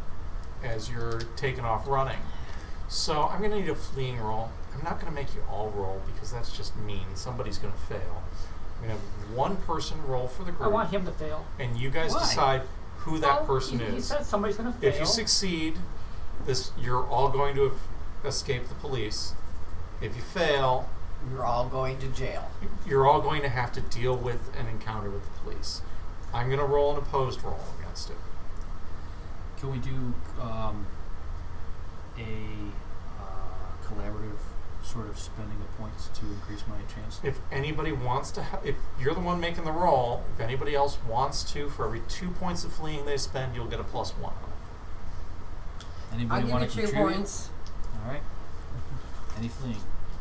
as you're taking off running. So I'm going to need a fleeing roll. I'm not going to make you all roll because that's just mean. Somebody's going to fail. I'm going to have one person roll for the I group, want him to fail. and you guys Why? decide who that Well, person he is. said somebody's going to fail. If you succeed, you're all going to have escaped the police. If you fail, You're all going to jail. you're all going to have to deal with an encounter with the police. I'm going to roll an opposed roll against it. Can we do a collaborative sort of spending of points to increase my chance? If anybody wants to, if you're the one making the roll, if anybody else wants to, for every 2 points of fleeing they spend, you'll get a +1 on it. Anybody I'll give want you to 2 contribute? points. All right. Any fleeing?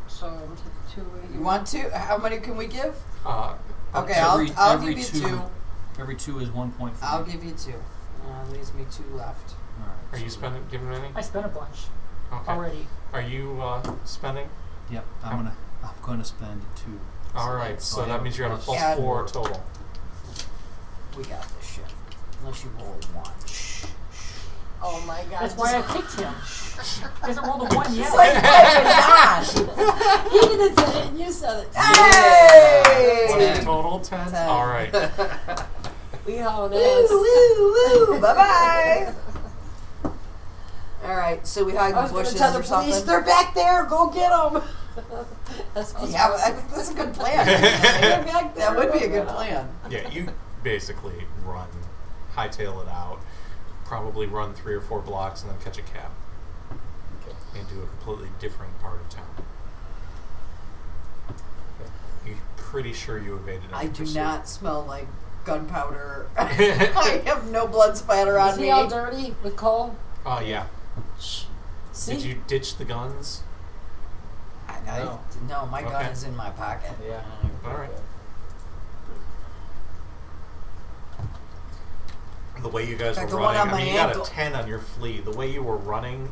So I'm taking 2. You want to? How many can we give? Okay, Every- I'll every give you 2. Every 2 is 1 point. For I'll me. give you 2. Leaves me 2 left. All right. Are you so- giving any? I spent a bunch Okay. already. Are you spending? Yep. I'm gonna spend 2. All right. So I that have means you're at a plus +4 total. We got this shit. Unless you roll 1. Shh. Oh my god. That's why I picked him. He hasn't rolled a 1 yet. It's like, oh my God. He didn't say it, and you said it. Hey! What is total? 10? 10. All right. We hauled Woo, ass. woo, woo. Bye-bye. All right, so we hide I in was the going to bushes tell the or police, something. they're back there, go get them. That's what I was Yeah, going I think that's a good plan. They're back there, That would be go a good get 'em. plan. Yeah, you basically run, hightail it out, probably run 3 or 4 blocks, and then catch a cab into a completely different part of town. You're pretty sure you evaded any I do pursuit. not smell like gunpowder. I have no blood splatter Is on he me. all dirty with coal? Yeah. Shh. See? Did you ditch the guns? No, my gun Okay. is in my pocket. Yeah. All right. The way you guys In fact, were the one running, on I mean, my you got ankle- a 10 on your flea. The way you were running,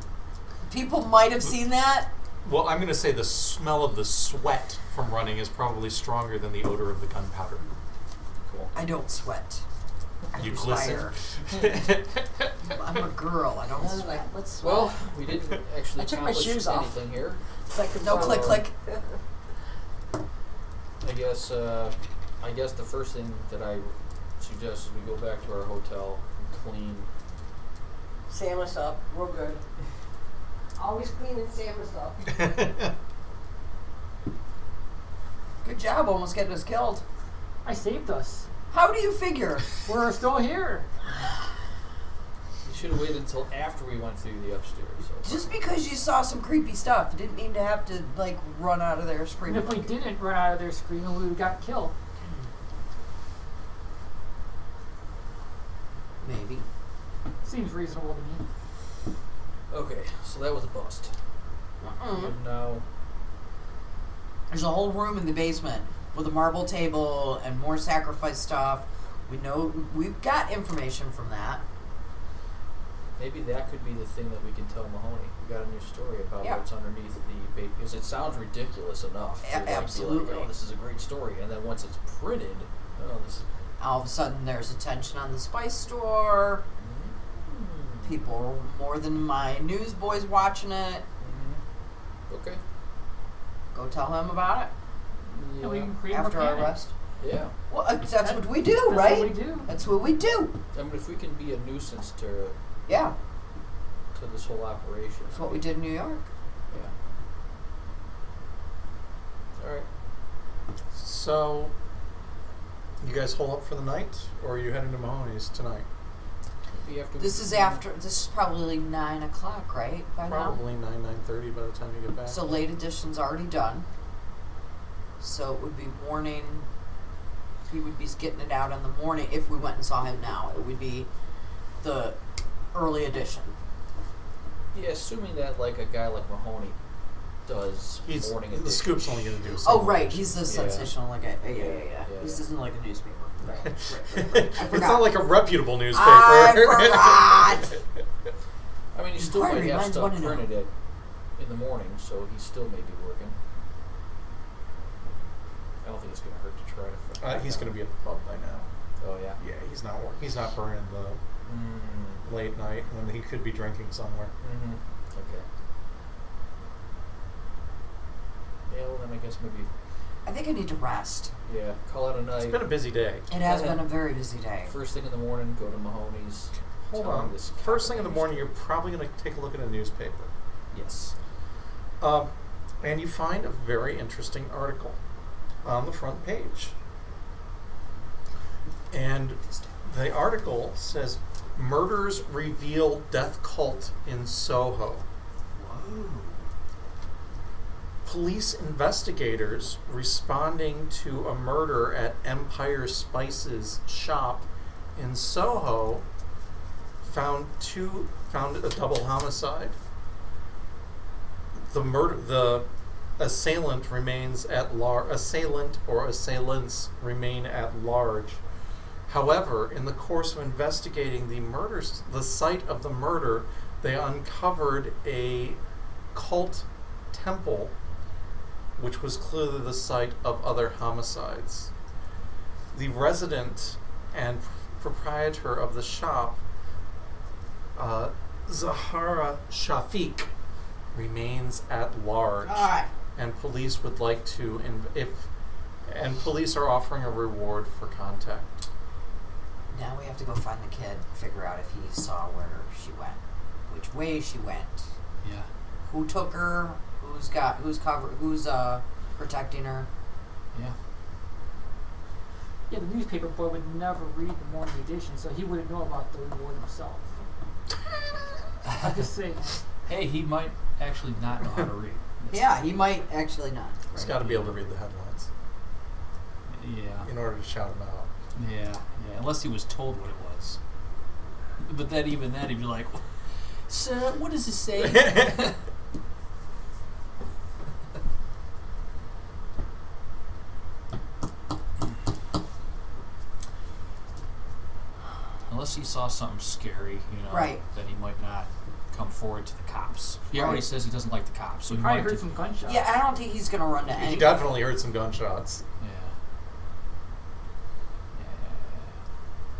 People might have seen that. well, I'm going to say the smell of the sweat from running is probably stronger than the odor of the gunpowder. Cool. I don't sweat. I You perspire. glisten. I'm a girl. I I don't was sweat. like, what's Well, we didn't actually I took my accomplish shoes off. anything here. it's like No click, click. I guess the first thing that I suggest is we go back to our hotel and clean. Sam us up. We're good. Always clean and Sam us up. Good job, almost getting us killed. I saved us. How do you figure? We're still here. We should have waited until after we went through the upstairs. So. Just because you saw some creepy stuff, you didn't mean to have to like run out of there And screaming. if we didn't run out of there screaming, we would have got killed. Maybe. Seems reasonable to me. Okay, so that was a bust. Mm-mm. And now, There's a whole room in the basement with a marble table and more sacrifice stuff. We know we've got information from that. maybe that could be the thing that we can tell Mahoney. We got a new story about Yeah. what's underneath the bait, because it sounds ridiculous enough to like, be Absolutely. like, oh, this is a great story, and then once it's printed, oh, this is. All of a sudden, there's attention on the spice store. People more than my newsboys watching it. Okay. Go tell him about it And we Yeah. can create after more our panic. arrest. Yeah. Well, that's what we do, That's right? what we do. That's what we do. I mean, if we can be a nuisance to Yeah, this whole operation. that's what we did in New York. Yeah. All right. So, you guys hole up for the night, or are you heading to Mahoney's tonight? Maybe after This we- is after. This is probably 9 o'clock, right? By Probably 9:30 by the time you get now. back. So late edition's already done. So it would be warning. He would be getting it out in the morning if we went and saw him now. It would be the early edition. Yeah, assuming that like a guy like Mahoney does He's morning the edition. scoop's only going to do. a Oh, single right. edition. He's the Yeah. sensational, like a yeah. Yeah. This isn't like a newspaper. Right. I It's forgot. not like a reputable newspaper. I forgot. I mean, he still Inquiry might have minds stuff wanna know. printed in the morning, so he still may be working. I don't think it's going to hurt to try to. He's going to be at the pub by now. Oh yeah. Yeah, he's not. He's not burning the late night when he could be drinking somewhere. Mm-hmm. Okay. Yeah, well then I guess maybe. I think I need to rest. Yeah, call it a night. It's been a busy day. It has been a very busy day. First thing in the morning, go to Mahoney's. Hold tell him on. this First thing in the news. morning, you're probably going to take a look at a newspaper. Yes. And you find a very interesting article on the front page. And the article says, "Murders reveal death cult in Soho." Whoa. Police investigators responding to a murder at Empire Spice's shop in Soho found a double homicide. The assailant remains at large. Assailants remain at large. However, in the course of investigating the site of the murder, they uncovered a cult temple, which was clearly the site of other homicides. The resident and proprietor of the shop, Zahara Shafiq, remains at large, Alright. and police would like to, police are offering a reward for contact. Now we have to go find the kid, figure out if he saw where she went, which way she went, Yeah. who took her, who's protecting her. Yeah. Yeah, the newspaper boy would never read the morning edition, so he wouldn't know about the reward himself. I'm just saying. Hey, he might actually not know how to read. Yeah, he might actually not. He's got to be able to read the headlines Yeah. in order to shout them out. Yeah. Unless he was told what it was. But then, even then, he'd be like, So, what does it say? Unless he saw something scary, Right. then he might not come forward to the cops. He already Right. says he doesn't like the cops, so he Probably might heard some gunshots. Yeah, I don't think he's gonna run to He anyone. definitely heard some gunshots.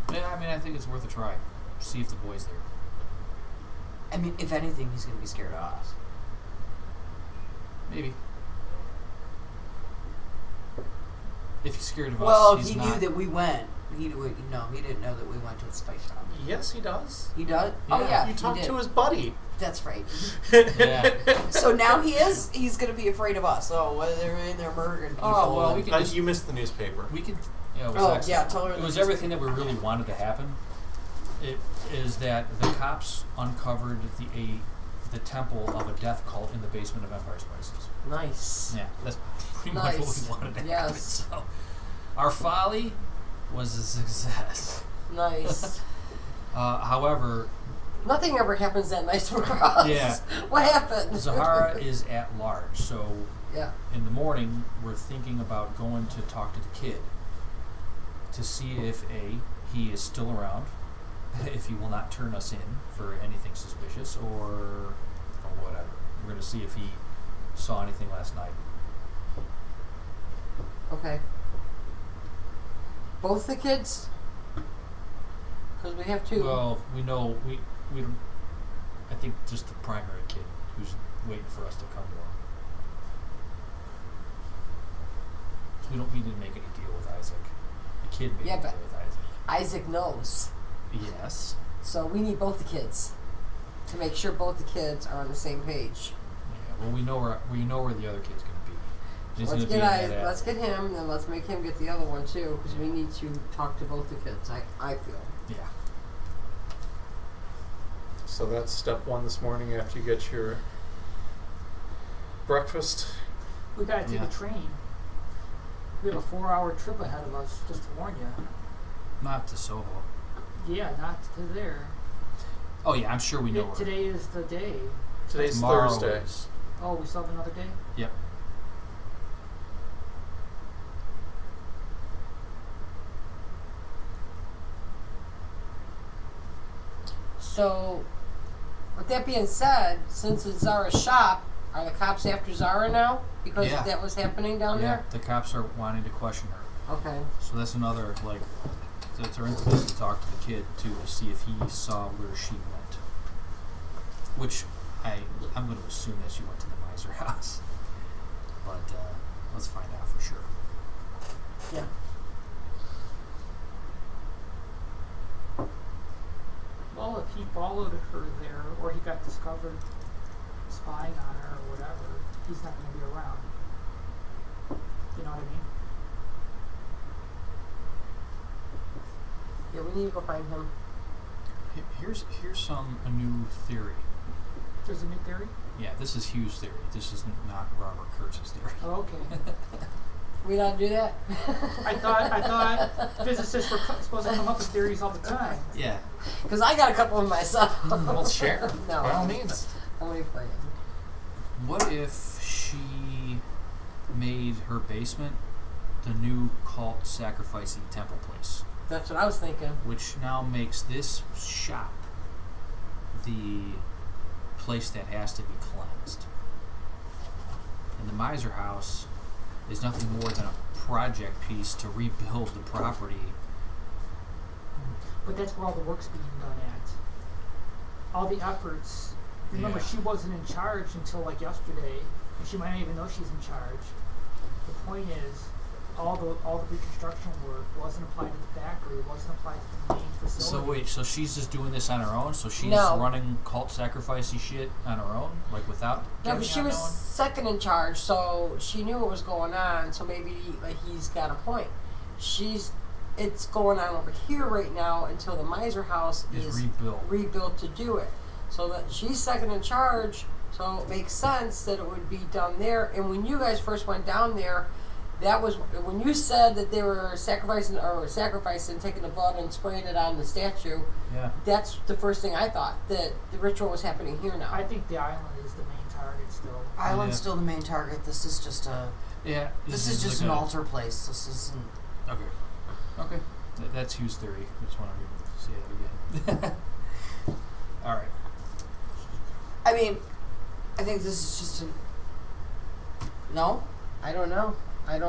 Yeah. I mean, I think it's worth a try. See if the boy's there. I mean, if anything, he's gonna be scared of us. Maybe. If he's scared of Well, us, if he's he not. knew that we went, he didn't know that we went to the spice shop. Yes, he does. He does? Oh Yeah. yeah, You he talked did. to his buddy. That's right. Yeah. So now he's gonna be afraid of us. Oh, well, they're in there murdering people. Oh, well, we can just. You missed the newspaper. We can. Yeah, it was Oh, excellent. yeah, tell her It the was newspaper. everything that we really wanted to happen. It is that the cops uncovered the temple of a death cult in the basement of Empire Spices. Nice. Yeah, that's pretty much what Nice. we wanted to happen. Yes. So, our folly was a success. Nice. However, Nothing ever happens that nice for us. Yeah. What happened? Zahara is at large, so Yeah. in the morning we're thinking about going to talk to the kid to see if he is still around, if he will not turn us in for anything suspicious or whatever. We're going to see if he saw anything last night. Okay. Both the kids? Because we have two. Well, we know we don't. I think just the primary kid who's waiting for us to come to him. So we don't need to make any deal with Isaac. The kid made Yeah, a deal but- with Isaac. Isaac knows. Yes. So we need both the kids to make sure both the kids are on the same page. Yeah. Well, we know where the other kid's going to be. He's Let's gonna get be in that let's alley. get him, then let's make him get the other one too, because we need to talk to both the kids. I feel. Yeah. So that's step one this morning after you get your breakfast. We gotta take Yeah. a train. We have a 4-hour trip ahead of us, just to warn you. Not to Soho. Yeah, not to there. Oh yeah, I'm sure we know. where. Today is the day. Today's Tomorrow Thursday. is- Oh, we still have another day? Yep. So, with that being said, since it's Zara's shop, are the cops after Zara now? Because Yeah. that was happening down Yeah. The cops are wanting to question her. there? Okay. So that's another it's our impetus to talk to the kid too, to see if he saw where she went. Which I'm going to assume that she went to the Miser house, but let's find out for sure. Yeah. Well, if he followed her there, or he got discovered spying on her or whatever, he's not going to be around. You know what I mean? Yeah, we need to go find him. Here's a new theory. There's a new theory? Yeah, this is Hugh's theory. This is not Robert Kurtz's theory. Oh, okay. We not do that? I thought physicists were supposed to come up with theories all the time. Yeah. Because I got a couple of myself. Well, share. No. By all means. I'm only playing. What if she made her basement the new cult sacrificing temple place? That's what I was thinking. Which now makes this shop the place that has to be cleansed. And the Miser house is nothing more than a project piece to rebuild the property. But that's where all the work's being done at. All the efforts. Remember, Yeah. she wasn't in charge until like yesterday, and she might not even know she's in charge. The point is, all the reconstruction work wasn't applied to the factory, wasn't applied to the main facility. So wait, so she's just doing this on her own? So she's No. running cult sacrificey shit on her own? Like without No, getting but she on was no one? second in charge, so she knew what was going on. So maybe he's got a point. It's going on over here right now until the Miser house Is is rebuilt. to do it. So that she's second in charge. So it makes sense that it would be done there. And when you guys first went down there, that was when you said that they were sacrificing, taking the blood and spraying it on the statue. Yeah. That's the first thing I thought, that the ritual was happening here now. I think the island is the main target still. Island's Yeah. still the main target. This is just a. Yeah. This is just like an a- altar place. This isn't. Okay. Okay. That's Hugh's theory. I just wanted to say that again. All right. I mean, I think this is just a. No. I don't know. I'm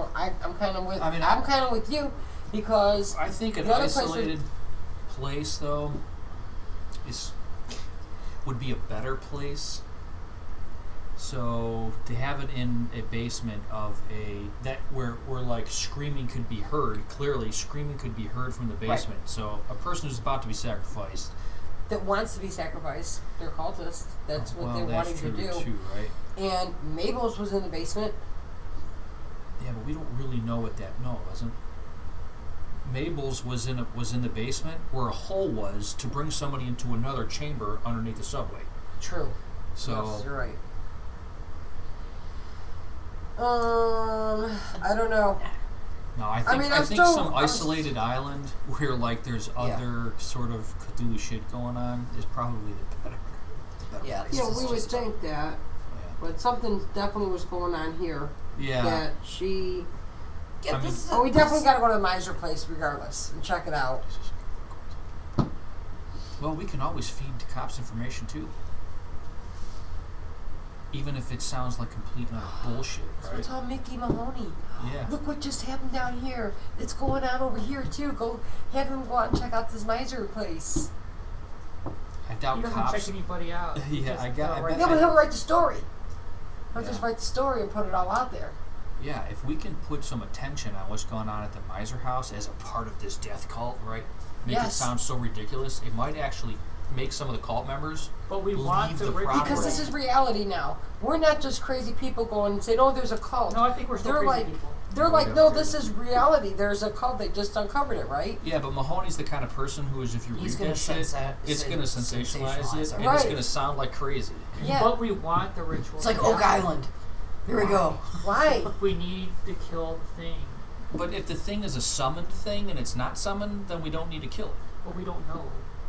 kind of with. I mean, I'm kind of with you because I think an the other place was- isolated place, though, would be a better place. So to have it in a basement of where like screaming could be heard, clearly screaming could be heard from the basement. So a person who's about to be sacrificed. that wants to be sacrificed. They're cultists. That's what well, they're that's wanting true to do. too, right? And Mabel's was in the basement. Yeah, but we don't really know what that. No, it wasn't. Mabel's was in the basement where a hole was to bring somebody into another chamber underneath the subway. True. So Yes, you're right. I don't know. no, I think mean, I I'm think still- some I'm isolated island where like there's other sort of Cthulhu shit going on is probably the better Yeah. place. This is We would just- think that, Yeah. but something definitely was going on here. Yeah. That she. Yeah, I mean- this is. Oh, we definitely got to go to the Miser place regardless and check it out. Well, we can always feed the cops information too. Even if it sounds like complete and utter bullshit, So right? it's all Mickey Mahoney. Yeah. Look what just happened down here. It's going on over here too. Go have him go out and check out this Miser place. I doubt He doesn't cops. check anybody out. He Yeah, just, I got- I right bet Yeah, but there. he'll write the story. He'll just Yeah. write the story and put it all out there. Yeah, if we can put some attention on what's going on at the Miser house as a part of this death cult, right? Make it Yes. sound so ridiculous, it might actually make some of the cult members But we want leave the the ritual. property. Because this is reality now. We're not just crazy people going and saying, "Oh, there's a cult." No, I think we're still They're crazy like, people. they're No, like, yeah, "No, okay. this is reality. There's a cult. They just uncovered it, right?" Yeah, but Mahoney's the kind of person who is, if you He's read gonna that shit, sensa- it's going to sensationalize it, sensationalize it. and it's Right. going to sound like crazy. Yeah. But we want the ritual. It's like to Oak happen. Island. Here we go. Why? We need to kill the thing, But if the thing is a summoned thing and it's not summoned, then we don't need to kill it. but we don't know.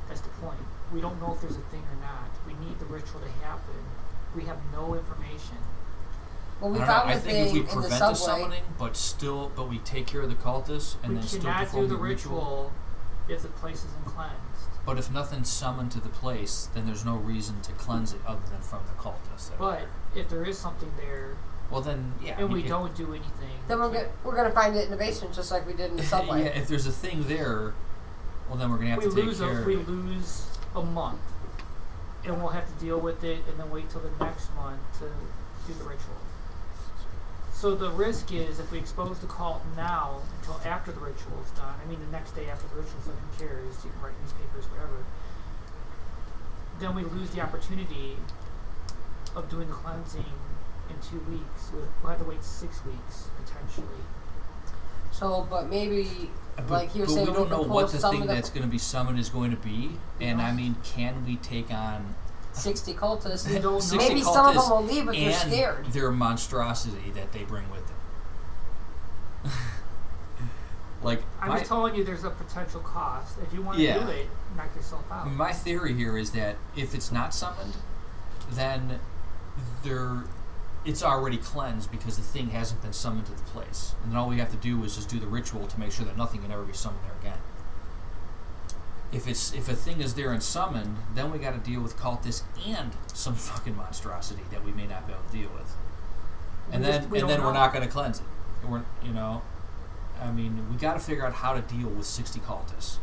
That's the point. We don't know if there's a thing or not. We need the ritual to happen. We have no information. Well, we I don't know, found I the think thing if we in the prevent the subway. summoning, but we take care of the cultists and We then still cannot perform do the ritual if the place isn't cleansed. But if nothing's summoned to the place, then there's no reason to cleanse it other than from the cultists. that are But there. if there is something there Well, then, yeah. and I mean, we if- don't do anything, Then we're gonna find it in the basement, just like we did in the subway. yeah, if there's a thing there, well, then we're going to have we to take lose care of we it. lose a month, and we'll have to deal with it, and then wait till the next month to do the ritual. So the risk is if we expose the cult now until after the ritual is done. I mean, the next day after the ritual, so who cares? You can write newspapers, whatever. Then we lose the opportunity of doing the cleansing in 2 weeks. We'll have to wait 6 weeks potentially. So, but maybe, But, like you're but saying, we don't can know pull what the some thing of the that's going to be summoned is going to be. And, No. I mean, can we take on 60 cultists. We don't know. 60 Maybe some of cultists them will leave, but they're and scared. their monstrosity that they bring with them? Like, I'm just telling you there's a potential cost. If you want to Yeah. do it, knock yourself out. my theory here is that if it's not summoned, then it's already cleansed because the thing hasn't been summoned to the place. And then all we have to do is just do the ritual to make sure that nothing can ever be summoned there again. If a thing is there and summoned, then we got to deal with cultists and some fucking monstrosity that we may not be able to deal with. And We then don't we're know. not going to cleanse it. I mean, we got to figure out how to deal with 60 cultists.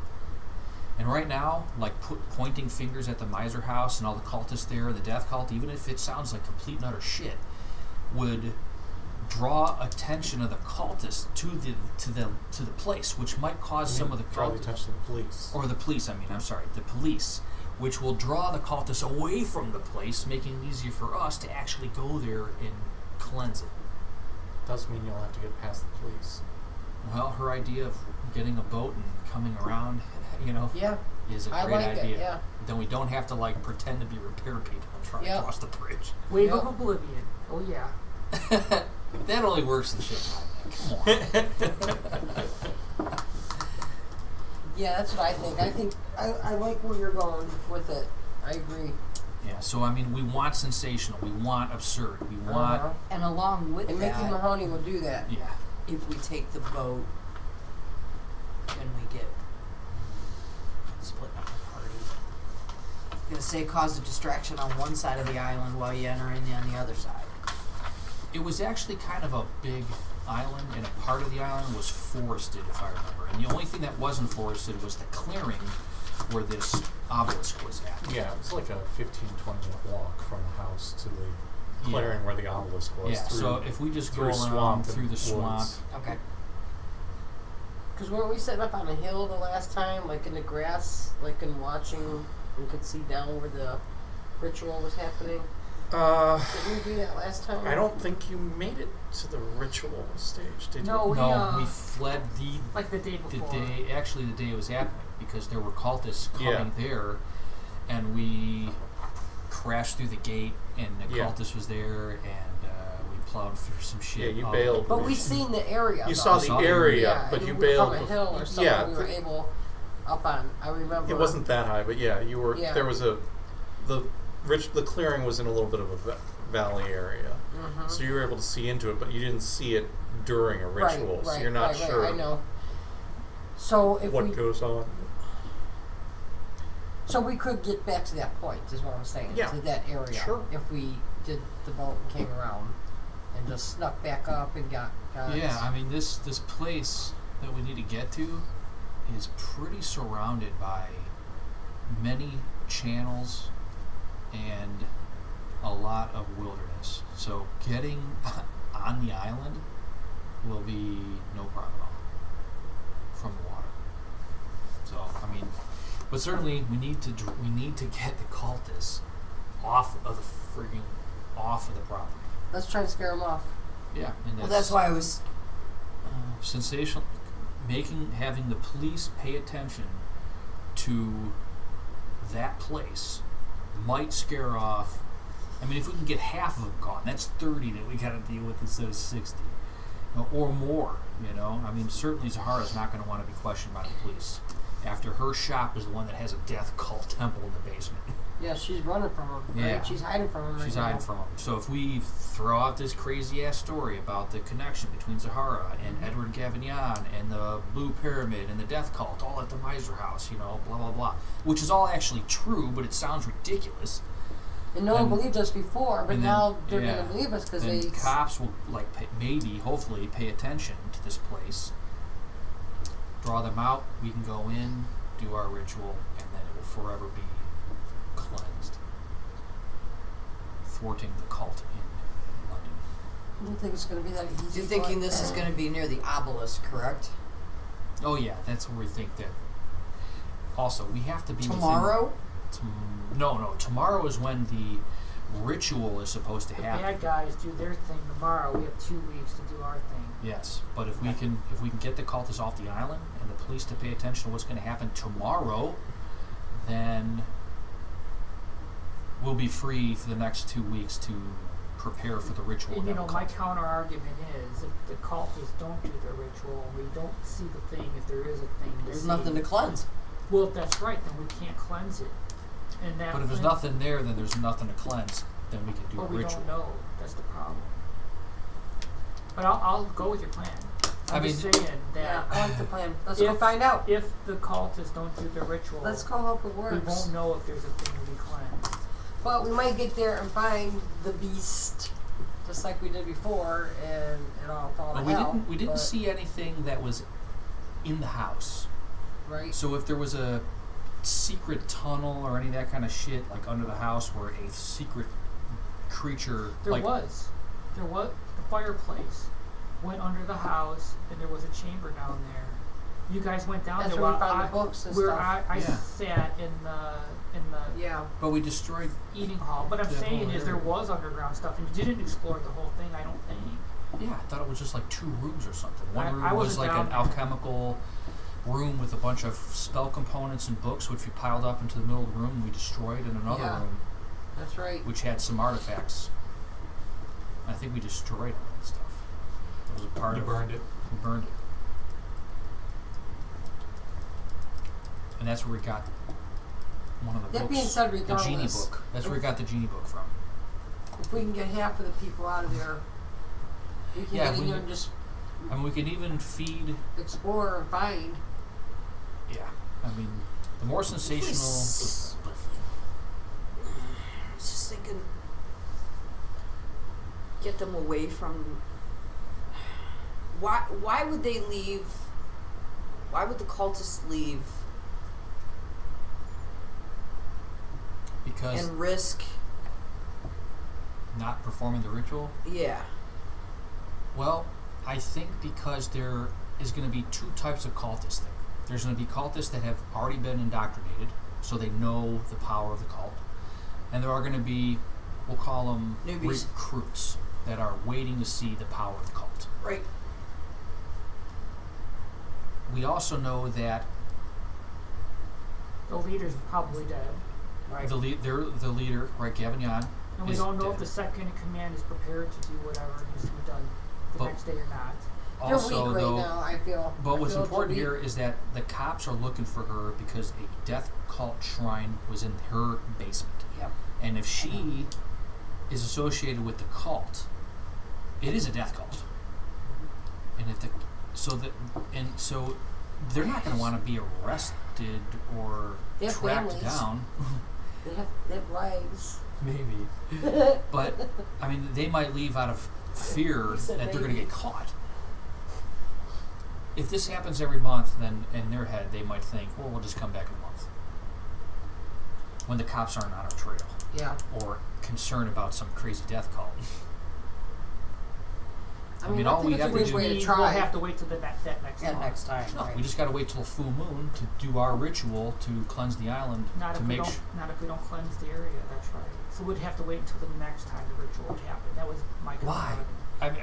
And right now, like pointing fingers at the Miser house and all the cultists there, the death cult, even if it sounds like complete and utter shit, would draw attention of the cultists to the place, which might cause some of the draw the cultists, attention of the police. or the police. The police, which will draw the cultists away from the place, making it easier for us to actually go there and cleanse it. Does mean you'll have to get past the police. Well, her idea of getting a boat and coming around, Yeah, is a I great like idea. it. Yeah. Then we don't have to pretend to be repair people and try Yeah. to cross the bridge. Wave Yeah. of oblivion. Oh yeah. That only works in shit. Come on. Yeah, that's what I think. I like where you're going with it. I agree. Yeah, so I mean, we want sensational, we want absurd, we want. And along with And that, Mickey Mahoney will do that. Yeah. if we take the boat, then we get split up the party. I'm gonna say cause a distraction on one side of the island while you enter in on the other side. It was actually kind of a big island, and a part of the island was forested, if I remember. And the only thing that wasn't forested was the clearing where this obelisk was at. Yeah, it's like a 15-20 minute walk from the house to the clearing where the obelisk was. Yeah, through, so if we just go through around swamp through and the swamp, woods. Okay. Because weren't we sitting up on a hill the last time, like in the grass, like and watching, and could see down where the ritual was happening? Did we do that last time? I don't think you made it to the ritual stage, did No, you? we fled like the day the before. day it was happening, because there were cultists coming Yeah. there, and we crashed through the gate, and the Yeah. cultist was there, and we plowed through some shit. Yeah, you all bailed. the- But we seen the area. You though. saw saw the the area, Yeah, but and you we bailed. were from a hill or something. Yeah, we were able up on. I remember. it wasn't that high, but yeah, you were. Yeah. There was the clearing was in a little bit of a valley area, Mhm. so you were able to see into it, but you didn't see it during a ritual, right, so right, you're not right, sure Right, I know. So if what we goes on. So we could get back to that point, is what I'm saying. Yeah. To that area. Sure. If we did the boat and came around and just snuck back up and got Yeah, I mean, this place that we need to get to is pretty surrounded by many channels and a lot of wilderness. So getting on the island will be no problem at all from the water. So I mean, but certainly we need to get the cultists off of the property. let's try and scare them off. Yeah, and Well, that's why I was. sensational, having the police pay attention to that place might scare off. I mean, if we can get half of them gone, that's 30 that we got to deal with instead of 60, or more. You know, I mean, certainly Zahara's not going to want to be questioned by the police after her shop is the one that has a death cult temple in the basement. Yeah, she's running from them. Right? Yeah. She's hiding from them. She's right hiding now. from him. So if we throw out this crazy ass story about the connection between Zahara and Edward Gavignon and the Blue Pyramid and the Death Cult all at the Miser House, you know, blah blah blah, which is all actually true, but it sounds ridiculous. And no one And- believed us before, but and then- now they're yeah. going to believe us because Then they. cops will hopefully pay attention to this place, draw them out. We can go in, do our ritual, and then it will forever be cleansed, thwarting the cult in London. I don't think it's going to be that easy. You're thinking but- this is going to be near the obelisk, correct? Oh yeah, that's where we think that. Also, we have to be Tomorrow? No. Tomorrow is when the ritual is supposed to The happen. bad guys do their thing tomorrow. We have 2 weeks to do our thing. Yes, but if we can get the cultists off the island and the police to pay attention to what's going to happen tomorrow, then we'll be free for the next 2 weeks to prepare for the ritual. And that you know, will my come. counter argument is if the cultists don't do their ritual, we don't see the thing. If there is a thing, to There's see. nothing to cleanse. Well, if that's right, then we can't cleanse it. And that. But if there's and- nothing there, then there's nothing to cleanse. Then we can do a But we ritual. don't know. That's the problem. But I'll go with your plan. I'm just saying Yeah, that I like the plan. Let's go If- find out. if the cultists don't do their ritual, Let's go hope it we works. won't know if there's a thing to be cleansed. But we might get there and find the beast, just like we did before, and it all fall to But hell. we didn't but- see anything that was in the house. Right. So if there was a secret tunnel or any of that kind of shit, like under the house, where a secret creature, There like was the fireplace went under the house, and there was a chamber down there. You guys went down That's there where we while found I, the books and where stuff. I Yeah. sat in the Yeah. but we destroyed. eating hall. But I'm That saying whole is there area. was underground stuff, and you didn't explore the whole thing. I don't think. Yeah, I thought it was just like 2 rooms or something. One I room was wasn't like an down there. alchemical room with a bunch of spell components and books, which we piled up into the middle of the room and we destroyed, and another Yeah. room That's right. which had some artifacts. I think we destroyed all that stuff. was a part You of. burned it. We burned it. And that's where we got one of the That books. being said, the genie regardless, book. That's where we got the genie book from. if we can get half of the people out of there, we can Yeah, get in we- there and just I mean, we could even feed. explore and find. Yeah. I mean, the more sensational. I was just thinking, get them away from. Why would they leave? Why would the cultists leave Because and risk? not performing the ritual. Yeah. Well, I think because there is going to be two types of cultists there. There's going to be cultists that have already been indoctrinated, so they know the power of the cult. And there are going to be, we'll call them Newbies. recruits that are waiting to see the power of the cult. Right. We also know that The leader's probably dead. Right. the leader, right, Gavin Yan, And we is don't know dead. if the second in command is prepared to do whatever needs to be done the But- next day or not. They're Also, weak right though, now, I feel. but I what's feel important they're here weak. is that the cops are looking for her because a death cult shrine was in her basement. Yep. And if she is associated with the cult, it is a death cult. And if so they're not going to want to be arrested or They have tracked families. down. They have lives. Maybe. But I mean, they might leave out of fear You said that they're going to maybe. get caught. If this happens every month, then in their head they might think, well, we'll just come back in a month. When the cops aren't on our trail Yeah. or concerned about some crazy death cult. I mean, I all think we it's have a to good do- way to We'll try. have to wait till that next Yeah, month. next time. No, right. we just got to wait till full moon to do our ritual to cleanse the island Not to if we make don't. Not if we don't cleanse the area. That's right. So we'd have to wait until the next time the ritual would happen. That was my Why? concern.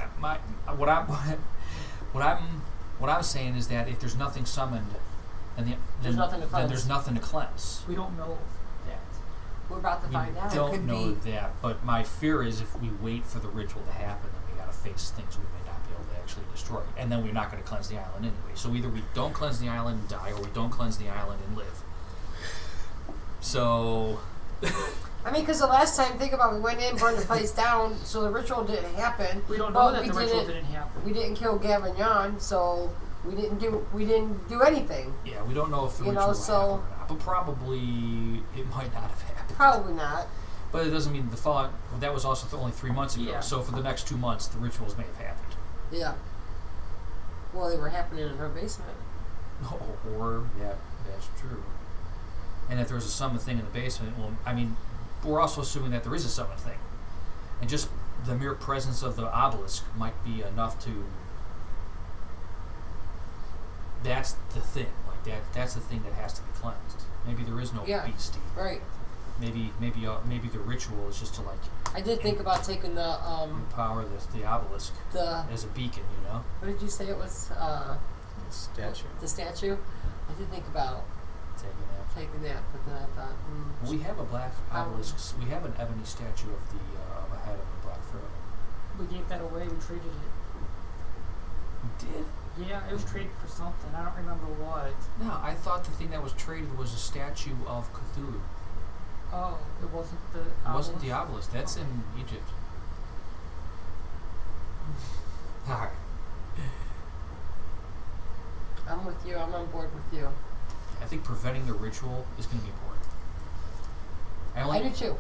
I mean, what I'm saying is that if there's nothing summoned, then There's nothing to then cleanse. there's nothing to cleanse. We don't know that. We're about to We find out. don't could know be- that, but my fear is if we wait for the ritual to happen, then we got to face things we may not be able to actually destroy, and then we're not going to cleanse the island anyway. So either we don't cleanse the island and die, or we don't cleanse the island and live. So, I mean, because the last time, think about it, we went in, burned the place down, so the ritual didn't happen. We don't But know that we the ritual didn't- didn't happen. We didn't kill Gavin Yan, so we didn't do anything. yeah, we don't know if the You ritual know, will so- happen or not, but probably it might not have happened. Probably not. But it doesn't mean the following. That was also only 3 months ago. Yeah. So for the next 2 months, the rituals may have happened. Yeah. Well, they were happening in her basement. Or that's true. And if there's a summon thing in the basement, well, I mean, we're also assuming that there is a summon thing, and just the mere presence of the obelisk might be enough to. That's the thing. Like that. That's the thing that has to be cleansed. Maybe there is no Yeah. beastie. Right. Maybe the ritual is just to like I did think about taking the empower the obelisk as a beacon. You know. what did you say it was? Statue. The statue. I did think about taking that, but then I thought, We have a black obelisk. We have an ebony statue of a head of a black pharaoh. We gave that away. We traded it. We did? Yeah, it was traded for something. I don't remember what. No, I thought the thing that was traded was a statue of Cthulhu. Oh, it wasn't the. It wasn't the obelisk? obelisk. That's in Egypt. All right. I'm with you. I'm on board with you. I think preventing the ritual is going to be important. I do too.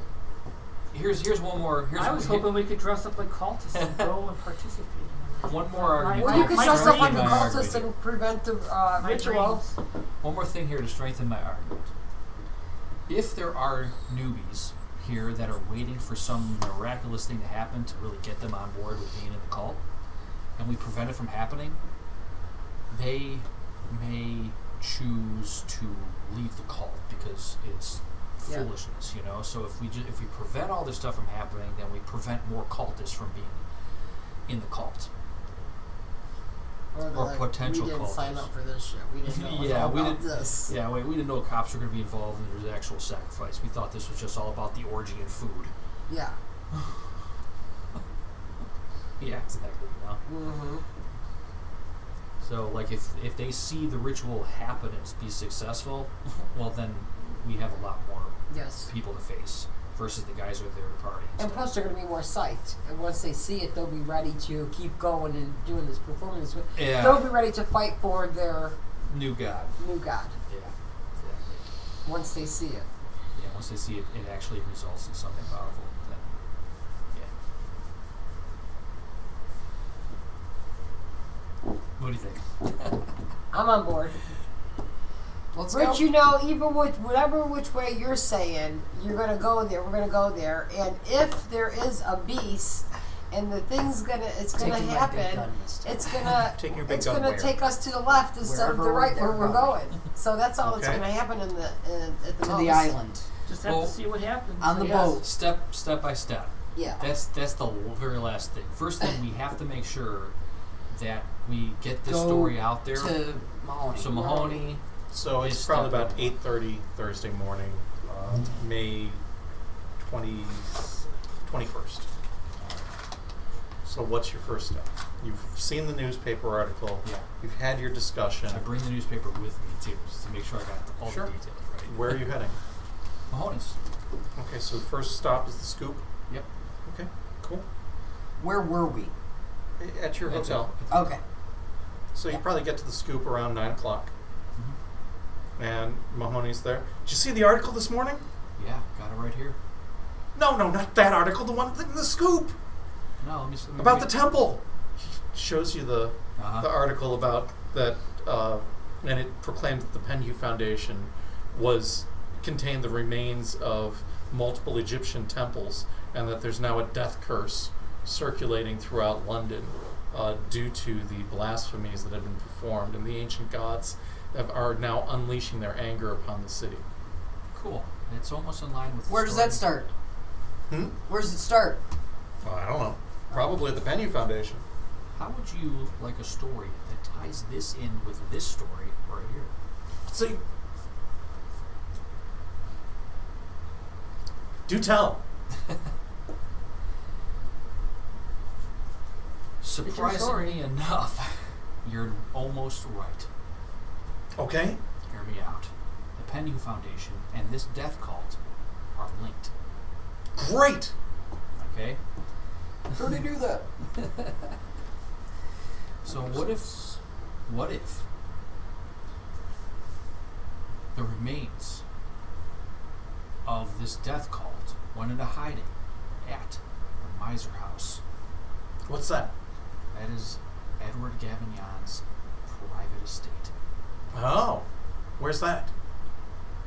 Here's one more. I was hoping we could dress up like cultists and go and participate in it. One more argument. Well, you could My dress up like dream, a my cultist argument. and prevent the My ritual. dreams. One more thing here to strengthen my argument. If there are newbies here that are waiting for some miraculous thing to happen to really get them on board with being in the cult, and we prevent it from happening, they may choose to leave the cult because it's Yeah. foolishness, you know. So if we prevent all this stuff from happening, then we prevent more cultists from being in the cult. Or, Or like, potential we didn't sign cultists. up for this shit. We didn't know Yeah, all we about didn't- this. Yeah, wait, we didn't know cops were going to be involved and there's actual sacrifice. We thought this was just all about the orgy and food. Yeah. Yeah, exactly. You know. Mm-hmm. So, like, if they see the ritual happen and be successful, well, then we have a lot more Yes. people to face versus the guys who are there to party. And plus, they're going to be more psyched. And once they see it, they'll be ready to keep going and doing this performance. Yeah. They'll be ready to fight for their New god. new god Yeah, exactly. once they see it. Yeah, once they see it, it actually results in something powerful. Then, yeah. What do you think? I'm on board. Let's Rich, go. you know, even with whatever which way you're saying, you're gonna go there. We're gonna go there, and if there is a beast, and the thing's it's gonna Taking my big happen, gun this time. it's gonna Taking your big it's gun gonna where? take us to the left instead of the Wherever right where they're we're going. going. So that's all that's Okay. gonna happen at the To most. the island. Just have Well, to see what happens. On the I guess. boat. Step by step. Yeah. That's the very last thing. First thing, we have to make sure that we get this Go story out there. To Mahoney. So Mahoney, So it's It's probably step about one. 8:30 Thursday morning, May 21st. So what's your first step? You've seen the newspaper article. Yeah. You've had your discussion. I bring the newspaper with me too, just to make sure I got all Sure. the details right. Where are you heading? Mahoney's. Okay, so the first stop is the Scoop. Yep. Okay, cool. Where were we? At your That's hotel. it. Okay. So you Yeah. probably get to the Scoop around 9 o'clock. Mhm. And Mahoney's there. Did you see the article this morning? Yeah, got it right here. No, not that article. The one in the Scoop No, let me see. about the temple. He shows you the Uh-huh. article about that, and it proclaimed that the Penhew Foundation contained the remains of multiple Egyptian temples, and that there's now a death curse circulating throughout London due to the blasphemies that have been performed, and the ancient gods are now unleashing their anger upon the city. Cool. It's almost in line with. The Where does story. that start? Hmm? Where does it start? Well, I don't know. Probably at the Penhew Foundation. How would you like a story that ties this in with this story right here? See, do tell. Surprisingly enough, you're almost right. Okay. Hear me out. The Penhew Foundation and this death cult are linked. Great. Okay? How do you do that? So what if the remains of this death cult went into hiding at the Miser House? What's that? That is Edward Gavignon's private estate. Oh, where's that?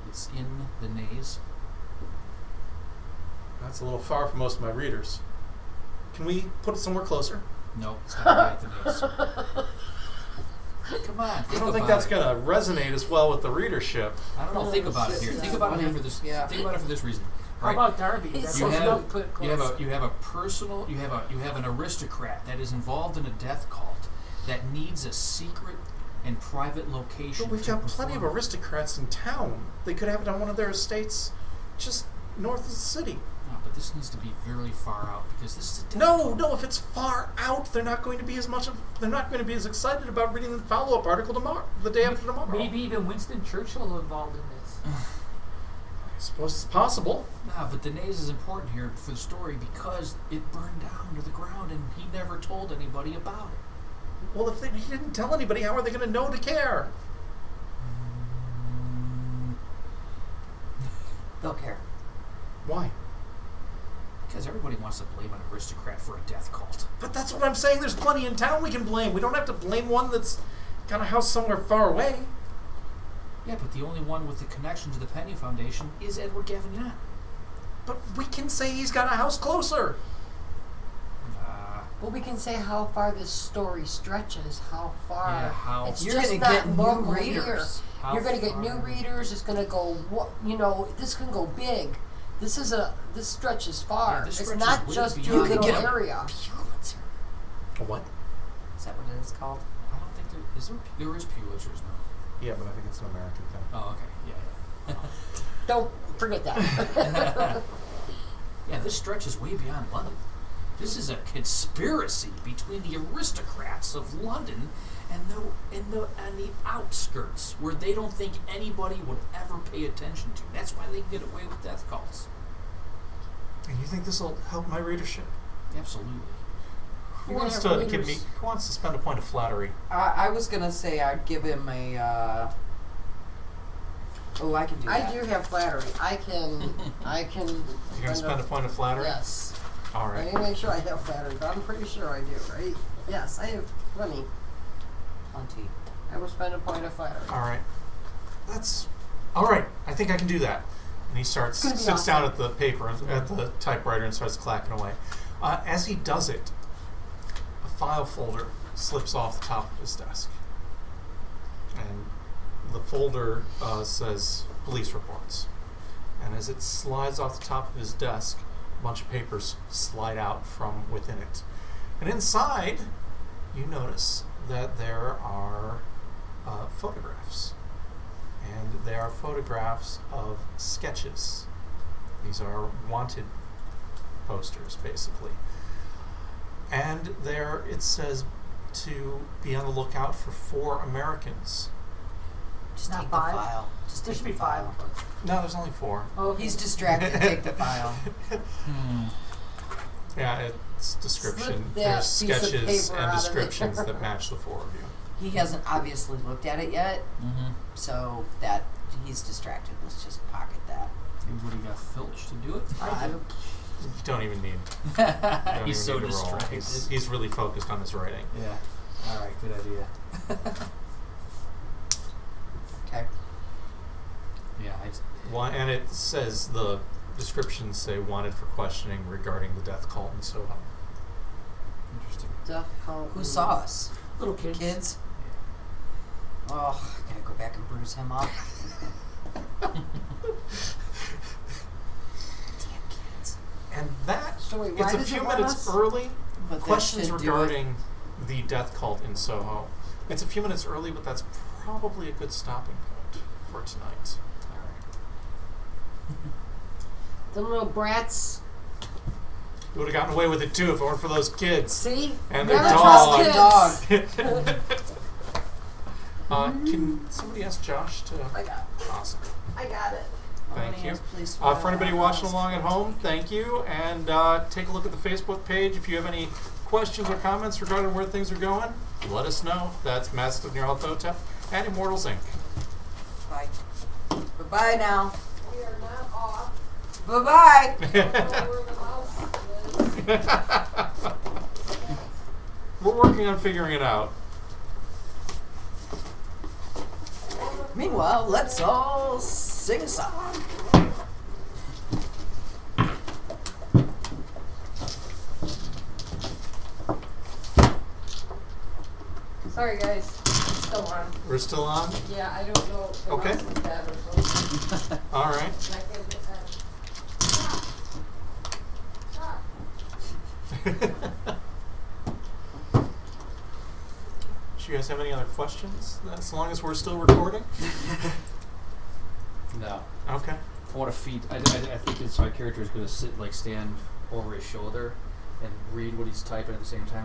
It's in the Naze. That's a little far for most of my readers. Can we put it somewhere closer? No, it's not at the Naze. Come on, I think don't think about that's it. going to resonate as well with the readership. I don't know. Think about it here. Yeah. Think about it here for this. Yeah. Think about it for this reason. How Right? about Darby? He's That's you close have enough. Put it close. you have a personal you have an aristocrat that is involved in a death cult that needs a secret and private location. But we've to got plenty of perform. aristocrats in town. They could have it on one of their estates just north of the city. No, but this needs to be very far out because this is a death No, cult. no, if it's far out, they're not going to be as excited about reading the follow-up article tomorrow, the day after tomorrow. Maybe even Winston Churchill involved in this. I suppose it's possible. Nah, but the Naze is important here for the story because it burned down to the ground and he never told anybody about it. Well, if he didn't tell anybody, how are they going to know to care? They'll care. Why? Because everybody wants to blame an aristocrat for a death cult. But that's what I'm saying. There's plenty in town we can blame. We don't have to blame one that's got a house somewhere far away. Yeah, but the only one with the connection to the Penhew Foundation is Edward Gavignon. But we can say he's got a house closer. Well, we can say how far this story stretches, how far. Yeah, how- It's You're just gonna not get new local readers. here. How You're going to get new far? readers. It's going to go, this can go big. This stretches far. Yeah, this it's stretches not way just beyond your You could little get a area. Pulitzer. A what? Is that what it is called? I don't think there is Pulitzers now. Yeah, but I think it's an American thing. Oh, okay. Yeah. Don't forget that. Yeah, this stretches way beyond London. This is a conspiracy between the aristocrats of London and the outskirts, where they don't think anybody would ever pay attention to. That's why they can get away with death cults. And you think this will help my readership? Absolutely. Who We're wants gonna to have give me? readers. Who wants to spend a point of flattery? I was gonna say I'd give him a. Oh, I can do that. I do have flattery. I can. You're gonna spend a point of flattery? Yes. All I right. need to make sure I have flattery, but I'm pretty sure I do, right? Yes, I have plenty. Plenty. I will spend a point of flattery. All right. That's all right. I think I can do that. And he starts, It's gonna be sits down awesome. at the paper, at the typewriter, and starts clacking away. As he does it, a file folder slips off the top of his desk, and the folder says police reports. And as it slides off the top of his desk, a bunch of papers slide out from within it. And inside, you notice that there are photographs. And they are photographs of sketches. These are wanted posters, basically. And there it says to be on the lookout for 4 Americans. Just Not take five? the file. Just There take should the be file. 5. No, there's only 4. Oh, He's distracted. Take the file. Yeah, it's description. Slip that There's piece of sketches paper and out of descriptions there. that match the 4 of you. He hasn't obviously looked at it yet, Mm-hmm. so that he's distracted. Let's just pocket that. Everybody got Filch to do it. I You don't even need. You don't He's even so need to roll. distracted. He's really focused on his writing. Yeah. All right. Good idea. Okay. Yeah. And it says the descriptions say wanted for questioning regarding the death cult and so on. Interesting. Death cult. Who saw us? little kids. Kids? Oh, I gotta go back and bruise him up. Damn kids. And that So wait, why it's a does few it want minutes us? early. But that Questions should do regarding the death cult in Soho. It's a few minutes early, but that's probably a good stopping point for tonight. All right. Them little brats. You would have gotten away with it too if it weren't for those kids. See? And their Never dog. trust kids. Can somebody ask Josh to? I got it. Awesome. I got it. Thank you. Please For anybody watching along at home, thank you. And take a look at the Facebook page. If you have any questions or comments regarding where things are going, let us know. That's Masks of Nyarlathotep and Immortals Inc. Bye. Bye-bye now. We are not off. Bye-bye. I don't know where the mouse is. We're working on figuring it out. Meanwhile, let's all sing a song. Sorry, guys. It's still on. We're still on? Yeah, I don't know. if the Okay. mouse is bad or something. All right. I can't get that. Stop. Do you guys have any other questions? As long as we're still recording? No. Okay. I want to feed. I think this my character is going to stand over his shoulder and read what he's typing at the same time.